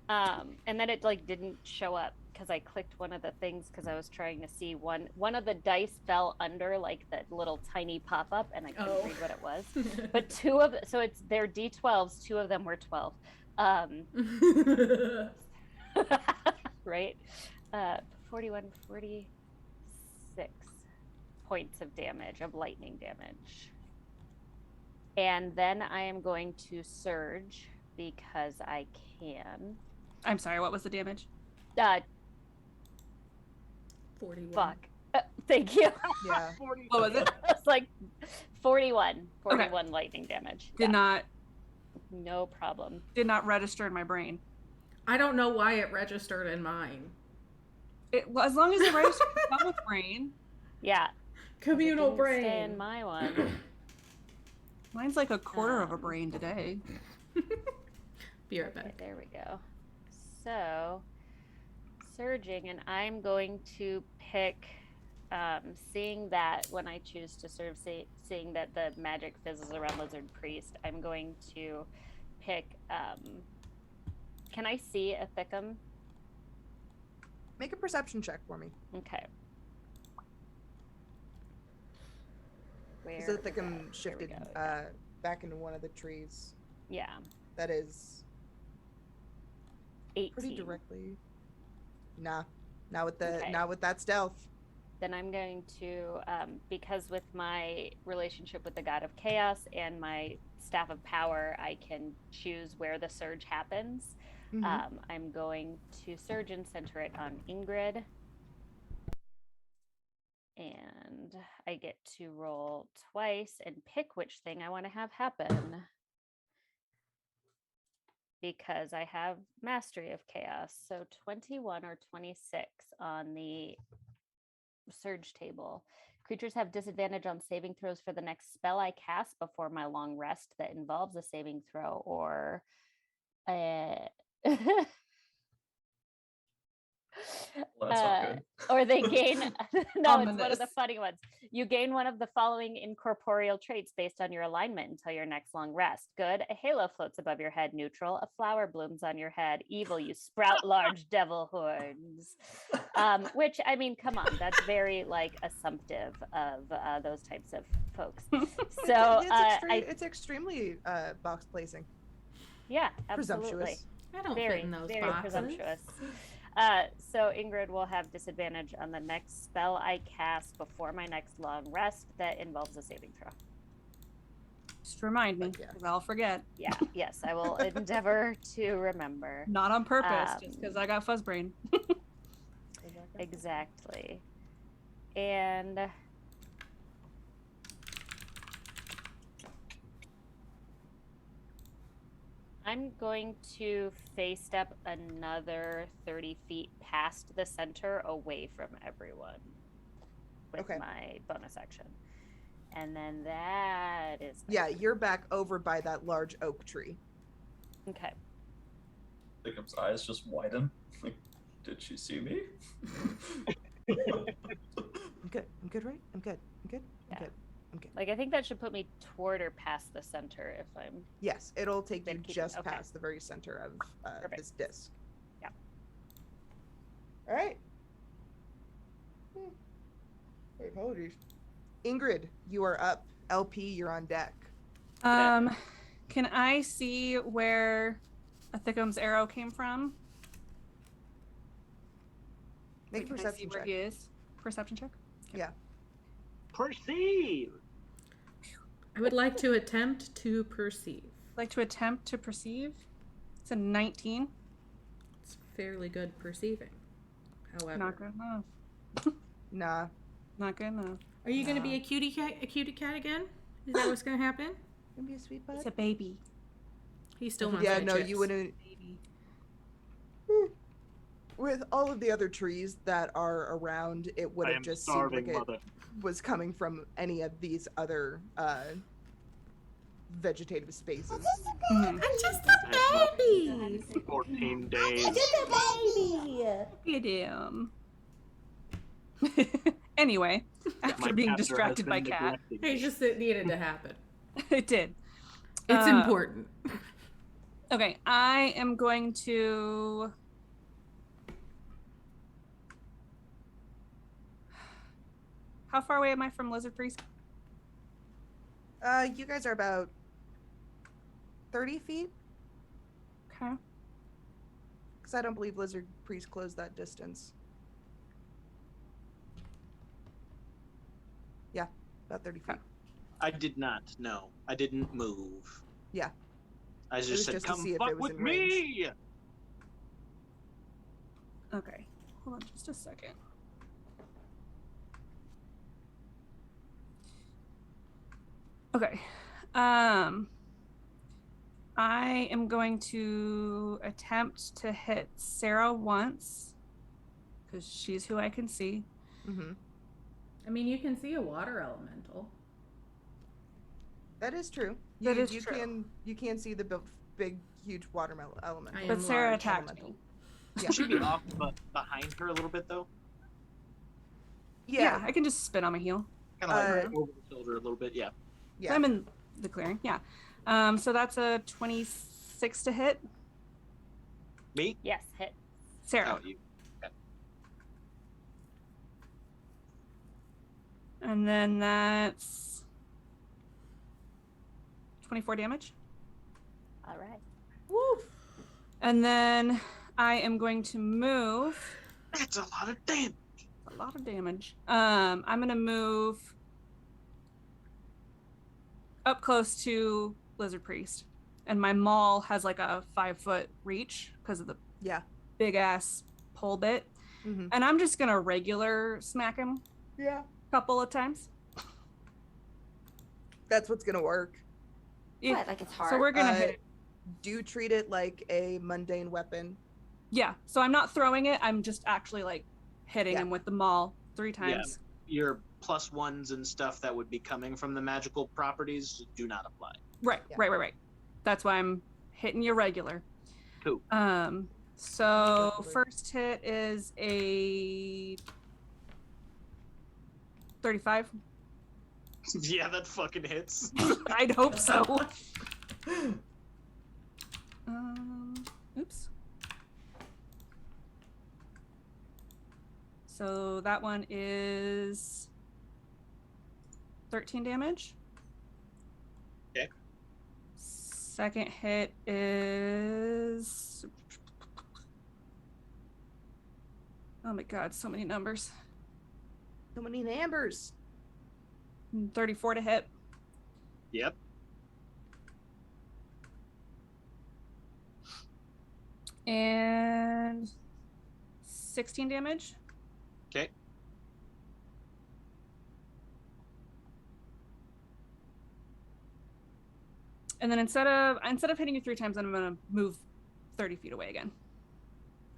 And then it like didn't show up because I clicked one of the things because I was trying to see one of the dice fell under like the little tiny pop-up and I couldn't read what it was. But so it's their D12s, 2 of them were 12. Right? 41, 46 points of damage, of lightning damage. And then I am going to surge because I can. I'm sorry, what was the damage? 41. Fuck. Thank you. Yeah. What was it? It's like 41 lightning damage. Did not register in my brain. I don't know why it registered in mine. Well, as long as it registered in the public brain. Yeah. Communal brain. Stay in my one. Mine's like a quarter of a brain today. Be right back. Okay, there we go. So, surging, and I'm going to pick, seeing that when I choose to serve, seeing that the magic fizzles around Lizard Priest, I'm going to pick, can I see a Thickum? Make a perception check for me. Okay. Is it Thickum shifted back into one of the trees? Yeah. That is 18. pretty directly. Nah. Not with that stealth. Then I'm going to, because with my relationship with the God of Chaos and my Staff of Power, I can choose where the surge happens. Mm-hmm. I'm going to surge and center it on Ingrid. And I get to roll twice and pick which thing I want to have happen. Because I have Mastery of Chaos. So 21 or 26 on the surge table. Creatures have disadvantage on saving throws for the next spell I cast before my long rest that involves a saving throw or Well, that's not good. or they gain no, it's one of the funny ones. You gain one of the following incorporeal traits based on your alignment until your next long rest. Good, a halo floats above your head. Neutral, a flower blooms on your head. Evil, you sprout large devil horns. Which, I mean, come on, that's very like assumptive of those types of folks. So it's extremely box placing. Yeah, absolutely. Presumptuous. I don't very, fit in those very boxes. presumptuous. So Ingrid will have disadvantage on the next spell I cast before my next long rest that involves a saving throw. Just remind me, because I'll forget. Yeah, yes, I will endeavor to remember. Not on purpose, just because I got fuzz brain. Exactly. And I'm going to face step another 30 feet past the center away from everyone with my bonus action. And then that is... Yeah, you're back over by that large oak tree. Okay. Thickum's eyes just widen. Like, did she see me? I'm good, right? I'm good. Yeah. Like, I think that should put me toward or past the center if I'm... Yes, it'll take you just past the very center of this disc. Yeah. All right. Apologies. Ingrid, you are up. LP, you're on deck. Can I see where a Thickum's arrow came from? Make a perception where check. he is. Perception check? Okay. Yeah. Perceive. I would like to attempt to perceive. Like to attempt to perceive? It's a 19. It's fairly good perceiving. However, Not good enough. Nah. Not good enough. Are you going to be a cutie cat again? Is that what's going to happen? Gonna be a sweet bud. It's a baby. He still wants Yeah, the no, chips. you wouldn't. with all of the other trees that are around, it would I have am just seemed starving, like it mother. was coming from any of these other vegetative spaces. Mhm. I'm just a baby. 14 days. Damn. Anyway, after My being captor has distracted by been Cat, neglecting me. It's just it needed to happen. it did. It's important. Okay, I am going to. How far away am I from Lizard Priest? You guys are about 30 feet, Okay. because I don't believe Lizard Priest closed that distance. Yeah, about 30 feet. I did not. No, I didn't move. Yeah. I was just said, just to "Come see if fuck it was with in range." me." Okay. Hold on just a second. Okay. I am going to attempt to hit Sarah once because she's who I can see. Mm-hmm. I mean, you can see a water elemental. That is true. That is you true. You can see the big, huge watermelon element. I am But Sarah large. attacked elemental. me. Yeah. Should be off behind her a little bit though. Yeah, I can just spin on my heel. Kind of like Uh, over the shoulder a little bit. Yeah. Yeah. I'm in the clearing. Yeah. So that's a 26 to hit. Me? Yes, hit. Sarah. Oh, you. Okay. And then that's 24 damage. All right. Woo! And then I am going to move. That's a lot of damage. A lot of damage. I'm going to move up close to Lizard Priest. And my maul has like a 5-foot reach because of the big ass pole bit. Mm-hmm. And I'm just going to regular smack him Yeah. a couple of times. That's what's gonna work. Yeah. What? Like it's hard. So we're going to hit it. Do treat it like a mundane weapon. Yeah. So I'm not throwing it. I'm just actually like hitting Yeah. him with the maul 3 times. Your +1s and stuff that would be coming from the magical properties do not apply. Right, Yeah. right. That's why I'm hitting you regular. Cool. So Regular. first hit is a 35. Yeah, that fucking hits. I'd hope so. Oops. So that one is 13 damage. Okay. Second hit is... Oh my god, so many numbers. So many numbers. 34 to hit. Yep. And 16 damage. Okay. And then instead of hitting you 3 times, I'm gonna move 30 feet away again.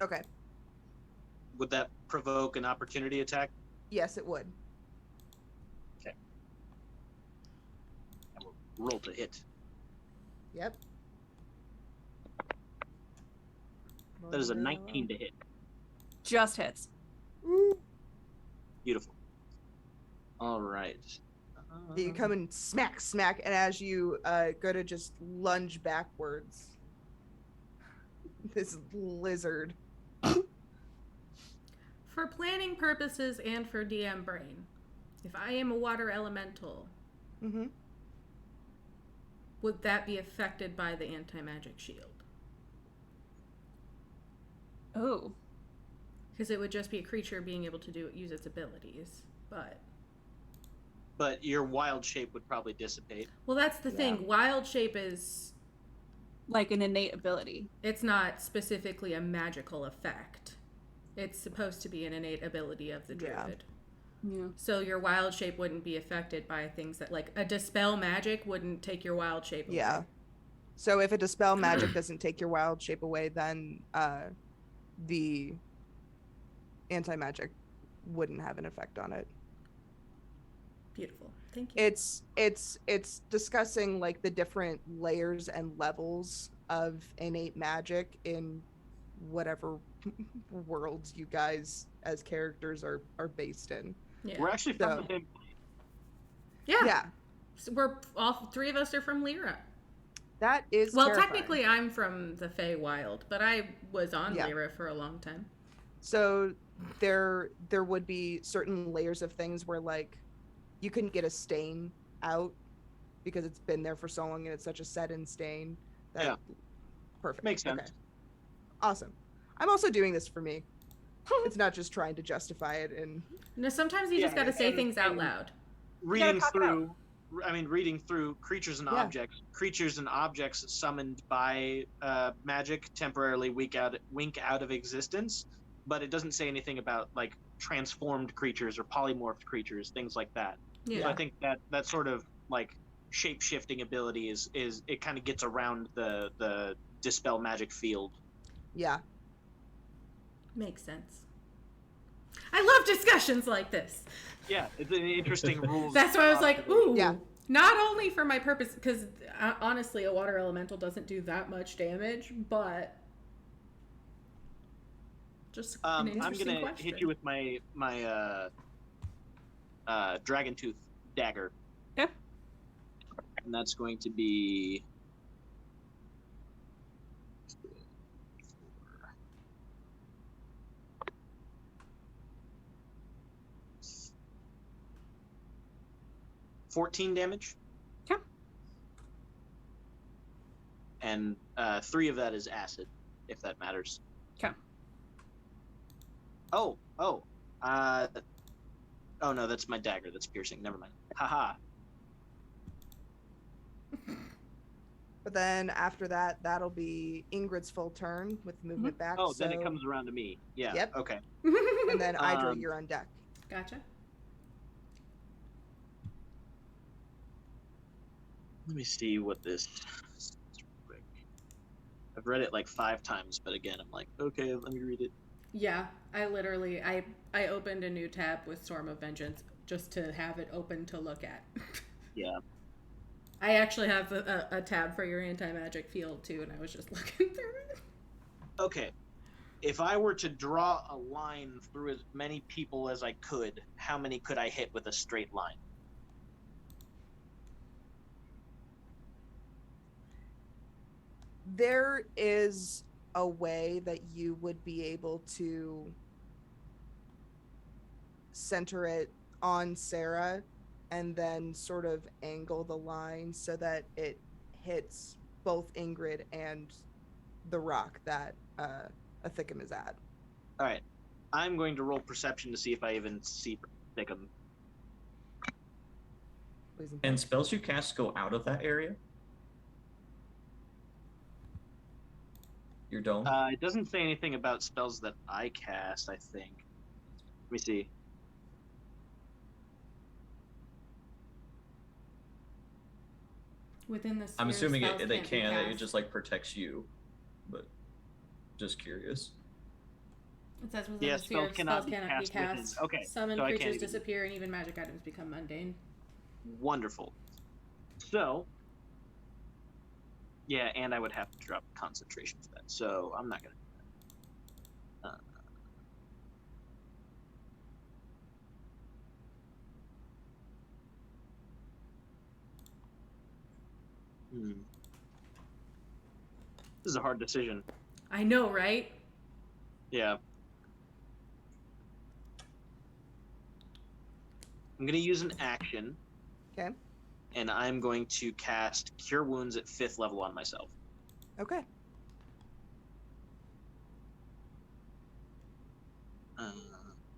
Okay. Would that provoke an opportunity attack? Yes, it would. I will roll to hit. Yep. That is a 19 to hit. Just hits. Beautiful. All right. You come and smack, and as you go to just lunge backwards, this lizard. For planning purposes and for DM brain, if I am a water elemental, Mm-hmm. would that be affected by the anti-magic shield? Oh. Because it would just be a creature being able to use its abilities, But your wild shape would probably dissipate. well, that's the thing. Wild shape is Like an innate ability. it's not specifically a magical effect. It's supposed to be an innate ability of the Yeah. druid. Yeah. So your wild shape wouldn't be affected by things that, like, a dispel magic wouldn't take your wild shape away. Yeah. So if a dispel magic doesn't take your wild shape away, then the anti-magic wouldn't have an effect on it. Beautiful. Thank you. It's discussing like the different layers and levels of innate magic in whatever worlds you guys as characters are based in. Yeah. We're actually from the same. Yeah. So we're all three of us are from Lyra. That is well, terrifying. technically I'm from the Feywild, but I was on Yeah. Lyra for a long time. So there would be certain layers of things where like you couldn't get a stain out because it's been there for so long and it's such a set-in stain. Yeah. Perfect. Makes sense. Okay. Awesome. I'm also doing this for me. It's not just trying to justify it and No, sometimes you just got to say things out loud. Reading through creatures and objects summoned by magic temporarily wink out of existence, but it doesn't say anything about like transformed creatures or polymorphed creatures, things like that. Yeah. So I think that sort of like shape-shifting ability is it kind of gets around the dispel magic field. Yeah. Makes sense. I love discussions like this. Yeah, it's an interesting rules. That's why I was like, ooh. Yeah. Not only for my purpose, because honestly, a water elemental doesn't do that much damage, but just an interesting I'm gonna question. hit you with my dragon tooth dagger. Okay. And that's going to be 14 damage. Okay. And 3 of that is acid, if that matters. Okay. Oh no, that's my dagger. That's piercing. Never mind. Haha. But then after that, that'll be Ingrid's full turn with movement back. Oh, then it comes around to me. Yeah. Yep. Okay. And then Idra, you're on deck. Gotcha. Let me see what this. Quick. I've read it like 5 times, but again, I'm like, okay, let me read it. Yeah, I literally, I opened a new tab with Storm of Vengeance just to have it open to look at. Yeah. I actually have a tab for your anti-magic field too, and I was just looking through it. Okay. If I were to draw a line through as many people as I could, how many could I hit with a straight line? There is a way that you would be able to center it on Sarah and then sort of angle the line so that it hits both Ingrid and the rock that Athicum is at. All right. I'm going to roll perception to see if I even see Thickum. And spells you cast go out of that area? Your dome? It doesn't say anything about spells that I cast, I think. Let me see. Within the I'm sphere, assuming spells they can't be can, it cast. just like protects you. But just curious. It says within Yeah, the sphere, spells cannot be cast. cast within. Okay, Summon so I can't creatures even- disappear, and even magic items become mundane. Wonderful. So, yeah, and I would have to drop concentration for that, so I'm not going to do that. This is a hard decision. I know, right? Yeah. I'm going to use an action. Okay. And I'm going to cast Cure Wounds at 5th level on myself. Okay.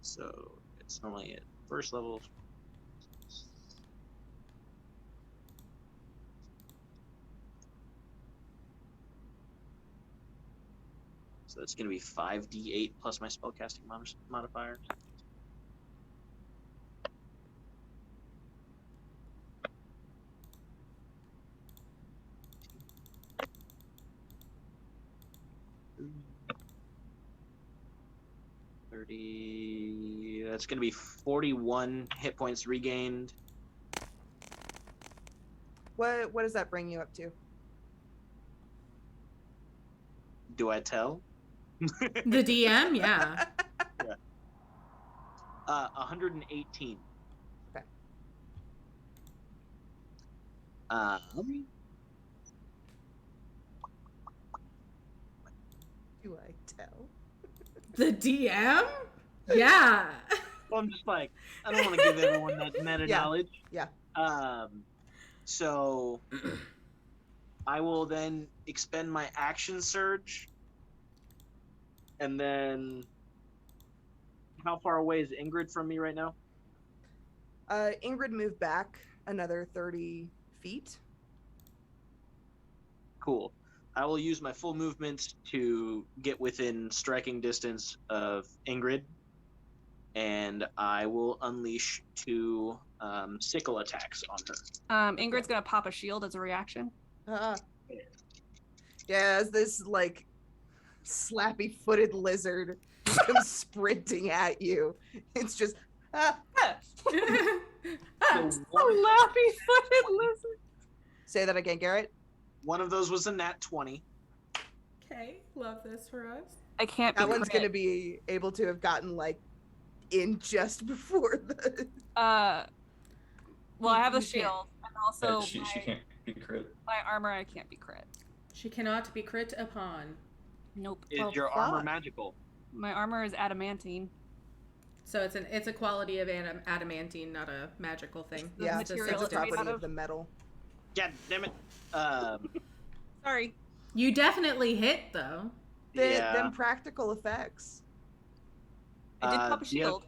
So it's normally at 1st level. So that's going to be 5d8 plus my spellcasting modifier. 30. That's going to be 41 hit points regained. What does that bring you up to? Do I tell? The DM, yeah. 118. Okay. Do I tell? The DM? Yeah. Well, I'm just like, I don't want to give everyone that meta knowledge. Yeah. So I will then expend my action surge. And then how far away is Ingrid from me right now? Ingrid moved back another 30 feet. Cool. I will use my full movement to get within striking distance of Ingrid. And I will unleash 2 sickle attacks on her. Ingrid's gonna pop a shield as a reaction. Yeah, as this like slappy-footed lizard comes sprinting at you. It's just A lappy-footed lizard. Say that again, Garrett. One of those was a nat 20. Okay, love this for us. I can't. That one's gonna be able to have gotten like in just before the. Well, I have the shield, and also she can't be crit. my armor. I can't be crit. She cannot be crit upon. Nope. Is your armor magical? My armor is adamantine. So it's a quality of adamantine, not a magical thing. Yeah, It's it's material a it's made property out of the metal. God damn it. Sorry. You definitely hit though. Them practical effects. I did pop a shield.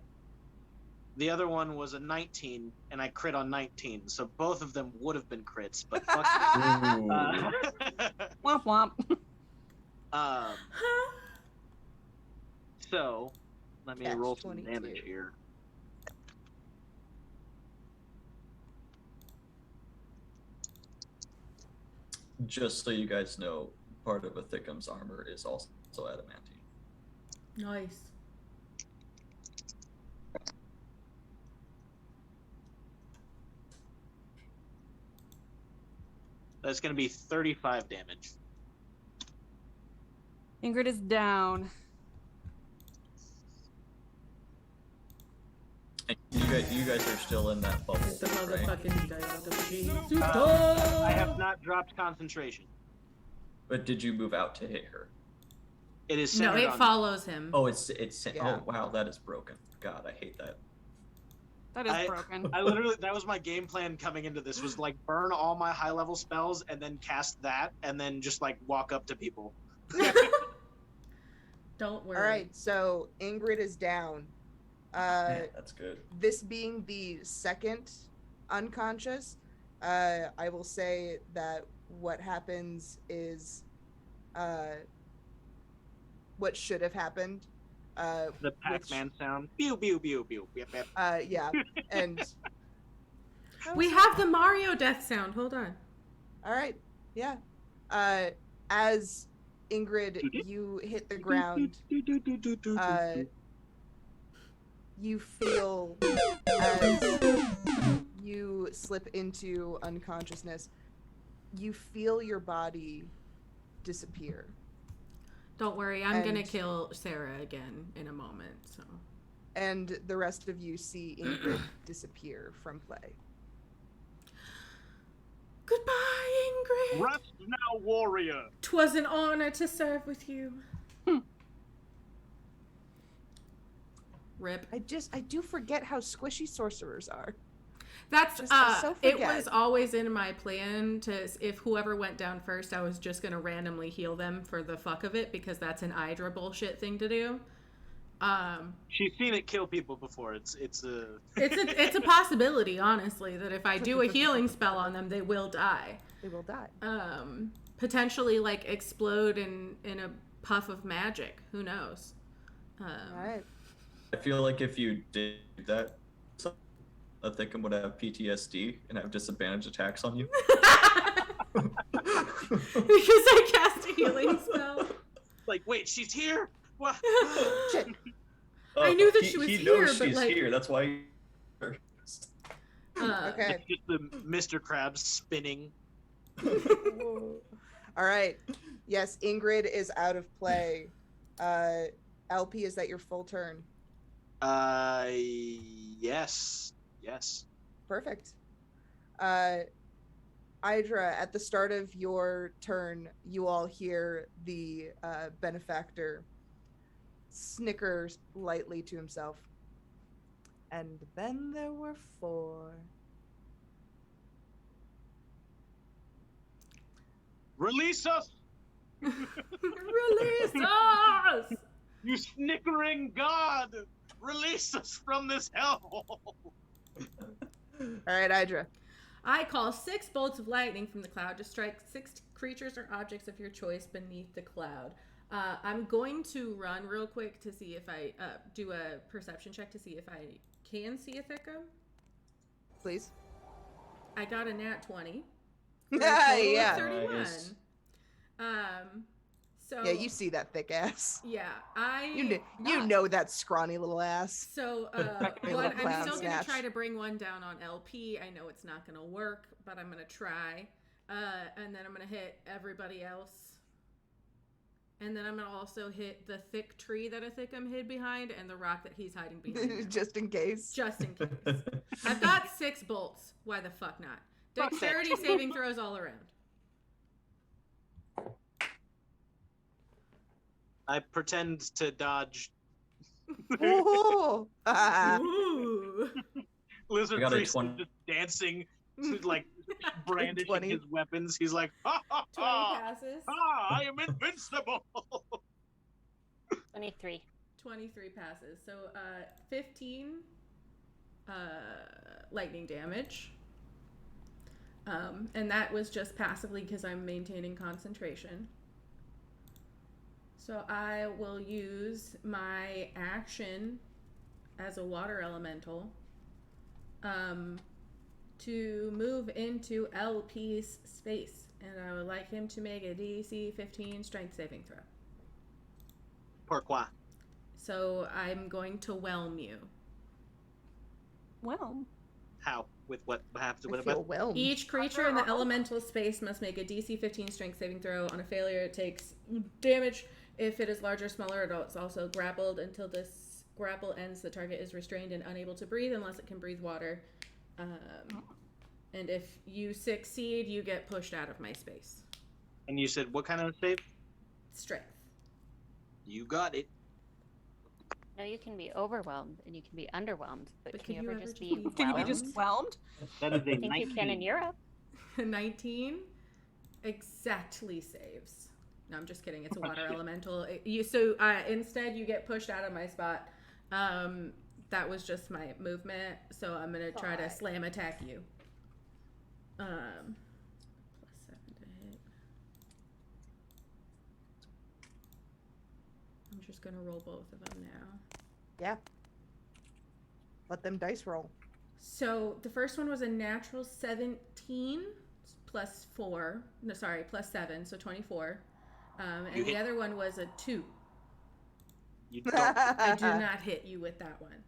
The other one was a 19, and I crit on 19, so both of them would have been crits, but fuck. Womp womp. So, let me Catch roll some 22. damage here. Just so you guys know, part of a Thickum's armor is also adamantine. Nice. That's going to be 35 damage. Ingrid is down. And you guys are still in that bubble, The right? motherfucking Jesus. I have not dropped concentration. But did you move out to hit her? It is No, centered it on- follows him. Oh, it's Yeah. oh wow, that is broken. God, I hate that. That is broken. I literally, that was my game plan coming into this, was like burn all my high level spells and then cast that and then just like walk up to people. Don't worry. All right, so Ingrid is down. Yeah, that's good. This being the second unconscious, I will say that what happens is what should have happened. The Pac-Man sound. Pew, pew, pew, pew. Yep, yep. Yeah, and We have the Mario death sound. Hold on. all right, yeah. As Ingrid, you hit the ground. You feel as you slip into unconsciousness, you feel your body disappear. Don't worry, I'm gonna And- kill Sarah again in a moment. So And the rest of you see Ingrid disappear from play. goodbye, Ingrid. Rest now, warrior. 'Twas an honor to serve with you. Rip. I do forget how squishy sorcerers are. That's I so it forget. was always in my plan to, if whoever went down first, I was just gonna randomly heal them for the fuck of it, because that's an Hydra bullshit thing to do. She's seen it kill people before. It's It's a possibility, honestly, that if I do a healing spell on them, they will die. They will die. Potentially like explode in a puff of magic. Who knows? All right. I feel like if you did that, I think I would have PTSD and have disadvantage attacks on you. Because I cast a healing spell. like, wait, she's here? What? Shit. I knew that she was he here, knows but she's like, here. That's why. Okay. It's just the Mr. Krabs spinning. All right. Yes, Ingrid is out of play. LP, is that your full turn? Yes. Yes. Perfect. Idra, at the start of your turn, you all hear the benefactor snicker lightly to himself. And then there were 4. Release us! release us! You snickering god! Release us from this hellhole! All right, Idra. I call 6 bolts of lightning from the cloud to strike 6 creatures or objects of your choice beneath the cloud. I'm going to run real quick to see if I do a perception check to see if I can see a Thickum. Please. I got a nat 20. Yeah. 31. Nice. So Yeah, you see that thick ass. Yeah, You know that scrawny little ass. So Little I'm clown still gonna snatch. try to bring one down on LP. I know it's not gonna work, but I'm gonna try. And then I'm gonna hit everybody else. And then I'm gonna also hit the thick tree that I think I'm hid behind and the rock that he's hiding behind. Just in case. Just in case. I've got 6 bolts. Why the fuck not? Dexterity saving throws all around. I pretend to dodge. Ooh. Ooh. Lizard I got a Priest is 20. just dancing, like brandishing 20. his weapons. He's like, ha ha 20 ha! passes. Ah, I am invincible! 23. 23 passes. So 15 lightning damage. And that was just passively because I'm maintaining concentration. So I will use my action as a water elemental to move into LP's space. And I would like him to make a DC 15 strength saving throw. Pourquoi? So I'm going to whelm you. Well, How? With what happens? I What feel about? whelmed. Each creature in the elemental space must make a DC 15 strength saving throw. On a failure, it takes damage. If it is larger or smaller, it's also grappled. Until this grapple ends, the target is restrained and unable to breathe unless it can breathe water. And if you succeed, you get pushed out of my space. And you said what kind of save? Strength. You got it. No, you can be overwhelmed and you can be underwhelmed, but But can you could ever you ever just just be be can you be whelmed? just whelmed? That is a I think 19. you can in Europe. 19 exactly saves. No, I'm just kidding. It's a water elemental. Instead, you get pushed out of my spot. That was just my movement, so I'm gonna try to slam attack you. +7 to hit. I'm just gonna roll both of them now. Yeah. Let them dice roll. So the first one was a natural 17 +4. No, sorry, +7, so 24. And You the hit. other one was a 2. You don't. I do not hit you with that one.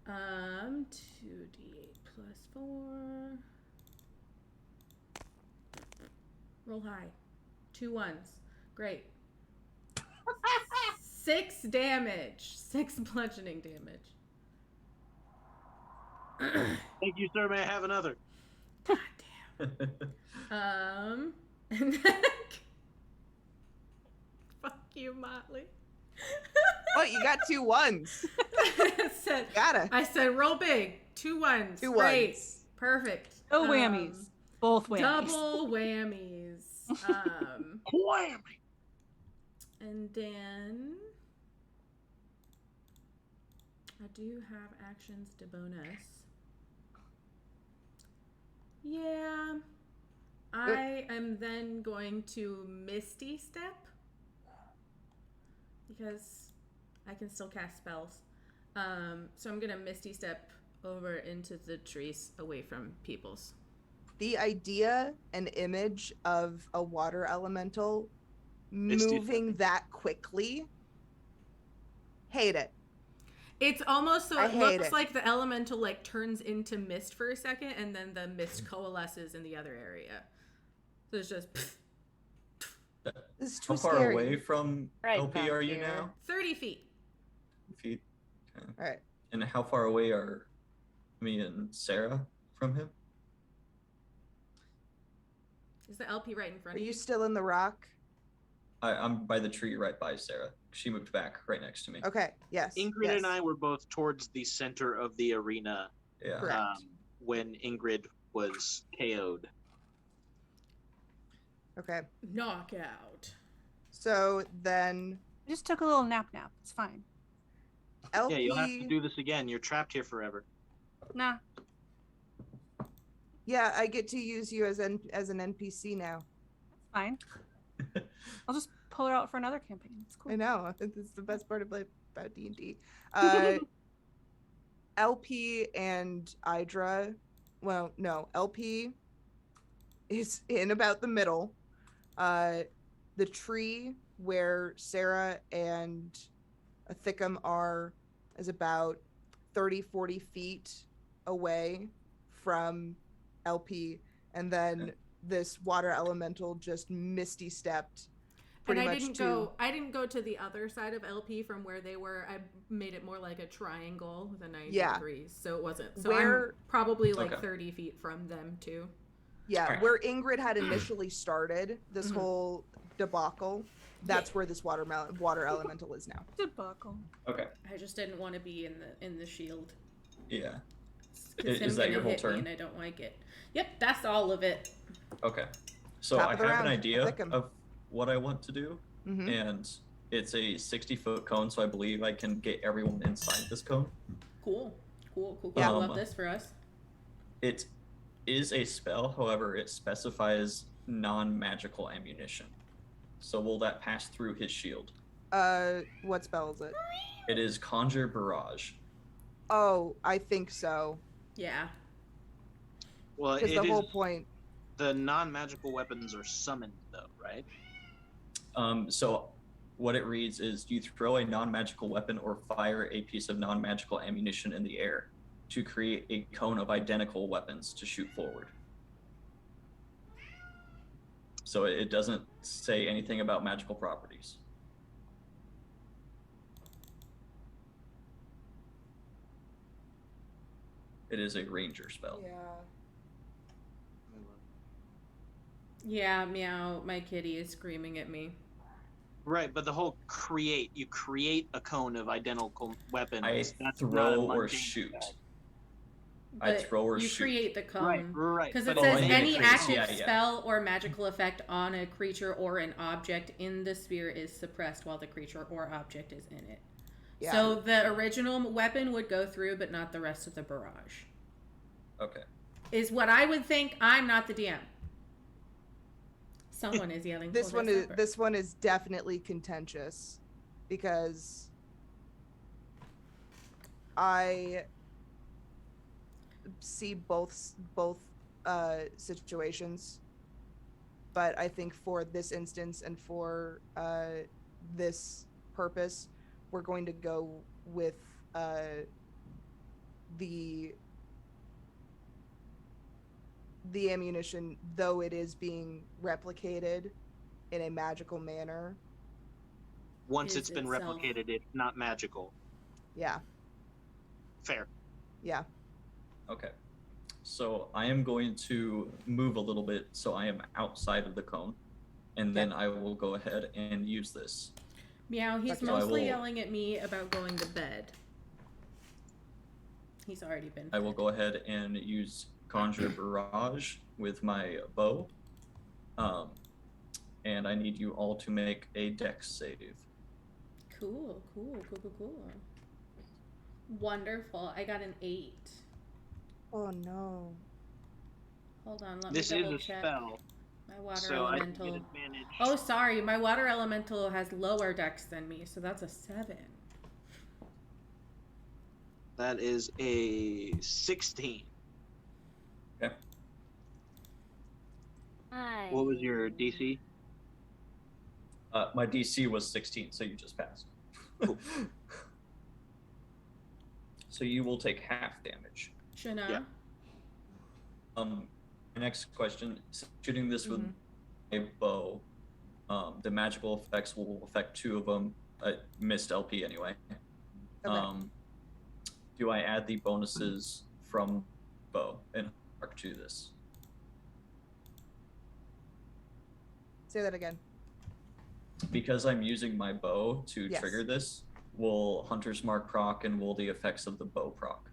2d8 +4. Roll high. 2 ones. Great. 6 damage. 6 bludgeoning damage. Thank you, sir. May I have another? God damn. And then fuck you, Motley. Oh, you got 2 ones. I said roll big. 2 ones. 2 Great. ones. Perfect. No whammies. Both whammies. Double whammies. Whammy. And then I do have actions to bonus. Yeah. I am then going to Misty Step because I can still cast spells. So I'm gonna Misty Step over into the trees away from people's. The idea and image of a water elemental Misty moving that quickly, hate it. It's almost so I it hate looks it. like the elemental like turns into mist for a second, and then the mist coalesces in the other area. So it's just This is too How far scary. away from Right LP back are you here. now? 30 feet. Feet. Okay. All right. And how far away are me and Sarah from him? Is the LP right in front Are of you you? still in the rock? I'm by the tree right by Sarah. She moved back right next to me. Okay. Yes. Ingrid yes. and I were both towards the center of the arena Yeah. Correct. when Ingrid was KO'd. Okay. Knockout. So then I just took a little nap. It's fine. LP. Yeah, you'll have to do this again. You're trapped here forever. Nah. Yeah, I get to use you as an NPC now. That's fine. I'll just pull it out for another campaign. It's cool. I know. It's the best part about D&D. LP and Idra. Well, no. LP is in about the middle. The tree where Sarah and Thickum are is about 30, 40 feet away from LP. And then this water elemental just misty stepped pretty And I much didn't go to the other side of LP from where they were. I made it more like a triangle with a 90 Yeah. degrees. So it wasn't. So Where- I'm probably like Okay. 30 feet from them too. Yeah, Alright. where Ingrid had initially started this whole debacle, that's where this water elemental is now. Debacle. Okay. I just didn't want to be in the shield. Yeah. Because Is that your whole turn? and I don't like it. Yep, that's all of it. Okay. So Top I of have the an round, idea Thickum. of what I want to do, Mhm. and it's a 60-foot cone, so I believe I can get everyone inside this cone. Cool. Yeah. I love this for us. It is a spell, however, it specifies non-magical ammunition. So will that pass through his shield? What spell is it? It is Conjure Barrage. Oh, I think so. Yeah. Well, Because it the whole is- point. the non-magical weapons are summoned, though, right? So what it reads is you throw a non-magical weapon or fire a piece of non-magical ammunition in the air to create a cone of identical weapons to shoot forward. So it doesn't say anything about magical properties. It is a ranger spell. Yeah. Yeah, meow. My kitty is screaming at me. Right, but the whole you create a cone of identical weapons. I That's not a throw or mundane shoot. spell. I But throw or you shoot. create the Right, cone. right. Because but it Oh, says and any it creates- active yeah, yeah. spell or magical effect on a creature or an object in the sphere is suppressed while the creature or object is in it. Yeah. So the original weapon would go through, but not the rest of the barrage. Okay. Is what I would think. I'm not the DM. Someone is yelling. This "Pull one this is lever." this one is definitely contentious because I see both situations, but I think for this instance and for this purpose, we're going to go with the ammunition, though it is being replicated in a magical manner. Once Is it's been itself. replicated, it's not magical. Yeah, Fair. yeah. Okay. So I am going to move a little bit so I am outside of the cone, and then I will go ahead and use this. Meow. He's Okay. So I mostly will- yelling at me about going to bed. He's already been. I will go ahead and use Conjure Barrage with my bow. And I need you all to make a dex save. Cool. Wonderful. I got an 8. Oh no. Hold on. Let This me is double a check. spell, My water so I can elemental. get advantage. Oh, sorry. My water elemental has lower dex than me, so that's a 7. That is a 16. Okay. Hi. What was your DC? My DC was 16, so you just passed. So you will take half damage. Shana. Yeah. My next question: shooting this with a bow, the magical effects will affect 2 of them. I missed LP anyway. Okay. Do I add the bonuses from bow and arc to this? Say that again. Because I'm using my bow to Yes. trigger this, will Hunter's Mark proc and will the effects of the bow proc?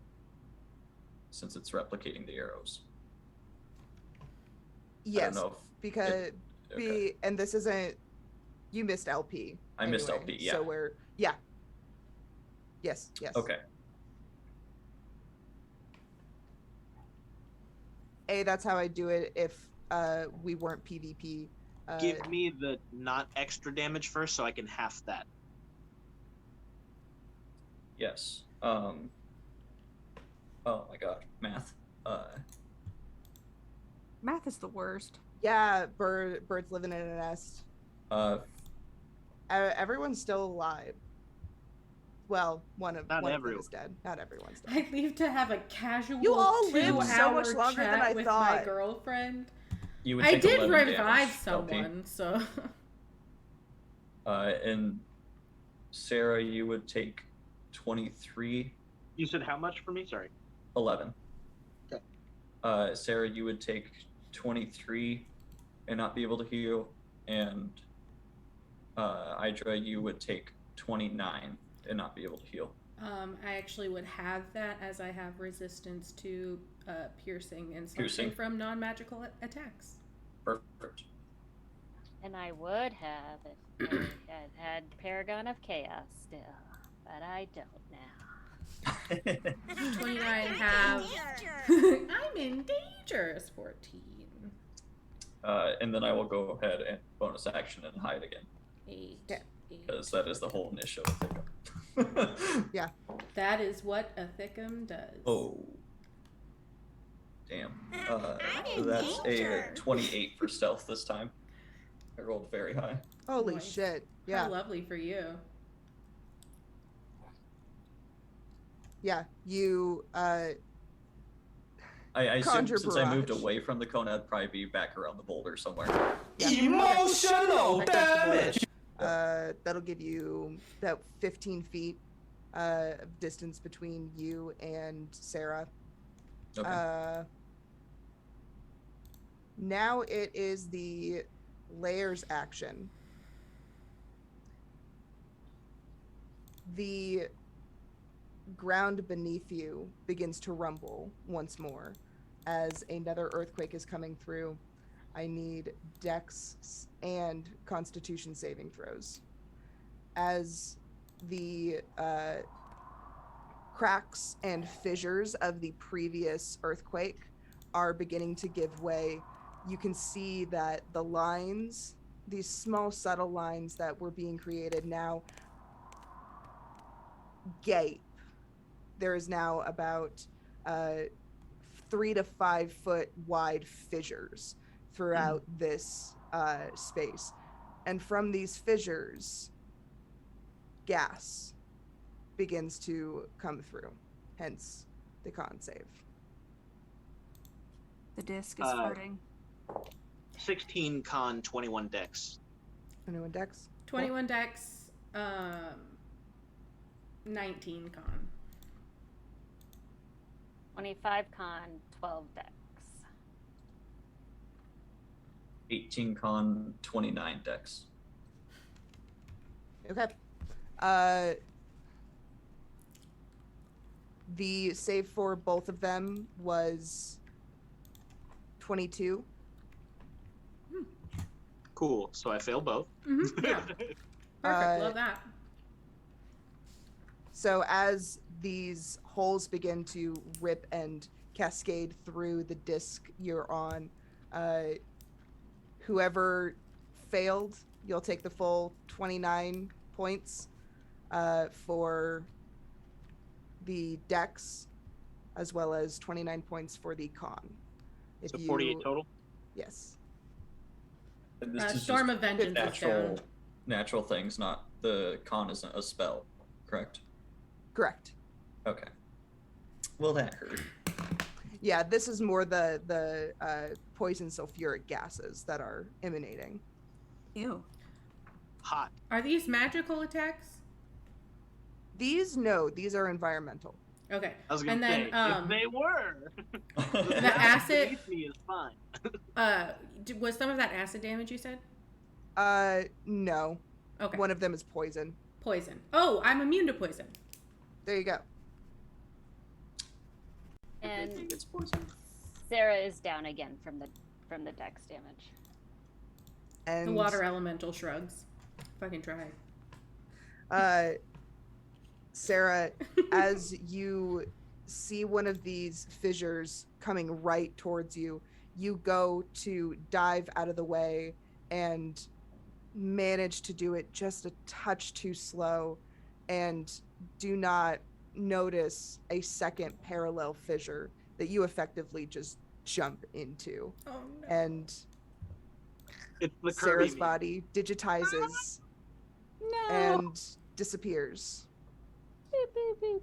Since it's replicating the arrows. Yes, I don't know because okay. and this isn't. You missed LP. I missed LP, yeah. So we're Yes. Okay. That's how I do it if we weren't PvP. Give me the not extra damage first so I can half that. Yes. Oh my god, math. Math is the worst. Yeah, birds living in a nest. Everyone's still alive. Well, one of them is dead. Not everyone's dead. I leave to have a casual You all lived so much 2-hour longer than chat I with thought. my girlfriend. You would I take did 11 revive damage, someone, so. And Sarah, you would take 23. You said how much for me? Sorry. 11. Okay. Sarah, you would take 23 and not be able to heal, and Idra, you would take 29 and not be able to heal. I actually would have that as I have resistance to piercing and something from non-magical attacks. Perfect. And I would have if I had had Paragon of Chaos still, but I don't now. 29 have. I'm in danger. 14. And then I will go ahead and bonus action and hide again. 8. Because that is the whole niche of a thickum. Yeah. That is what a thickum does. Oh. Damn. That's a 28 for stealth this time. I rolled very high. Holy Nice. shit. Yeah. How lovely for you. Yeah. You I assume Conjure since I moved barrage. away from the cone, I'd probably be back around the boulder somewhere. Emotional damage! That'll give you about 15 feet of distance between you and Sarah. Okay. Now it is the layers action. The ground beneath you begins to rumble once more as another earthquake is coming through. I need Dex and Constitution saving throws. As the cracks and fissures of the previous earthquake are beginning to give way, you can see that the lines, these small subtle lines that were being created now gape. There is now about 3 to 5 foot wide fissures throughout this space. And from these fissures, gas begins to come through, hence the con save. The disc is farting. 16 con, 21 dex. 21 Dex? 21 dex, 19 con. 25 con, 12 dex. 18 con, 29 dex. Okay. The save for both of them was 22. Cool. So I failed both. Mm-hmm. Yeah. Perfect. Love that. So as these holes begin to rip and cascade through the disc you're on, whoever failed, you'll take the full 29 points for the dex, as well as 29 points for the con. So 48 total? Yes. And this is Storm just of Vengeance is down. natural things, not the con isn't a spell, correct? Correct. Okay. Well, that hurt. Yeah, this is more the poison sulfuric gases that are emanating. Ew. Hot. Are these magical attacks? These are environmental. Okay. I was gonna And then, say, if they were, the acid beneath me is fine. was some of that acid damage you said? No. Okay. One of them is poison. Poison. Oh, I'm immune to poison. There you go. And I think it's poison. Sarah is down again from the dex damage. And The water elemental shrugs. Fucking try. Sarah, as you see one of these fissures coming right towards you, you go to dive out of the way and manage to do it just a touch too slow and do not notice a second parallel fissure that you effectively just jump into. Oh no. And It's the Sarah's Kirby body digitizes No. and disappears.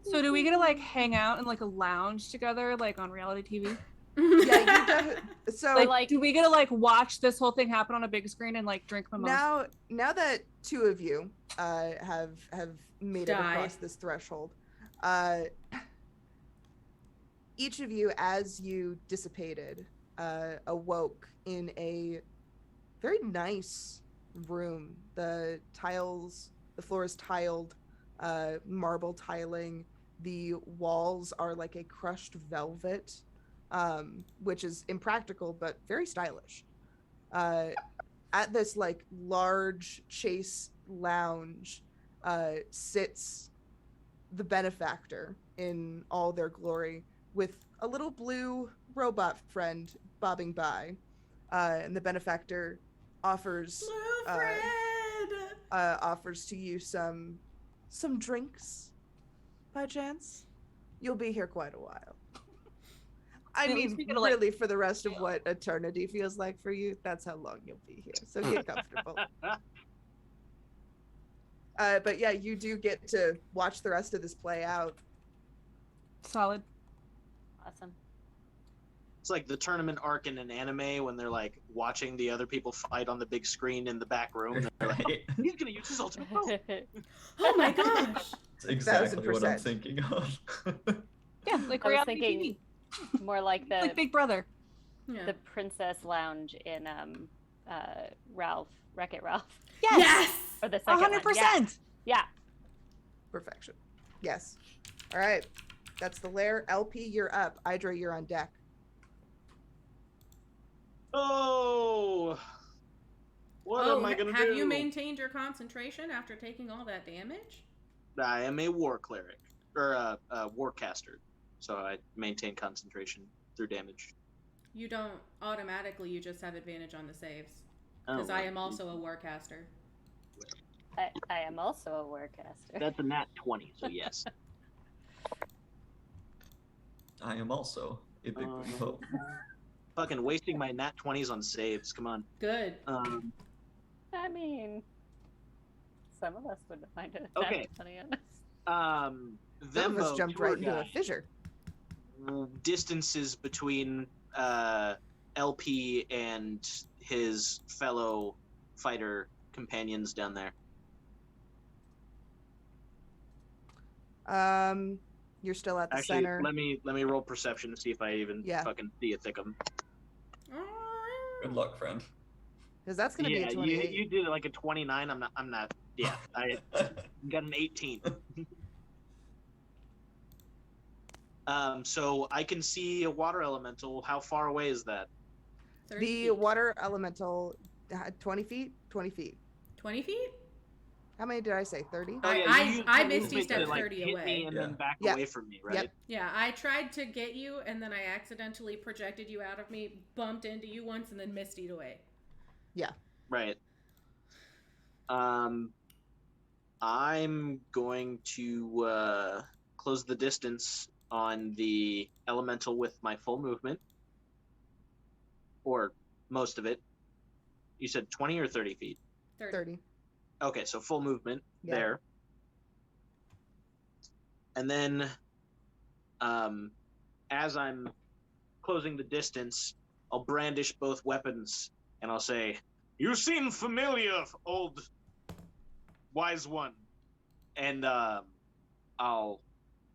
So do we get to like hang out in like a lounge together, like on reality TV? Yeah, so Like, do we get to like watch this whole thing happen on a big screen and like drink mimosa? now that two of you have made it Died. across this threshold, each of you, as you dissipated, awoke in a very nice room. The floor is tiled, marble tiling. The walls are like a crushed velvet, which is impractical but very stylish. At this like large chase lounge sits the benefactor in all their glory, with a little blue robot friend bobbing by, and the benefactor offers Blue Fred! offers to you some drinks by chance. You'll be here quite a while. I At mean, least we get to, like- really, for the rest of what eternity feels like for you, that's how long you'll be here. So get comfortable. But yeah, you do get to watch the rest of this play out. Solid. Awesome. It's like the tournament arc in an anime when they're like watching the other people fight on the big screen in the back room. They're like, Right. oh, he's gonna use his ultimate move. Oh my gosh. It's exactly what I'm 1000%. thinking of. Yeah, like I was reality thinking more like TV. Like the Big Brother. Yeah. the princess lounge in Wreck-It Ralph. Yes! Or the second one. 100%. Yeah. Perfection. Yes. All right. That's the lair. LP, you're up. Idra, you're on deck. Oh, what am I gonna do? Have you maintained your concentration after taking all that damage? I am a war cleric or a war caster, so I maintain concentration through damage. You don't automatically, you just have advantage on the saves. Oh, Because I well, am also a warcaster. I am also a warcaster. That's a nat 20, so yes. I am also a big booty hope. Fucking wasting my nat 20s on saves. Come on. Good. I mean, some of us would find it. Okay. Some of us Vembo, jumped tour right into a guide, fissure. distances between LP and his fellow fighter companions down there. You're still at the Actually, center. let me roll perception to see if I even Yeah. fucking see a thickum. Good luck, friend. Because that's going to be Yeah, a 28. you did like a 29. I'm not. Yeah, I got an 18. So I can see a water elemental. How far away is that? 30 The feet. water elemental, 20 feet? 20 feet. 20 feet? How many did I say? 30? Oh, yeah, I you used I your Misty movement to, stepped like, 30 hit away. me and then Yeah. back Yep. away from me, right? Yep. Yeah, I tried to get you, and then I accidentally projected you out of me, bumped into you once, and then Misty'd away. Right. I'm going to close the distance on the elemental with my full movement, or most of it. You said 20 or 30 feet? 30. Okay, so full movement Yeah. there. And then as I'm closing the distance, I'll brandish both weapons and I'll say, "You seem familiar, old wise one." And I'll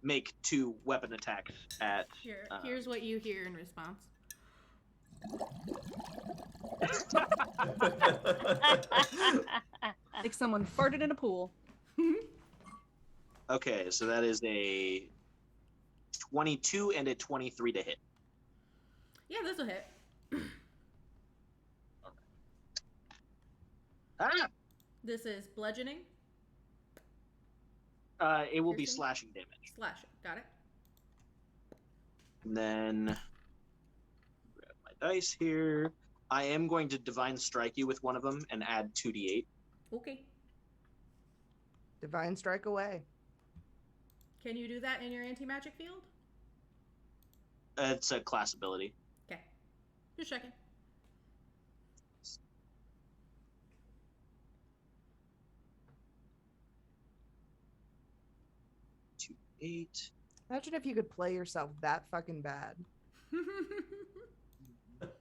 make 2 weapon attacks at. Here's what you hear in response. Like someone farted in a pool. Okay, so that is a 22 and a 23 to hit. Yeah, this will hit. Ah! This is bludgeoning. It will be Piercing? slashing damage. Slashing. Got it. And then grab my dice here. I am going to divine strike you with one of them and add 2d8. Okay. Divine strike away. Can you do that in your anti-magic field? It's a class ability. Okay. Just checking. Two, 8. Imagine if you could play yourself that fucking bad.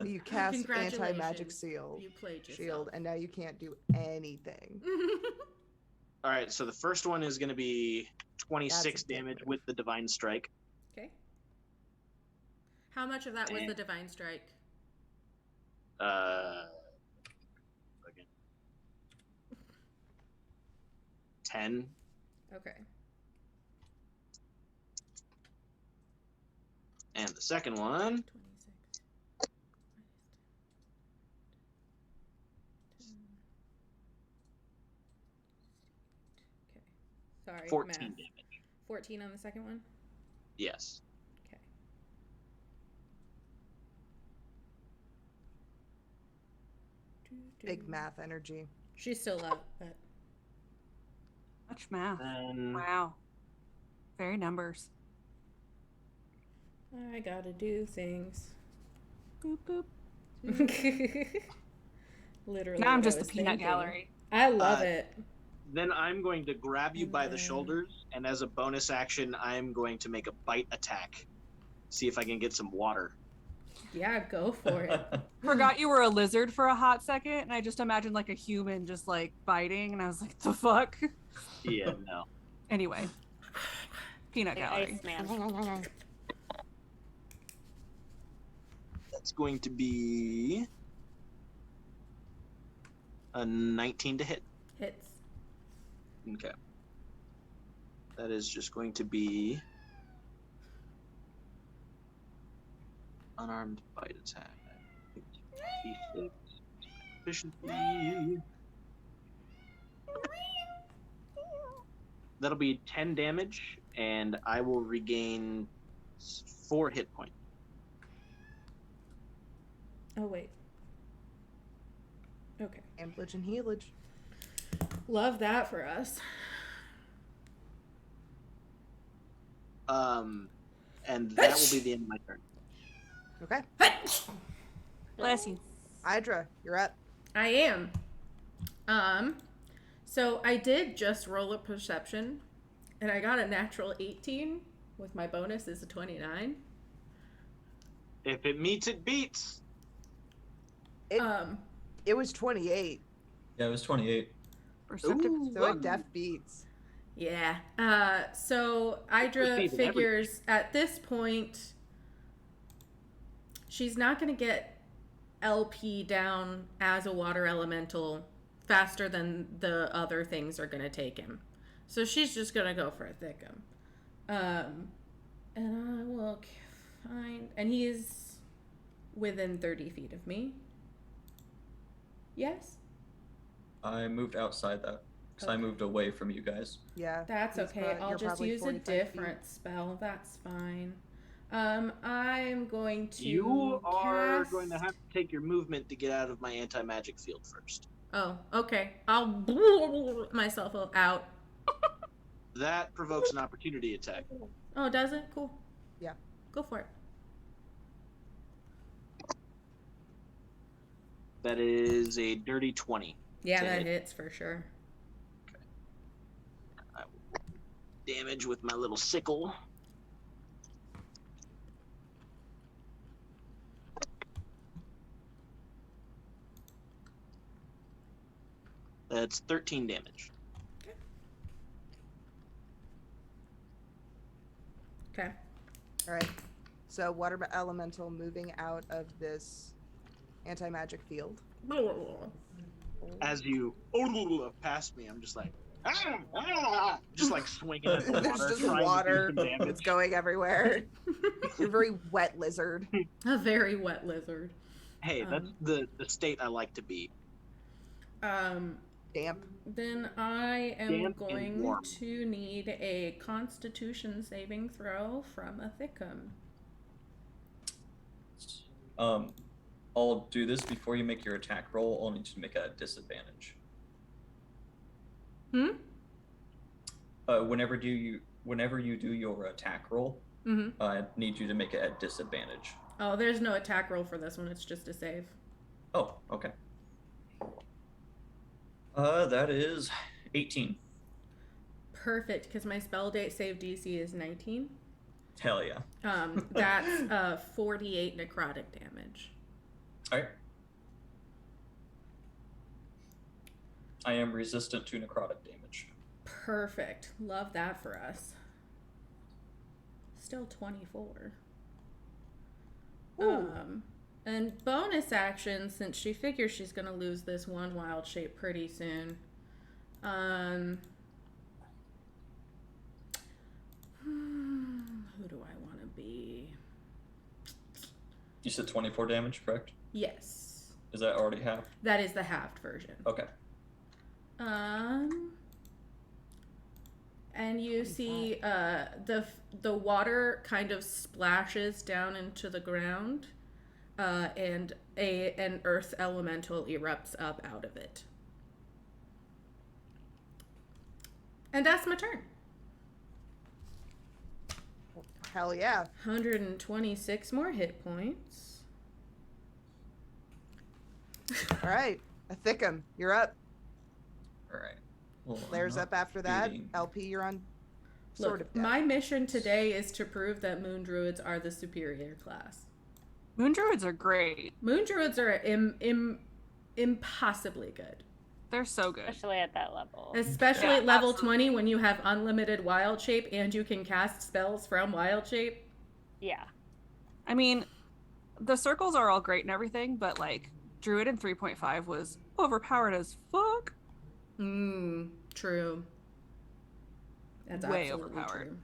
You cast anti-magic You played yourself. shield, and now you can't do anything. All right, so the first one is going to be 26 That's a dick damage move. with the divine strike. Okay. How much of that was the divine strike? Again. 10. Okay. And the second one, 26. Okay. Sorry. 14 math. damage. 14 on the second one? Yes. Okay. Big math energy. She's still up, but Much math. And Wow. Very numbers. I gotta do things. Boop boop. Literally. Now I'm what I just the was peanut thinking. gallery. I love it. then I'm going to grab you by the then- shoulders, and as a bonus action, I'm going to make a bite attack. See if I can get some water. Yeah, go for it. Forgot you were a lizard for a hot second, and I just imagined like a human just like biting, and I was like, the fuck? Yeah, no. Anyway. Peanut gallery. Iceman. That's going to be a 19 to hit. Hits. Okay. That is just going to be unarmed bite attack. D6 efficiency. That'll be 10 damage, and I will regain 4 hit points. Oh, wait. Okay. Amplage and healage. Love that for us. And that will be the end of my turn. Okay. Bless you. Hydra, you're up. I am. So I did just roll a perception, and I got a natural 18 with my bonus is a 29. If it meets, it beats. It was 28, Yeah, it was 28. Perceptive. so it def beats. Yeah. So Hydra Proceed with figures at this point she's not going to get LP down as a water elemental faster than the other things are going to take him. So she's just going to go for a thickum. And I will find... And he's within 30 feet of me. Yes? I moved outside that because I Okay. moved away from you guys. Yeah. That's he's okay. I'll you're just probably use a 45 feet. different spell. That's fine. I'm going to. You are cast... going to have to take your movement to get out of my anti-magic field first. Oh, okay. I'll myself out. That provokes an opportunity attack. Oh, does it? Cool. Yeah. Go for it. That is a dirty 20. Yeah, To that hit. hits for sure. I will damage with my little sickle. It's 13 damage. Okay. All right. So water elemental moving out of this anti-magic field. As you pass me, I'm just like, just like swinging at the water. There's just trying water. To do some damage. It's going everywhere. You're a very wet lizard. A very wet lizard. Hey, that's the state I like to be. Damp. Then I am Damp and going warm. to need a Constitution saving throw from a Thickum. I'll do this before you make your attack roll. I'll need you to make a disadvantage. Whenever you do your attack roll, I need you to make it at disadvantage. Oh, there's no attack roll for this one. It's just a save. Oh, okay. That is 18. Perfect, because my spell date save DC is 19. Hell yeah. That's 48 necrotic damage. All right. I am resistant to necrotic damage. Perfect. Love that for us. Still 24. And bonus action, since she figures she's going to lose this one wild shape pretty soon. Who do I want to be? You said 24 damage, correct? Yes. Is that already half? That is the halved version. Okay. And you see the water kind of splashes down into the ground, and an earth elemental erupts up out of it. And that's my turn. Hell yeah. 126 more hit points. All right. A Thickum, you're up. All right. Well, Blair's I'm up not after that. beating- LP, you're on Look, sort of death. my mission today is to prove that moon druids are the superior class. Moon druids are great. Moon druids are impossibly good. They're so good. Especially at that level. Especially Yeah, at level absolutely. 20 when you have unlimited wild shape and you can cast spells from wild shape. Yeah. I mean, the circles are all great and everything, but like Druid in 3.5 was overpowered as fuck. True. That's Way absolutely overpowered. true.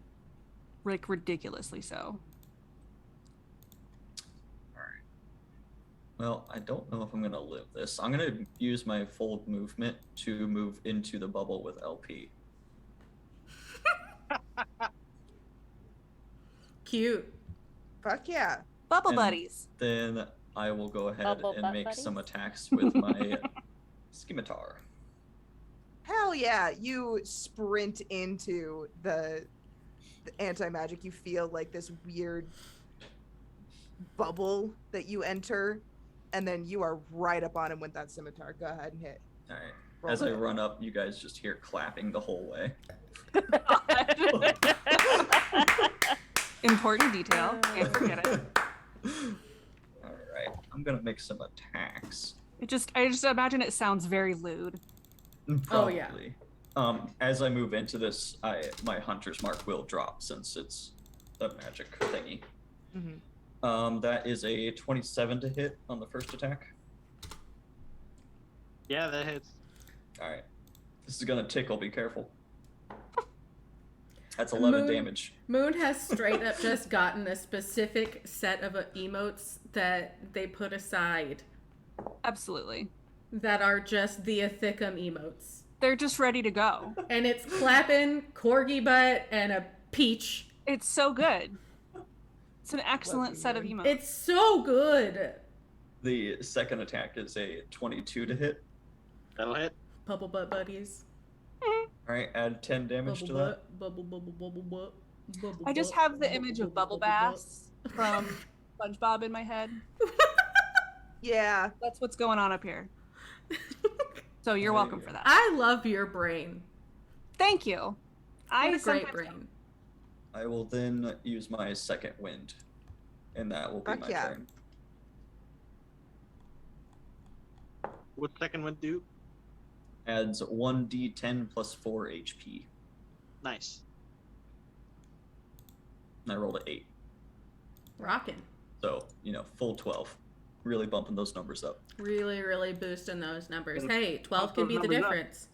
Like ridiculously so. Well, I don't know if I'm going to live this. I'm going to use my full movement to move into the bubble with LP. Cute. Fuck yeah. Bubble And buddies. Then I will go ahead Bubble and butt make buddies? some attacks with my scimitar. Hell yeah. You sprint into the anti-magic. You feel like this weird bubble that you enter, and then you are right up on him with that scimitar. Go ahead and hit. All right. Roll As I it. run up, you guys just hear clapping the whole way. Important detail. Can't forget it. All right. I'm going to make some attacks. I just imagine it sounds very lewd. Oh, yeah. Probably. As I move into this, my hunter's mark will drop since it's a magic thingy. That is a 27 to hit on the first attack. Yeah, that hits. All right. This is gonna tickle. Be careful. That's 11 damage. Moon has straight up just gotten a specific set of emotes that they put aside Absolutely. that are just the Ithicum emotes. They're just ready to go. And it's clapping, corgi butt, and a peach. It's so good. It's an excellent set of emotes. It's so good. The second attack is a 22 to hit. That'll hit. Bubble butt buddies. All right, add 10 damage to that. Bubble butt. I just have the image of bubble baths from SpongeBob in my head. Yeah. That's what's going on up here. So you're There you welcome go. for that. I love your brain. Thank you. What a great sometimes- brain. I will then use my second wind, and that will be Fuck my yeah. turn. What second one do? adds 1d10 plus 4 HP. Nice. And I rolled an 8. Rocking. So, full 12. Really bumping those numbers up. Really, really boosting those numbers. Gotta Hey, 12 bump can those be the numbers up. difference.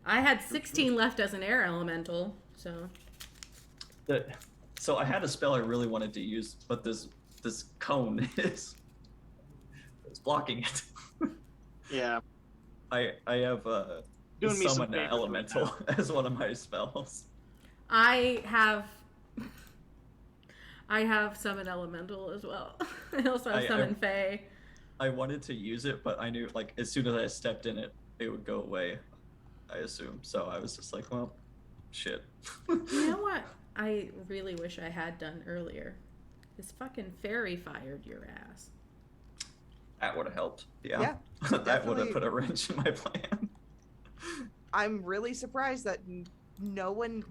I had 16 left as an air elemental, so. So I had a spell I really wanted to use, but this cone is blocking it. Yeah. I have Doing me some summon favors elemental right as one of my spells. I have summon elemental as well. I also have summon Fae. I wanted to use it, but I knew as soon as I stepped in it, it would go away. I assume. So I was just like, well, shit. You know what? I really wish I had done earlier. This fucking fairy fired your ass. That would have helped. Yeah. Yeah, That would definitely. have put a wrench in my plan. I'm really surprised that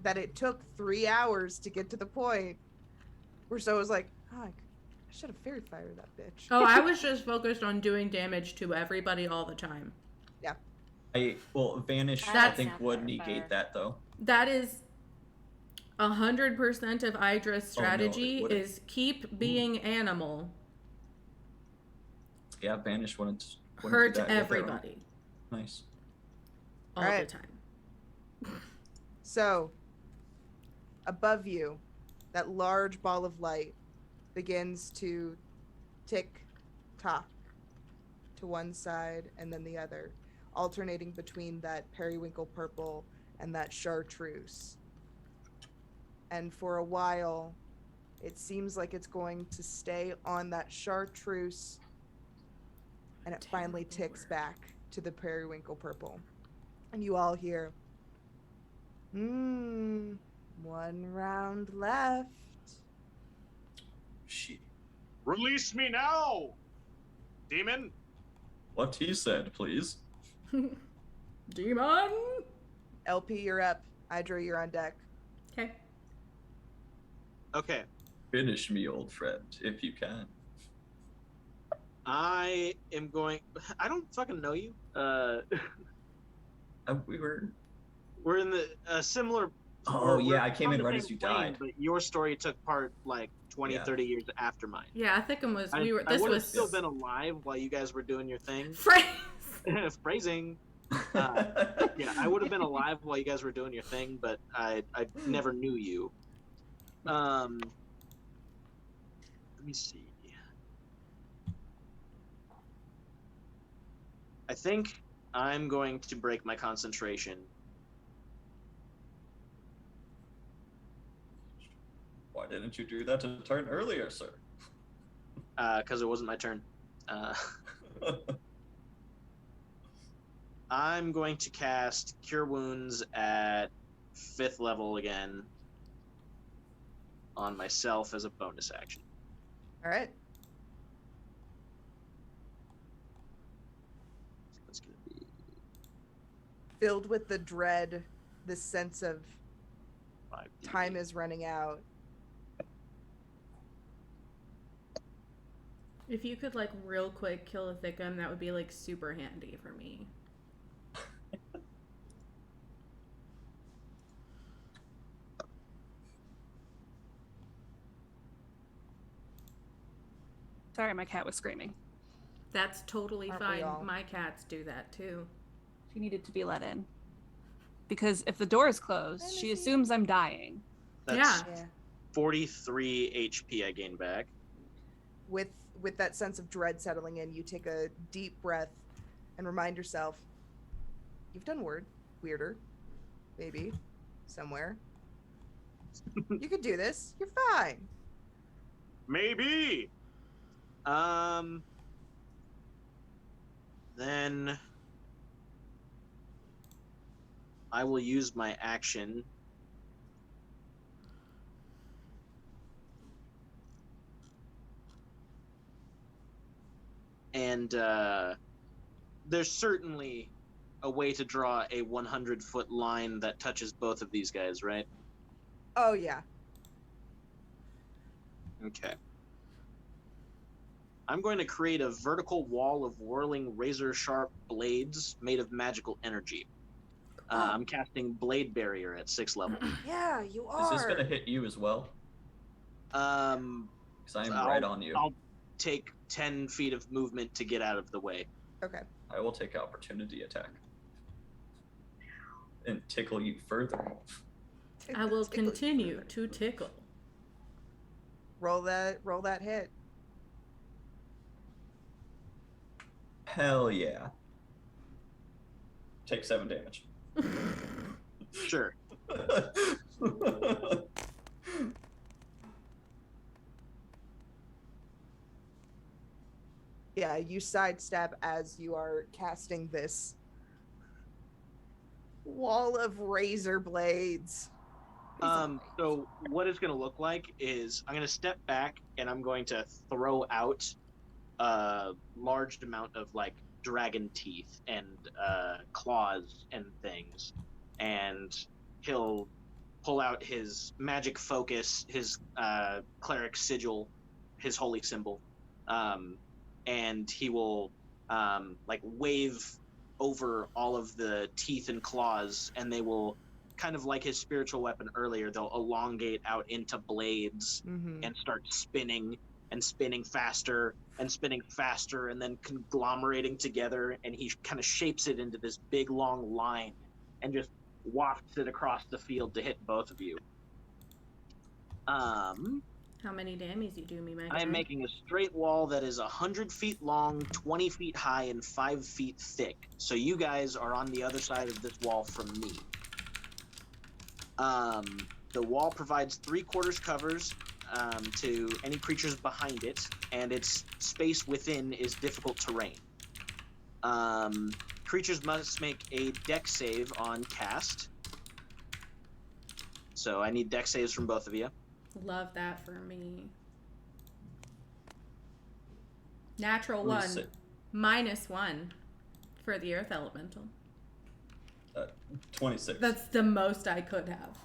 that it took 3 hours to get to the point where so was like, oh, I should have fairy fired that bitch. Oh, I was just focused on doing damage to everybody all the time. Yeah. Vanish, I That's- think, would negate that, though. That is 100% of Idra's it strategy wouldn't. is keep being animal. Yeah, Vanish wouldn't Hurt do that with their own. everybody. Nice. All Alright. the time. So, above you, that large ball of light begins to tick tock to one side and then the other, alternating between that periwinkle purple and that chartreuse. And for a while, it seems like it's going to stay on that chartreuse, and it finally ticks back to the periwinkle purple. And you all hear, one round left. Shit. Release me now, demon. What he said, please. Demon! LP, you're up. Hydra, you're on deck. Okay. Okay. Finish me, old friend, if you can. I am going. I don't fucking know you. We're in the similar. Oh, we're yeah, I came on in the right same as you plane, died. But your story took part like 20, Yeah. 30 years after mine. Yeah, I think it was. I This would have was still been alive while you guys were doing your thing. Phrase. Phrasing. Yeah, I would have been alive while you guys were doing your thing, but I never knew you. Let me see. I think I'm going to break my concentration. Why didn't you do that a turn earlier, sir? Because it wasn't my turn. I'm going to cast Cure Wounds at 5th level again on myself as a bonus action. All right. That's going to be Filled with the dread, this sense of 5d8. time is running out. If you could, like, real quick kill a Thickum, that would be, like, super handy for me. Sorry, my cat was screaming. That's totally Aren't we fine. all? My cats do that, too. She needed to be let in. Because if the door is closed, she assumes I'm dying. That's Yeah. 43 HP I gain back. With that sense of dread settling in, you take a deep breath and remind yourself, you've done weirder, maybe, somewhere. You could do this. You're fine. Maybe. Then I will use my action and there's certainly a way to draw a 100-foot line that touches both of these guys, right? Oh, yeah. Okay. I'm going to create a vertical wall of whirling razor-sharp blades made of magical energy. I'm casting Blade Barrier at 6th level. Yeah, you are. Is this gonna hit you as well? Because I am right on you. I'll take 10 feet of movement to get out of the way. Okay. I will take opportunity attack and tickle you further. I will Tickle you continue further. to tickle. Roll that hit. Hell yeah. Take 7 damage. Sure. Yeah, you sidestep as you are casting this wall of razor blades. So what it's going to look like is I'm going to step back and I'm going to throw out a large amount of like dragon teeth and claws and things, and he'll pull out his magic focus, his cleric sigil, his holy symbol, and he will like wave over all of the teeth and claws, and they will, kind of like his spiritual weapon earlier, they'll elongate out into blades and start spinning and spinning faster and spinning faster, and then conglomerating together, and he kind of shapes it into this big long line and just wafts it across the field to hit both of you. How many damage you do me, my guy? I am making a straight wall that is 100 feet long, 20 feet high, and 5 feet thick. So you guys are on the other side of this wall from me. The wall provides 3/4 covers to any creatures behind it, and its space within is difficult terrain. Creatures must make a dex save on cast. So I need dex saves from both of you. Love that for me. Natural 1, -1 for the earth elemental. 26. That's the most I could have.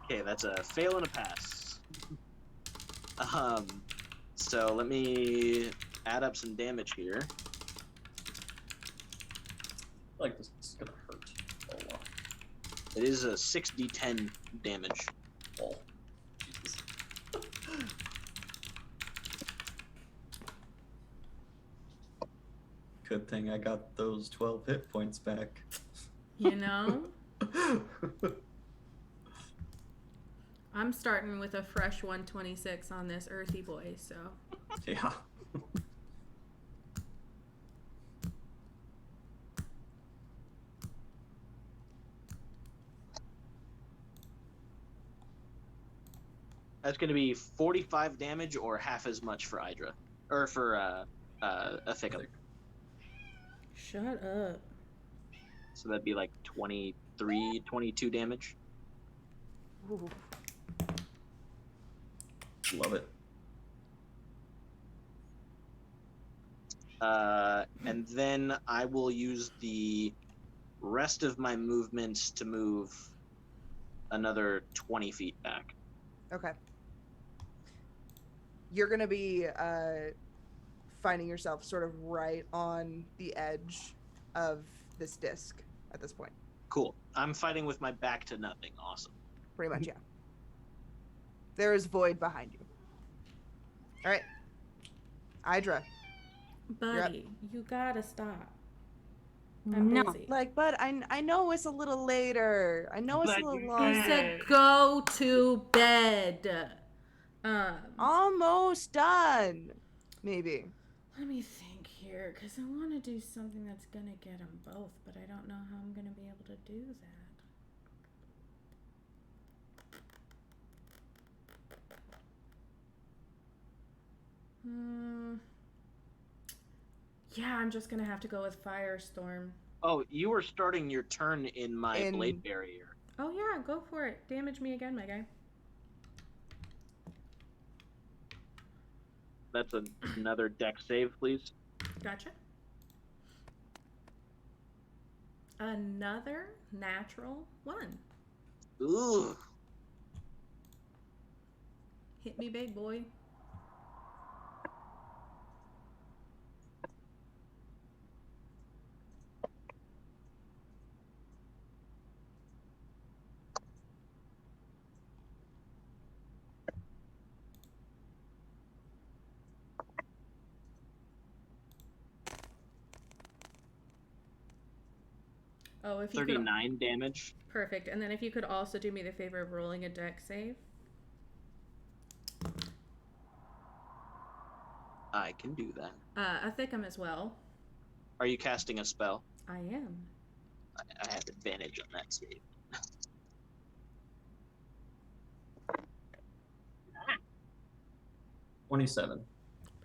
Okay, that's a fail and a pass. So let me add up some damage here. Like this is gonna hurt a lot. It is a 6d10 damage. Oh, Jesus. Good thing I got those 12 hit points back. You know? I'm starting with a fresh 126 on this earthy boy, so. Yeah. That's going to be 45 damage or half as much for Hydra. Or for Athicum. Shut up. So that'd be like 23, 22 damage. Ooh. Love it. And then I will use the rest of my movements to move another 20 feet back. Okay. You're going to be finding yourself sort of right on the edge of this disc at this point. Cool. I'm fighting with my back to nothing. Awesome. Pretty much, yeah. There is void behind you. All right. Hydra. Buddy, you gotta stop. I'm No. busy. Like, but I know it's a little later. I know it's a little He longer. said go to bed. Almost done. Maybe. Let me think here, because I want to do something that's going to get them both, but I don't know how I'm going to be able to do that. Yeah, I'm just going to have to go with Firestorm. Oh, you were starting your turn in my blade barrier. Oh, yeah, go for it. Damage me again, my guy. That's another dex save, please. Gotcha. Another natural 1. Ooh. Hit me big, boy. Oh, if you could. 39 damage. Perfect. And then if you could also do me the favor of rolling a dex save. I can do that. A Thickum as well. Are you casting a spell? I am. I have advantage on that save. 27.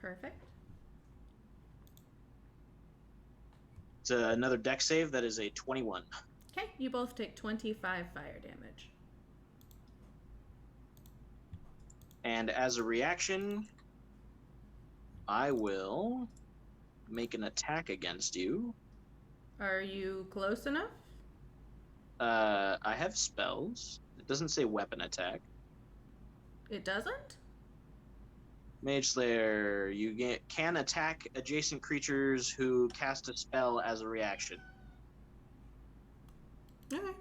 Perfect. It's another dex save. That is a 21. Okay, you both take 25 fire damage. And as a reaction, I will make an attack against you. Are you close enough? I have spells. It doesn't say weapon attack. It doesn't? Mage Slayer, you can attack adjacent creatures who cast a spell as a reaction. Okay.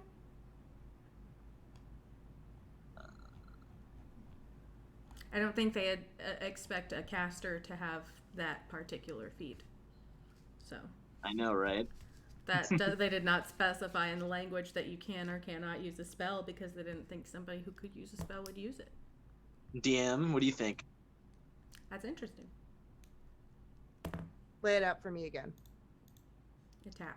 I don't think they expect a caster to have that particular feat. So. I know, right? They did not specify in the language that you can or cannot use a spell because they didn't think somebody who could use a spell would use it. DM, what do you think? That's interesting. Lay it out for me again. Attack.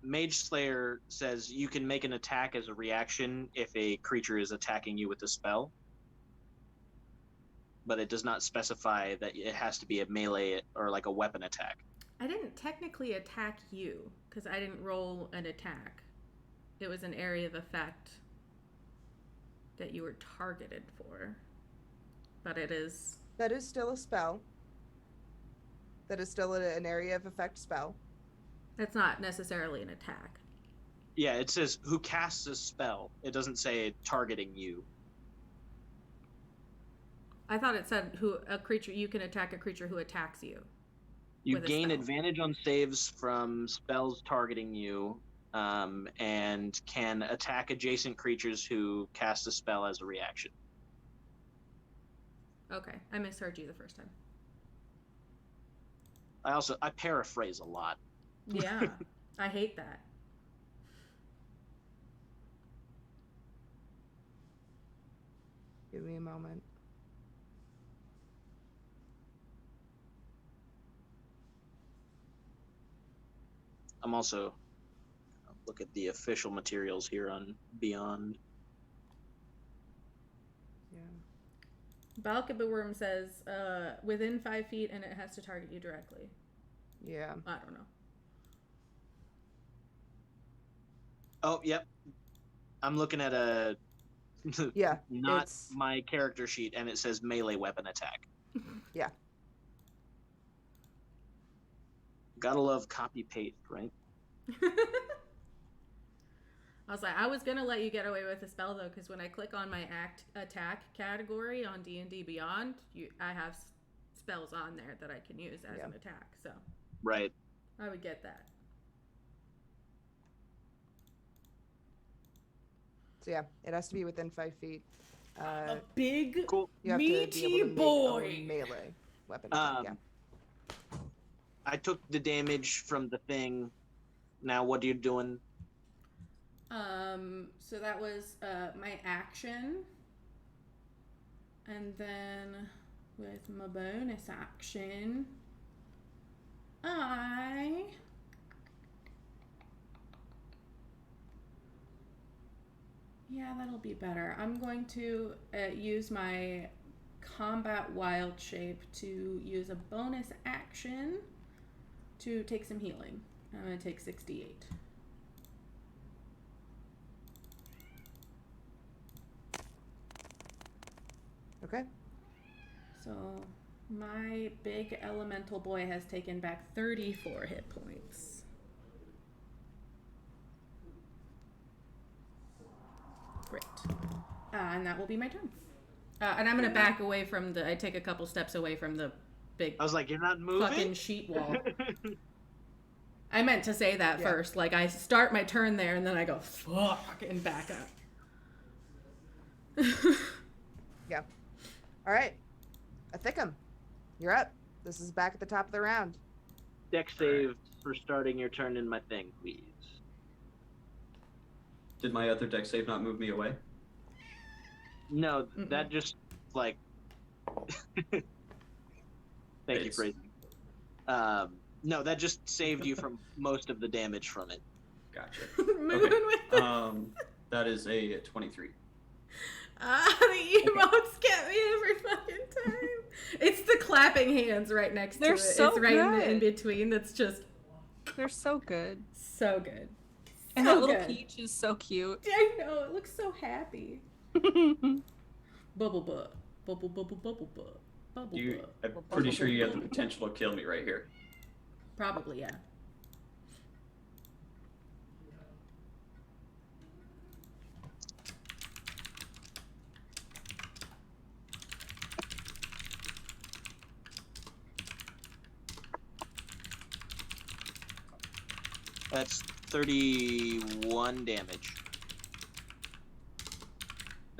Mage Slayer says you can make an attack as a reaction if a creature is attacking you with a spell. But it does not specify that it has to be a melee or like a weapon attack. I didn't technically attack you because I didn't roll an attack. It was an area of effect that you were targeted for. But it is... That is still a spell. That is still an area of effect spell. It's not necessarily an attack. Yeah, it says who casts a spell. It doesn't say targeting you. I thought it said you can attack a creature who attacks you. You gain advantage on saves from spells targeting you, and can attack adjacent creatures who cast a spell as a reaction. Okay, I misheard you the first time. I paraphrase a lot. Yeah, I hate that. Give me a moment. I'm also look at the official materials here on Beyond. Yeah. Balkabaworm says within 5 feet and it has to target you directly. Yeah. I don't know. Oh, yep. I'm looking at a yeah, not my character sheet, and it says melee weapon attack. Yeah. Gotta love copy paste, right? I was like, I was gonna let you get away with a spell though, because when I click on my attack category on D&D Beyond, I have spells on there that I can use as an attack. So. Right. I would get that. So yeah, it has to be within 5 feet. A big, cool. meaty boy. Melee weapon. Yeah. I took the damage from the thing. Now what are you doing? So that was my action. And then with my bonus action, yeah, that'll be better. I'm going to use my combat wild shape to use a bonus action to take some healing. I'm going to take 68. Okay. So my big elemental boy has taken back 34 hit points. Great. And that will be my turn. And I'm going to back away from I take a couple steps away from the big... I was like, you're not moving? Fucking sheet wall. I meant to say that first. Like, I start my turn there, and then I go, fuck, and back up. Yeah. All right. A Thickum. You're up. This is back at the top of the round. Dex save for starting your turn in my thing, please. Did my other deck save not move me away? No, that just like. Thank you, Fraser. No, that just saved you from most of the damage from it. Gotcha. Moving with the That is a 23. the emotes get me every fucking time. It's the clapping hands right next They're to it. so It's right in the good. in between. That's just They're so good. so good. And So that little good. peach is so cute. I know, it looks so happy. Bubble butt. Bubble bubble bubble butt. Bubble butt. I'm pretty sure you have the potential to kill me right here. Probably, yeah. That's 31 damage.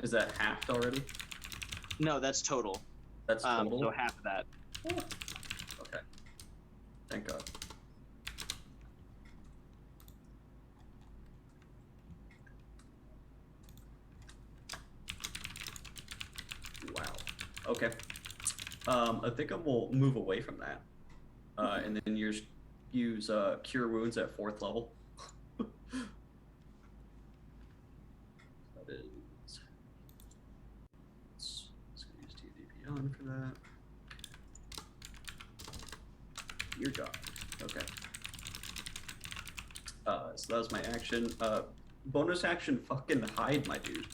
Is that halved already? No, that's total. That's total? So half of that. Okay. Thank God. Wow. Okay. I think I will move away from that. And then use Cure Wounds at 4th level. That is... Let's use 2 DP on for that. Your job. Okay. So that was my action. Bonus action, fucking hide, my dude.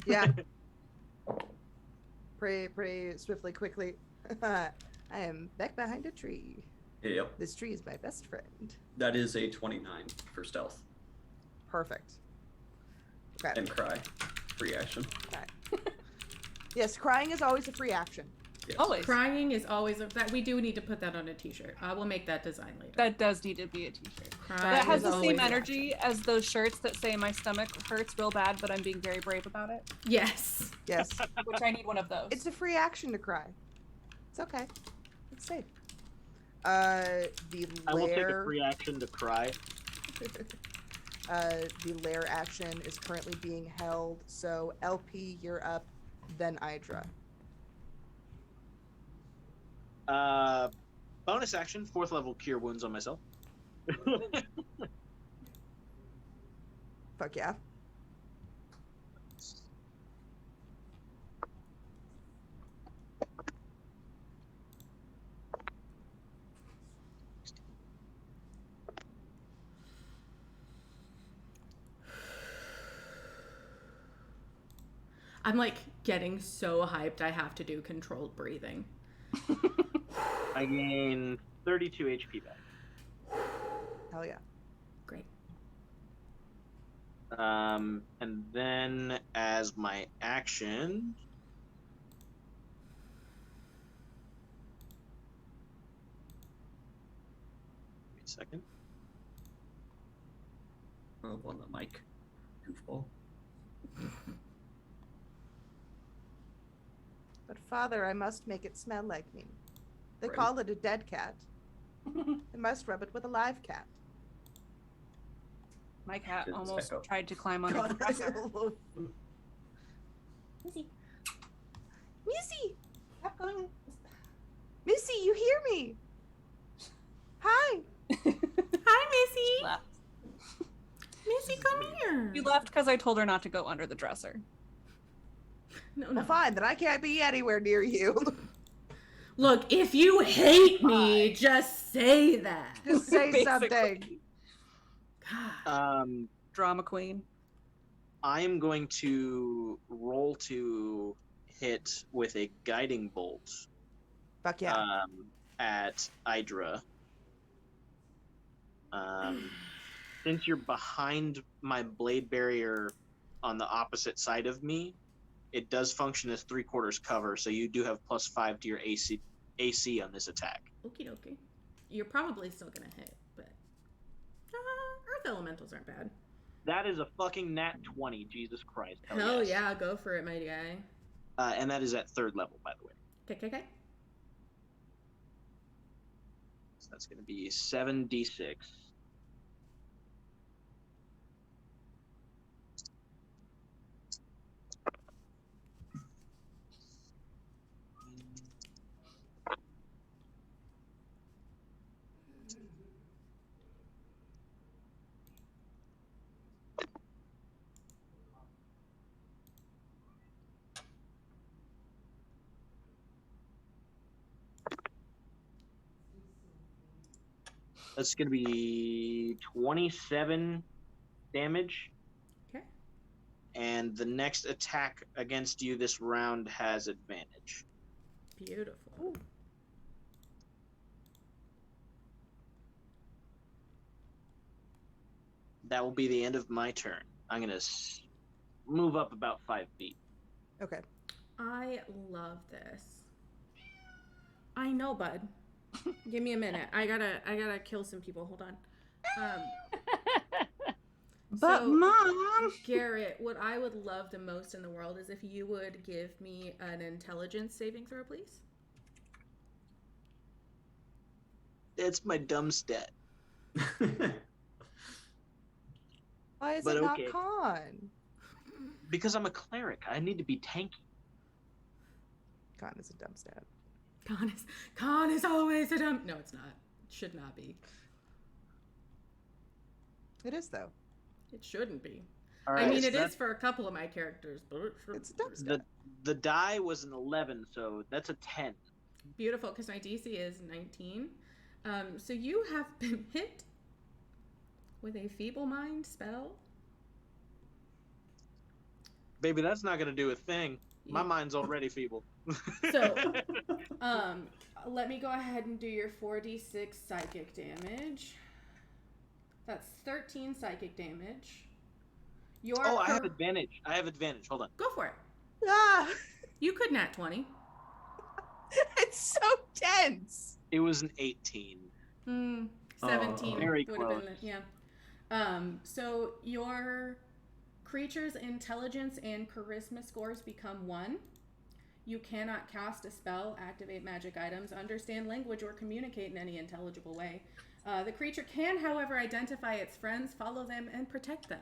Yeah. Pray swiftly, quickly. I am back behind a tree. Yep. This tree is my best friend. That is a 29 for stealth. Perfect. Okay. And cry. Free action. Okay. Yes, crying is always a free action. Yes. Always. Crying is always that we do need to put that on a t-shirt. I will make that design later. That does need to be a t-shirt. Crying That has is the always same an energy as those shirts that say my stomach hurts real bad, but I'm being very brave about it. Yes. Yes. Which I need one of those. It's a free action to cry. It's okay. It's safe. The I will take a lair. free action to cry. The lair action is currently being held. So LP, you're up. Then Idra. Bonus action, 4th level Cure Wounds on myself. Fuck yeah. I'm like getting so hyped I have to do controlled breathing. I gain 32 HP back. Hell yeah. Great. And then as my action, wait a second. Up on the mic. Goofball. But father, I must make it smell like me. They Right. call it a dead cat. I must rub it with a live cat. My cat Goodness, almost Echo. tried to climb under the dresser. Missy. Missy! Stop going. Missy, you hear me? Hi. Hi, Missy. Left. Missy, come here. She left because I told her not to go under the dresser. No, Well, fine, then I can't be anywhere near you. Look, if you hate me, just say that. Just say Basically. something. God. Drama queen. I am going to roll to hit with a guiding bolt Fuck yeah. at Idra. Since you're behind my blade barrier on the opposite side of me, it does function as 3/4 cover, so you do have +5 to your AC on this attack. Okie dokie. You're probably still gonna hit, but Earth Elementals aren't bad. That is a fucking nat 20, Jesus Christ. Hell yes. yeah, go for it, my guy. And that is at 3rd level, by the way. Okay. So that's going to be 7d6. That's going to be 27 damage. Okay. And the next attack against you this round has advantage. Beautiful. Ooh. That will be the end of my turn. I'm going to move up about 5 feet. Okay. I love this. I know, bud. Give me a minute. I gotta kill some people. Hold on. But Mom, Garrett, what I would love the most in the world is if you would give me an intelligence saving throw, please. It's my dumb stat. Why is But it okay. not con? Because I'm a cleric, I need to be tanky. Con is a dumb stat. Con is always a dumb. No, it's not. It should not be. It is though. It shouldn't be. All I right, mean, so it is for a couple of my characters, but it shouldn't It's a dumb be. stat. The die was an 11, so that's a 10. Beautiful, because my DC is 19. So you have been hit with a feeble mind spell. Baby, that's not gonna do a thing. My Yeah. mind's already feeble. So, let me go ahead and do your 4d6 psychic damage. That's 13 psychic damage. Your I have advantage. Hold on. Go for it. Ah, You could nat 20. it's so tense. It was an 18. 17 Very would have been close. yeah. So your creature's intelligence and charisma scores become 1. You cannot cast a spell, activate magic items, understand language, or communicate in any intelligible way. The creature can, however, identify its friends, follow them, and protect them.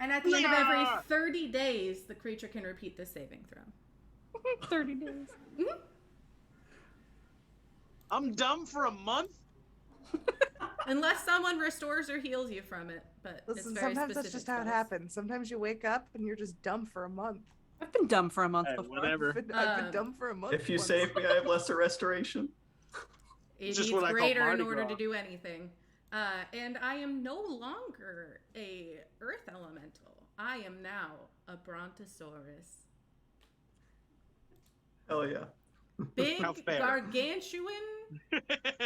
And at the end of every 30 days, the creature can repeat this saving throw. 30 days. I'm dumb for a month? Unless someone restores or heals you from it. But Listen, it's very sometimes that's specific just how it spells. happens. Sometimes you wake up and you're just dumb for a month. I've been dumb for a month before. Whatever. I've been dumb for a month. If you once. save me, I have lesser restoration. It It's just needs what I call greater in Mardi order Gras. to do anything. And I am no longer a earth elemental. I am now a brontosaurus. Hell yeah. Big, How fair. gargantuan,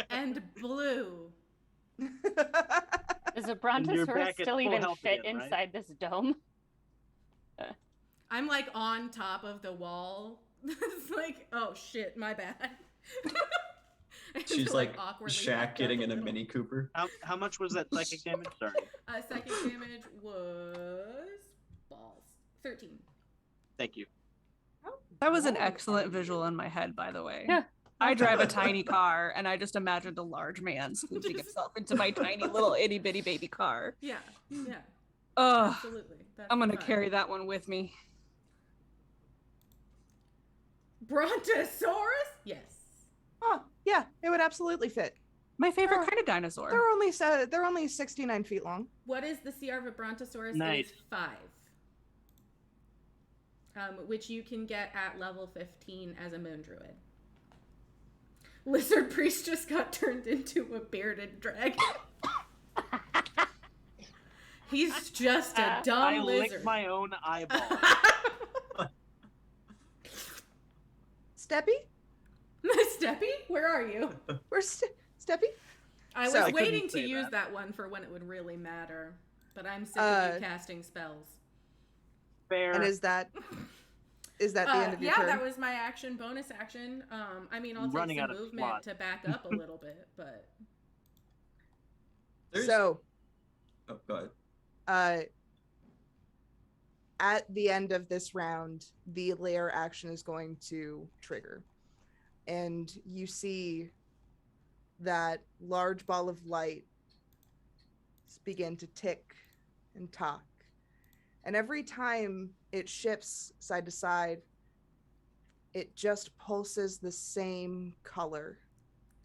and blue. Does a you're brontosaurus back at still full even health fit again, right? inside this dome? I'm like on top of the wall. It's like, oh shit, my bad. I have She's to, like awkwardly Shaq back up getting in a little. Mini Cooper. How much was that psychic damage? Sorry. Psychic damage was balls. 13. Thank you. That was an excellent visual in my head, by the way. Yeah. I drive a tiny car, and I just imagined a large man squeezing himself into my tiny little itty bitty baby car. Yeah, yeah, Ugh, absolutely. That's I'm gonna fun. carry that one with me. Brontosaurus? Yes. Oh, yeah, it would absolutely fit. My favorite Sure. kind of dinosaur. They're only 69 feet long. What is the CR of a Brontosaurus? Nice. It is 5. Which you can get at level 15 as a moon druid. Lizard priest just got turned into a bearded dragon. He's just a dumb I lizard. licked my own eyeball. Steppy? Steppy, where are you? Where's Steppy? I was So- I waiting couldn't to say use that. that one for when it would really matter, but I'm sick of you casting spells. Fair. And is that the end of your yeah, turn? that was my action, bonus action. I mean, I'll take Running some out of movement slot. to back up a little bit, but So, Oh, go ahead. at the end of this round, the lair action is going to trigger. And you see that large ball of light begin to tick and talk. And every time it shifts side to side, it just pulses the same color.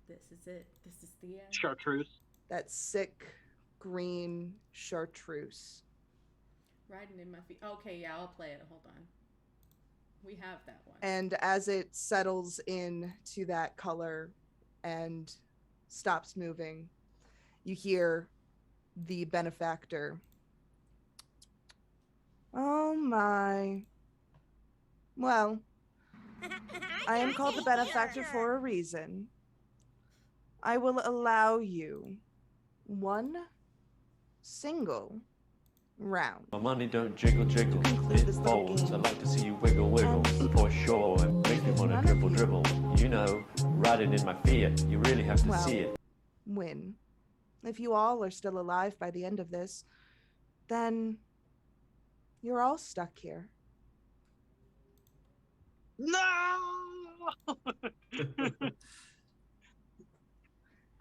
this is it. This is the end. Chartreuse. That sick green chartreuse. Riding in my feet. Okay, yeah, I'll play it. Hold on. We have that one. And as it settles in to that color and stops moving, you hear the benefactor. Oh my. Well, I am called the benefactor for a reason. I will allow you one single round. My money don't jiggle jiggle, Conclude it this little folds. game. I like to see you wiggle wiggle, for sure. It makes me wanna None dribble of you dribble. You know, riding in my Fiat, you really have to Well, see it. win. If you all are still alive by the end of this, then you're all stuck here. No.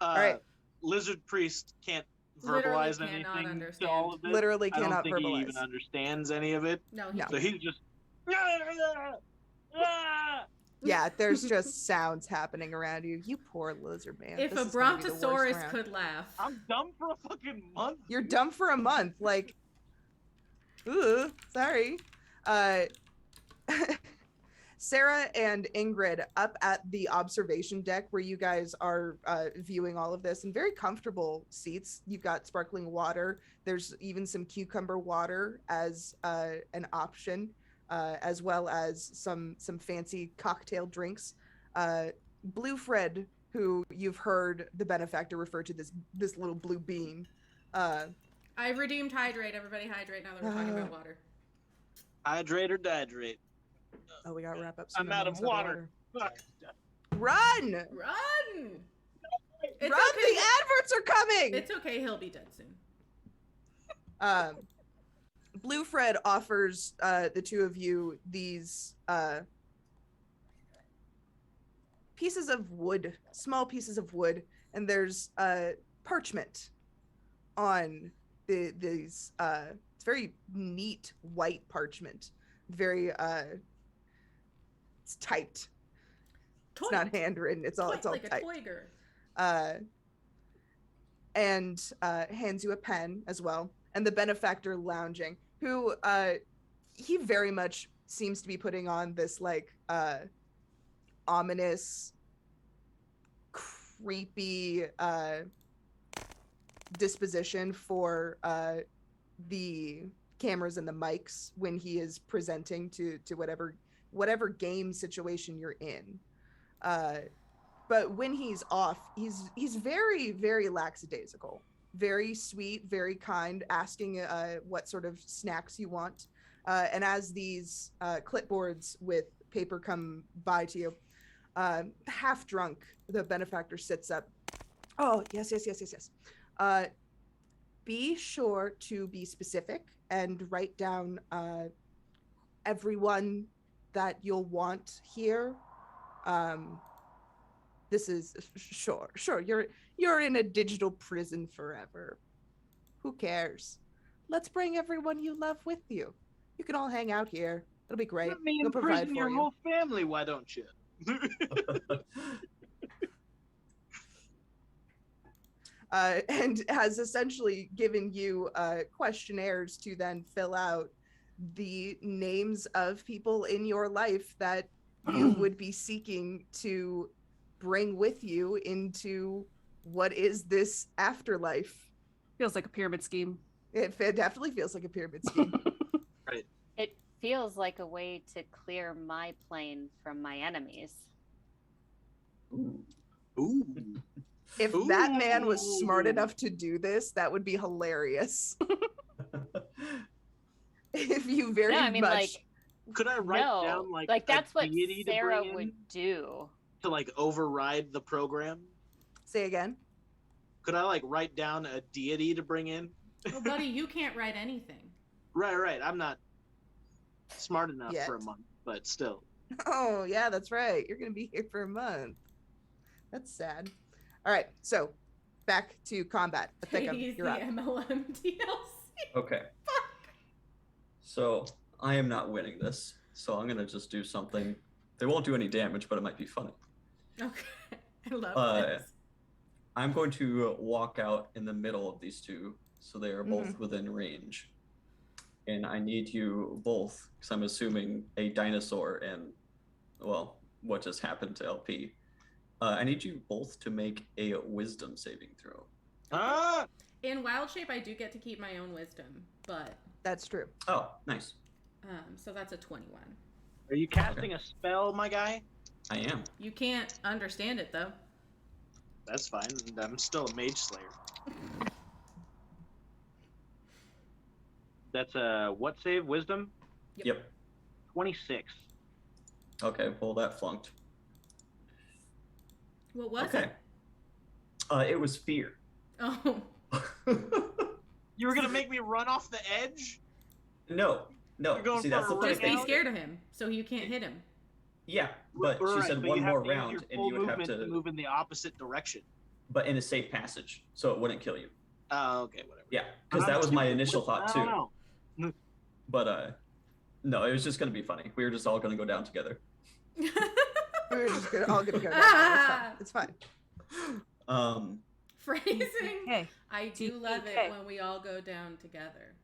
All right. Lizard Priest can't Literally verbalize cannot anything to understand. all of this. Literally I don't cannot think he even verbalize. understands any of it. No, No. So he's just. Yeah, there's just sounds happening around you. You poor lizard man. if This a is gonna be the worst brontosaurus round. could laugh. I'm dumb for a fucking month. You're dumb for a month. Like, ooh, sorry. Sarah and Ingrid up at the observation deck where you guys are viewing all of this in very comfortable seats. You've got sparkling water. There's even some cucumber water as an option, as well as some fancy cocktail drinks. Blue Fred, who you've heard the benefactor refer to this little blue bean. I've redeemed hydrate. Everybody hydrate now that we're talking about water. Hydrate or dihydrate. Oh, we gotta wrap up. I'm out of water. Fuck. Run! Run! It's Run! okay. The adverts are coming. It's okay. He'll be dead soon. Blue Fred offers the two of you these pieces of wood, small pieces of wood, and there's parchment on these. It's very neat white parchment. Very it's typed. Toy. It's not handwritten. It's all like typed. a toiger. And hands you a pen as well. And the benefactor lounging, who he very much seems to be putting on this like ominous, creepy disposition for the cameras and the mics when he is presenting to whatever game situation you're in. But when he's off, he's very, very lackadaisical, very sweet, very kind, asking what sort of snacks you want. And as these clipboards with paper come by to you, half drunk, the benefactor sits up. Oh, yes. Be sure to be specific and write down everyone that you'll want here. This is sure. You're in a digital prison forever. Who cares? Let's bring everyone you love with you. You can all hang out here. It'll be great. Let me We'll provide imprison for your you. whole family, why don't you? And has essentially given you questionnaires to then fill out the names of people in your life that you would be seeking to bring with you into what is this afterlife. Feels like a pyramid scheme. It definitely feels like a pyramid scheme. Right. It feels like a way to clear my plane from my enemies. Ooh. If that man was smart enough to do this, that would be hilarious. If you very No, I mean, much like, Could I write no, down like that's a what deity to Sarah bring in would do. to like override the program? say again. Could I like write down a deity to bring in? Oh, buddy, you can't write anything. Right. I'm not smart enough Yet. for a month, but still. Oh, yeah, that's right. You're going to be here for a month. That's sad. All right, so back to combat. Thickum, He's the you're up. MLM DLC. Okay. So I am not winning this, so I'm gonna just do something. They won't do any damage, but it might be funny. Okay, I love this. I'm going to walk out in the middle of these two, so they are both Mhm. within range. And I need you both, because I'm assuming a dinosaur and, well, what just happened to LP, I need you both to make a wisdom saving throw. Ah! In wild shape, I do get to keep my own wisdom, but That's true. Oh, nice. so that's a 21. Are you casting a spell, my guy? I am. You can't understand it though. That's fine. I'm still a mage slayer. That's a what save? Wisdom? Yep. 26. Okay, well that flunked. What was Okay. It was fear. Oh. You were gonna make me run off the edge? No. You're going See, for that's a the funny Just be thing. scared of him, so you can't hit him. Yeah, but she Right, said but one you have more to use round, your and full you would have movement to, move in the opposite direction. but in a safe passage, so it wouldn't kill you. Oh, okay, whatever. Yeah, because that was my initial thought I too. don't know. But no, it was just gonna be funny. We were just all gonna go down together. We're just all gonna go down. It's fine. Phrasing. Hey. I do love it when we all go down together.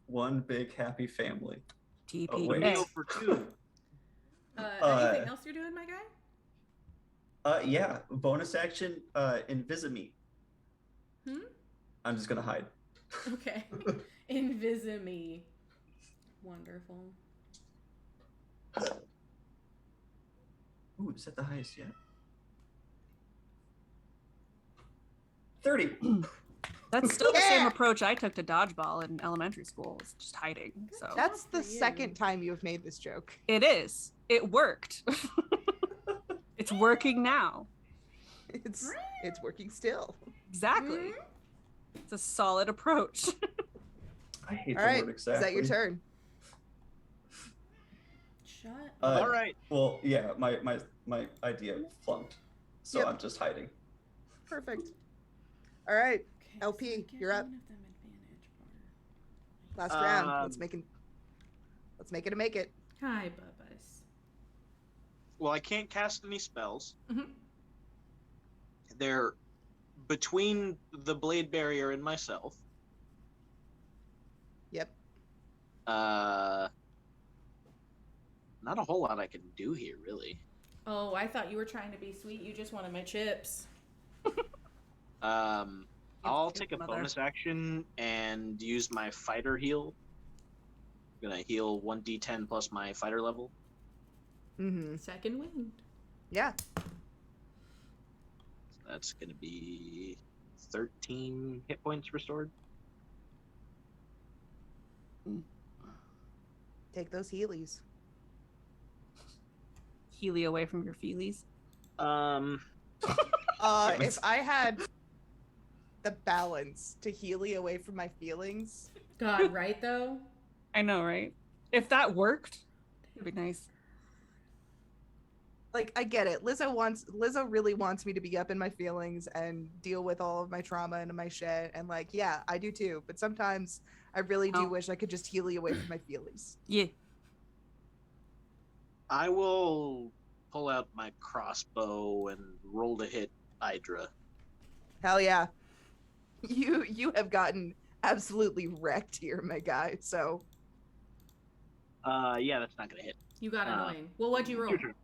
One big happy family. TPK. Oh, wait. Meal for two. Anything else you're doing, my guy? Yeah, bonus action, Invisimi. I'm just gonna hide. Okay. Invisimi. Wonderful. Ooh, is that the highest yet? 30. That's still the same approach I took to dodgeball in elementary school. It's just hiding. So That's the second time you've made this joke. it is. It worked. It's working now. It's working still. Exactly. It's a solid approach. I hate All the right, word exactly. is that your turn? Shut All right. Well, yeah, my idea flunked, so Yep. I'm just hiding. Perfect. All right, Okay, LP, so give you're up. one of them advantage or- Last round. Let's make it a make it. Hi, Bubbas. Well, I can't cast any spells. Mhm. They're between the blade barrier and myself. Yep. Not a whole lot I can do here, really. Oh, I thought you were trying to be sweet. You just wanted my chips. I'll take a bonus action and use my fighter heal. I'm gonna heal 1d10 plus my fighter level. Mm-hmm. Second wind. Yeah. That's gonna be 13 hit points restored. Take those Heelys. Healy away from your feelies. If I had the balance to Healy away from my feelings. God, right though? I know, right? If that worked, it'd be nice. Like, I get it. Lizzo really wants me to be up in my feelings and deal with all of my trauma and my shit. And like, yeah, I do too. But sometimes I really do wish I could just Healy away from my feelings. Yeah. I will pull out my crossbow and roll to hit Hydra. Hell yeah. You have gotten absolutely wrecked here, my guy. So Yeah, that's not gonna hit. You got annoying. Well, what'd you roll? Your turn.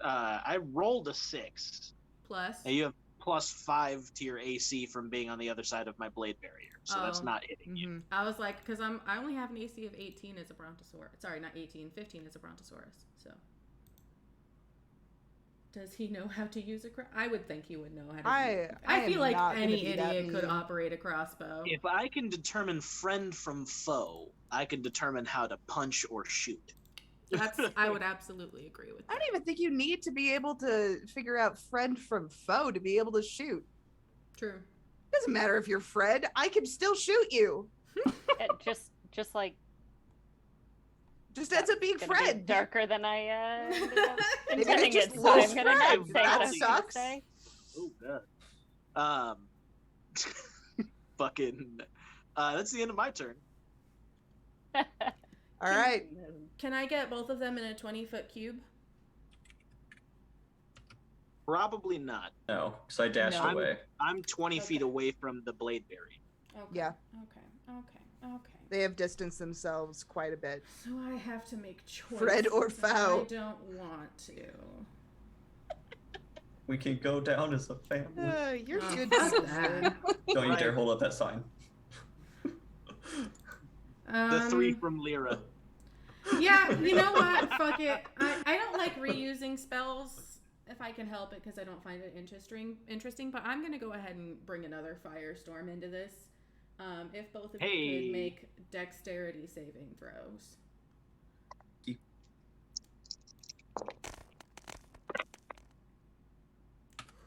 I rolled a 6. Plus? Now you have +5 to your AC from being on the other side of my blade barrier, so that's not hitting you. I was like, because I only have an AC of 18 as a brontosaurus. Sorry, not 18, 15 as a brontosaurus. So does he know how to use a I would think he would know how to. I feel like any idiot could operate a crossbow. If I can determine friend from foe, I can determine how to punch or shoot. I would absolutely agree with that. I don't even think you need to be able to figure out friend from foe to be able to shoot. True. Doesn't matter if you're Fred. I can still shoot you. It just like just ends up being Fred. Darker than I ended up Maybe intending just it, so I'm lost gonna not Fred. say That what I was gonna sucks. say. Oh god. Fucking. That's the end of my turn. All right. Can I get both of them in a 20-foot cube? Probably not. No, because I dashed away. I'm 20 feet away from the blade barrier. Okay. Yeah. Okay. They have distanced themselves quite a bit. So I have to make choices. Fred or and foe? I don't want to. We can go down as a family. You're Oh, good fuck people, that. Finn. Don't you dare Right. hold up that sign. The 3 from Lyra. Yeah, you know what? Fuck it. I don't like reusing spells if I can help it because I don't find it interesting. But I'm gonna go ahead and bring another firestorm into this. If both of you Hey. could make dexterity saving throws.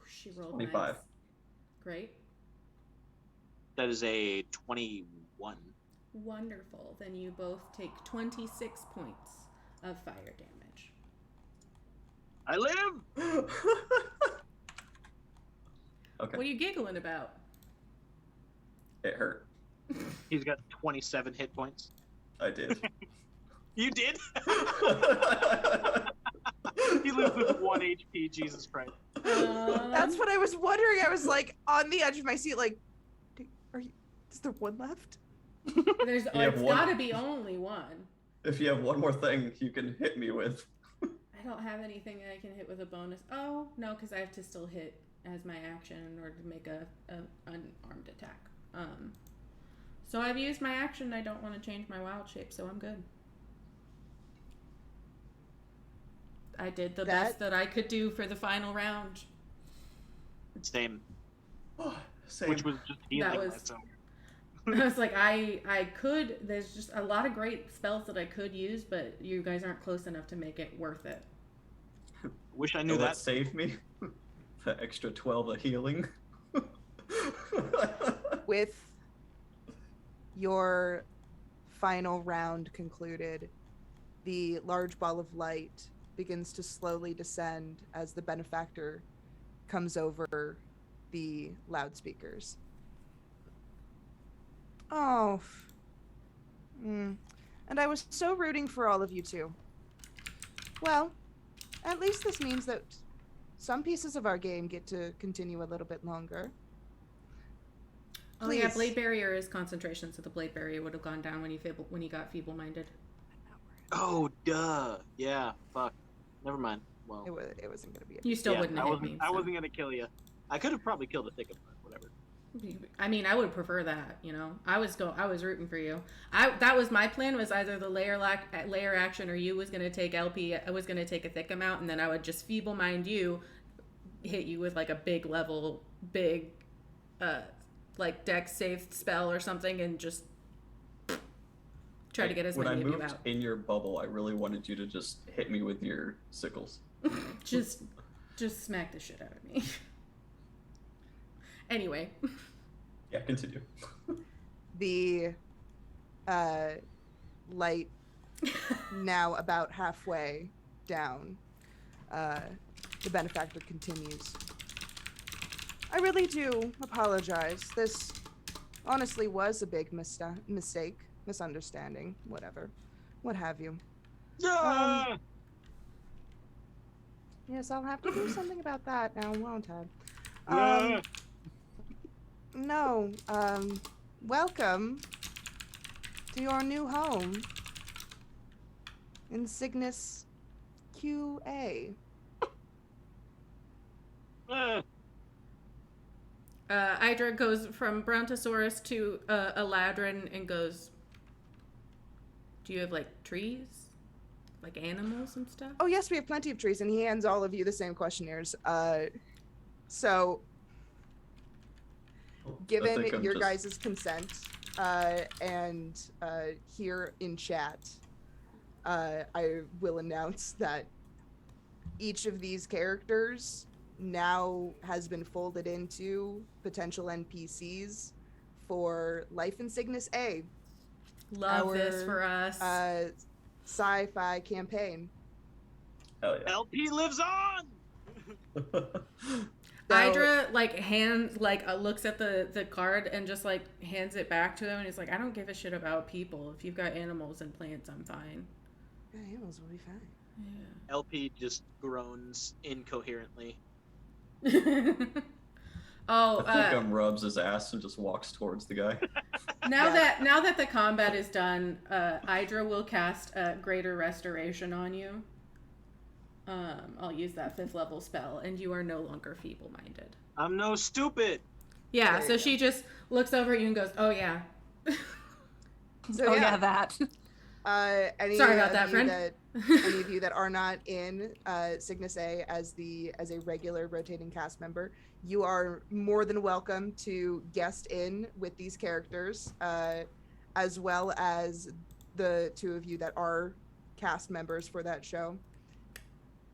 She rolled 25. nice. Great. That is a 21. Wonderful. Then you both take 26 points of fire damage. I live! Okay. What are you giggling about? It hurt. He's got 27 hit points. I did. You did? He loses 1 HP, Jesus Christ. That's what I was wondering. I was like on the edge of my seat, like, is there one left? There's You have it's one. gotta be only one. If you have one more thing you can hit me with. I don't have anything that I can hit with a bonus. Oh, no, because I have to still hit as my action in order to make a unarmed attack. So I've used my action. I don't want to change my wild shape, so I'm good. I did the best that I could do for the final round. Same. Oh, same. Which was just healing That was- myself. I was like, I could. There's just a lot of great spells that I could use, but you guys aren't close enough to make it worth it. Wish I You knew know what that. saved me? The extra 12 of healing. With your final round concluded, the large ball of light begins to slowly descend as the benefactor comes over the loudspeakers. Oh. And I was so rooting for all of you too. Well, at least this means that some pieces of our game get to continue a little bit longer. Oh yeah, Please. blade barrier is concentration, so the blade barrier would have gone down when you got feeble-minded. Oh, duh. Yeah, fuck. Never mind. Well, It wasn't going to be a You still yeah, wouldn't I have wasn't, hit me. I so. wasn't gonna kill you. I could have probably killed a thicket, but whatever. I mean, I would prefer that. You know, I was rooting for you. That was my plan. Was either the layer action or you was gonna take LP. I was gonna take a thick amount, and then I would just feeble mind you, hit you with like a big like dex save spell or something, and just try to get as when many I of you moved out. in your bubble, I really wanted you to just hit me with your sickles. just smack the shit out of me. Anyway. Yeah, continue. The light now about halfway down. The benefactor continues. I really do apologize. This honestly was a big mistake, misunderstanding, whatever. What have you. Ah! Yes, I'll have to do something about that now, won't I? Ah! No, welcome to your new home in Cygnus QA. Ah! Idra goes from Brontosaurus to Eladrin and goes, do you have like trees? Like animals and stuff? Oh yes, we have plenty of trees, and he hands all of you the same questionnaires. So given your guys' consent, and here in chat, I will announce that each of these characters now has been folded into potential NPCs for Life in Cygnus A. Love this for us. Sci-fi campaign. Hell yeah. LP lives on! Idra looks at the card and just like hands it back to him, and he's like, I don't give a shit about people. If you've got animals and plants, I'm fine. Yeah, animals will be fine. Yeah. LP just groans incoherently. I think rubs his ass and just walks towards the guy. Now that the combat is done, Idra will cast Greater Restoration on you. I'll use that 5th level spell, and you are no longer feeble-minded. I'm no stupid. Yeah, so she just looks over at you and goes, "Oh yeah." So that. Any Sorry about of that, you friend. any of you that are not in Cygnus A as a regular rotating cast member, you are more than welcome to guest in with these characters, as well as the 2 of you that are cast members for that show.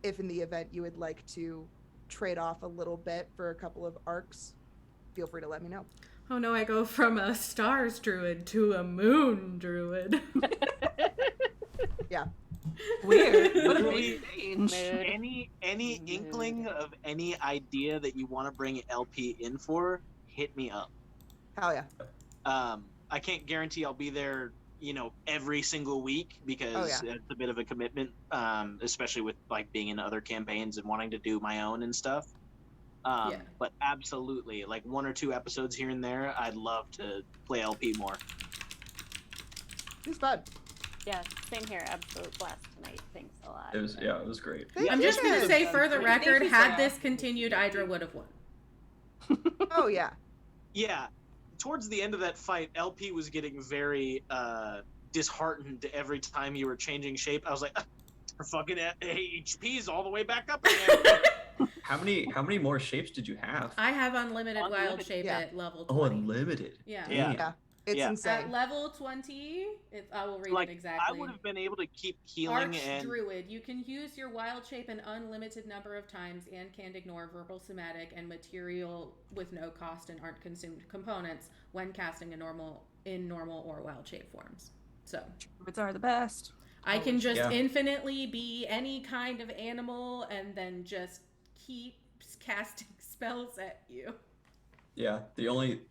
If in the event you would like to trade off a little bit for a couple of arcs, feel free to let me know. Oh no, I go from a stars druid to a moon druid. Yeah. Weird. Literally, Strange. any inkling of any idea that you want to bring LP in for, hit me up. Hell yeah. I can't guarantee I'll be there, every single week because it's a bit of a commitment, especially with like being in other campaigns and wanting to do my own and stuff. But absolutely, like 1 or 2 episodes here and there, I'd love to play LP more. It's fun. Yeah, same here. Absolute blast tonight. Thanks a lot. It was great. I'm just going to say, for the record, you, had Sarah. this continued, Idra would have won. Oh, yeah. Yeah. Towards the end of that fight, LP was getting very disheartened every time you were changing shape. I was like, her fucking HP's all the way back up again. How many more shapes did you have? I have unlimited wild shape at level 20. Oh, unlimited. Yeah. Damn. Yeah. It's insane. At level 20, I will read it exactly. I would have been able to keep healing Archdruid, you can use your wild shape an unlimited number of times and can ignore verbal, somatic, and material with no cost and aren't consumed components when casting in normal or wild shape forms. So Druids are the best. I can just infinitely be any kind of animal and then just keep casting spells at you. Yeah, the only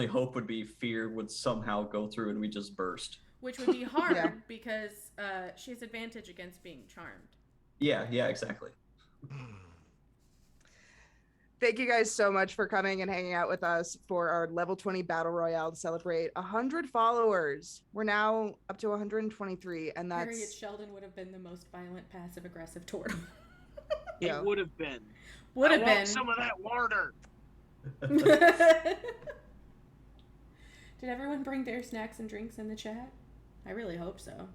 hope would be fear would somehow go through and we just burst. Which would be hard because she has advantage against being charmed. Yeah, exactly. Thank you guys so much for coming and hanging out with us for our level 20 battle royale to celebrate 100 followers. We're now up to 123, and that's... Harriet Sheldon would have been the most violent passive-aggressive turtle. It would have been. Would have I been. want some of that water. Did everyone bring their snacks and drinks in the chat? I really hope so.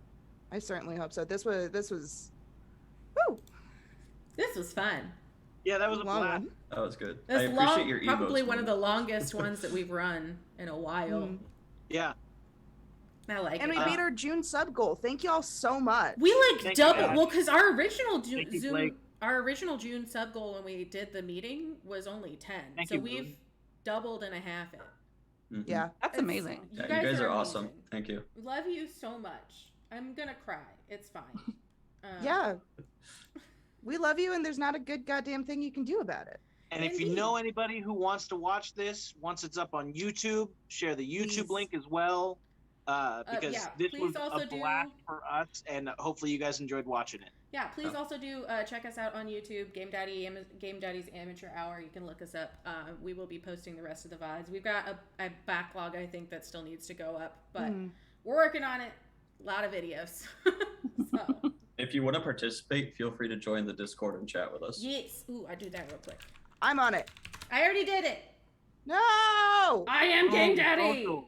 I certainly hope so. This was woo! This was fun. Yeah, that was a blast. That was good. This I appreciate your emotes. Probably one of the longest ones that we've run in a while. Yeah. I like and it. And we made our June sub goal. Thank you all so much. We Thank double you, well because our original Blake. our original June sub goal when we did the meeting was only 10. Thank so you, we've Blake. doubled and a half it. Mhm. Yeah. That's amazing. You Yeah, you guys are amazing. awesome. Thank you. Love you so much. I'm gonna cry. It's fine. Yeah. We love you, and there's not a good goddamn thing you can do about it. And if you know anybody who wants to watch this, once it's up on YouTube, share the YouTube link as well. Because this was a blast for us, and hopefully you guys enjoyed watching it. Yeah, please also do check us out on YouTube, Game Daddy's Amateur Hour. You can look us up. We will be posting the rest of the VODs. We've got a backlog, I think, that still needs to go up, but we're working on it. A lot of videos. So. If you want to participate, feel free to join the Discord and chat with us. Yes. Ooh, I do that real quick. I'm on it. I already did it. No! I am Game Daddy. All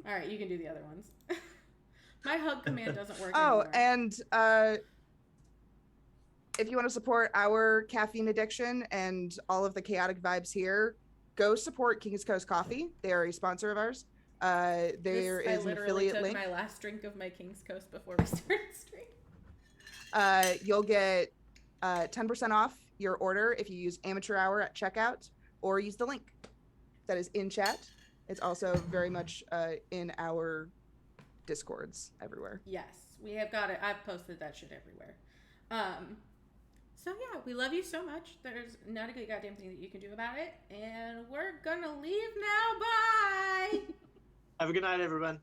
right, you can do the other ones. My hug command doesn't work anymore. And if you want to support our caffeine addiction and all of the chaotic vibes here, go support King's Coast Coffee. They are a sponsor of ours. There is an affiliate link. I took my last drink of my King's Coast before we started stream. You'll get 10% off your order if you use Amateur Hour at checkout or use the link that is in chat. It's also very much in our Discords everywhere. Yes, we have got it. I've posted that shit everywhere. So yeah, we love you so much. There's not a good goddamn thing that you can do about it. And we're gonna leave now. Bye! Have a good night, everyone.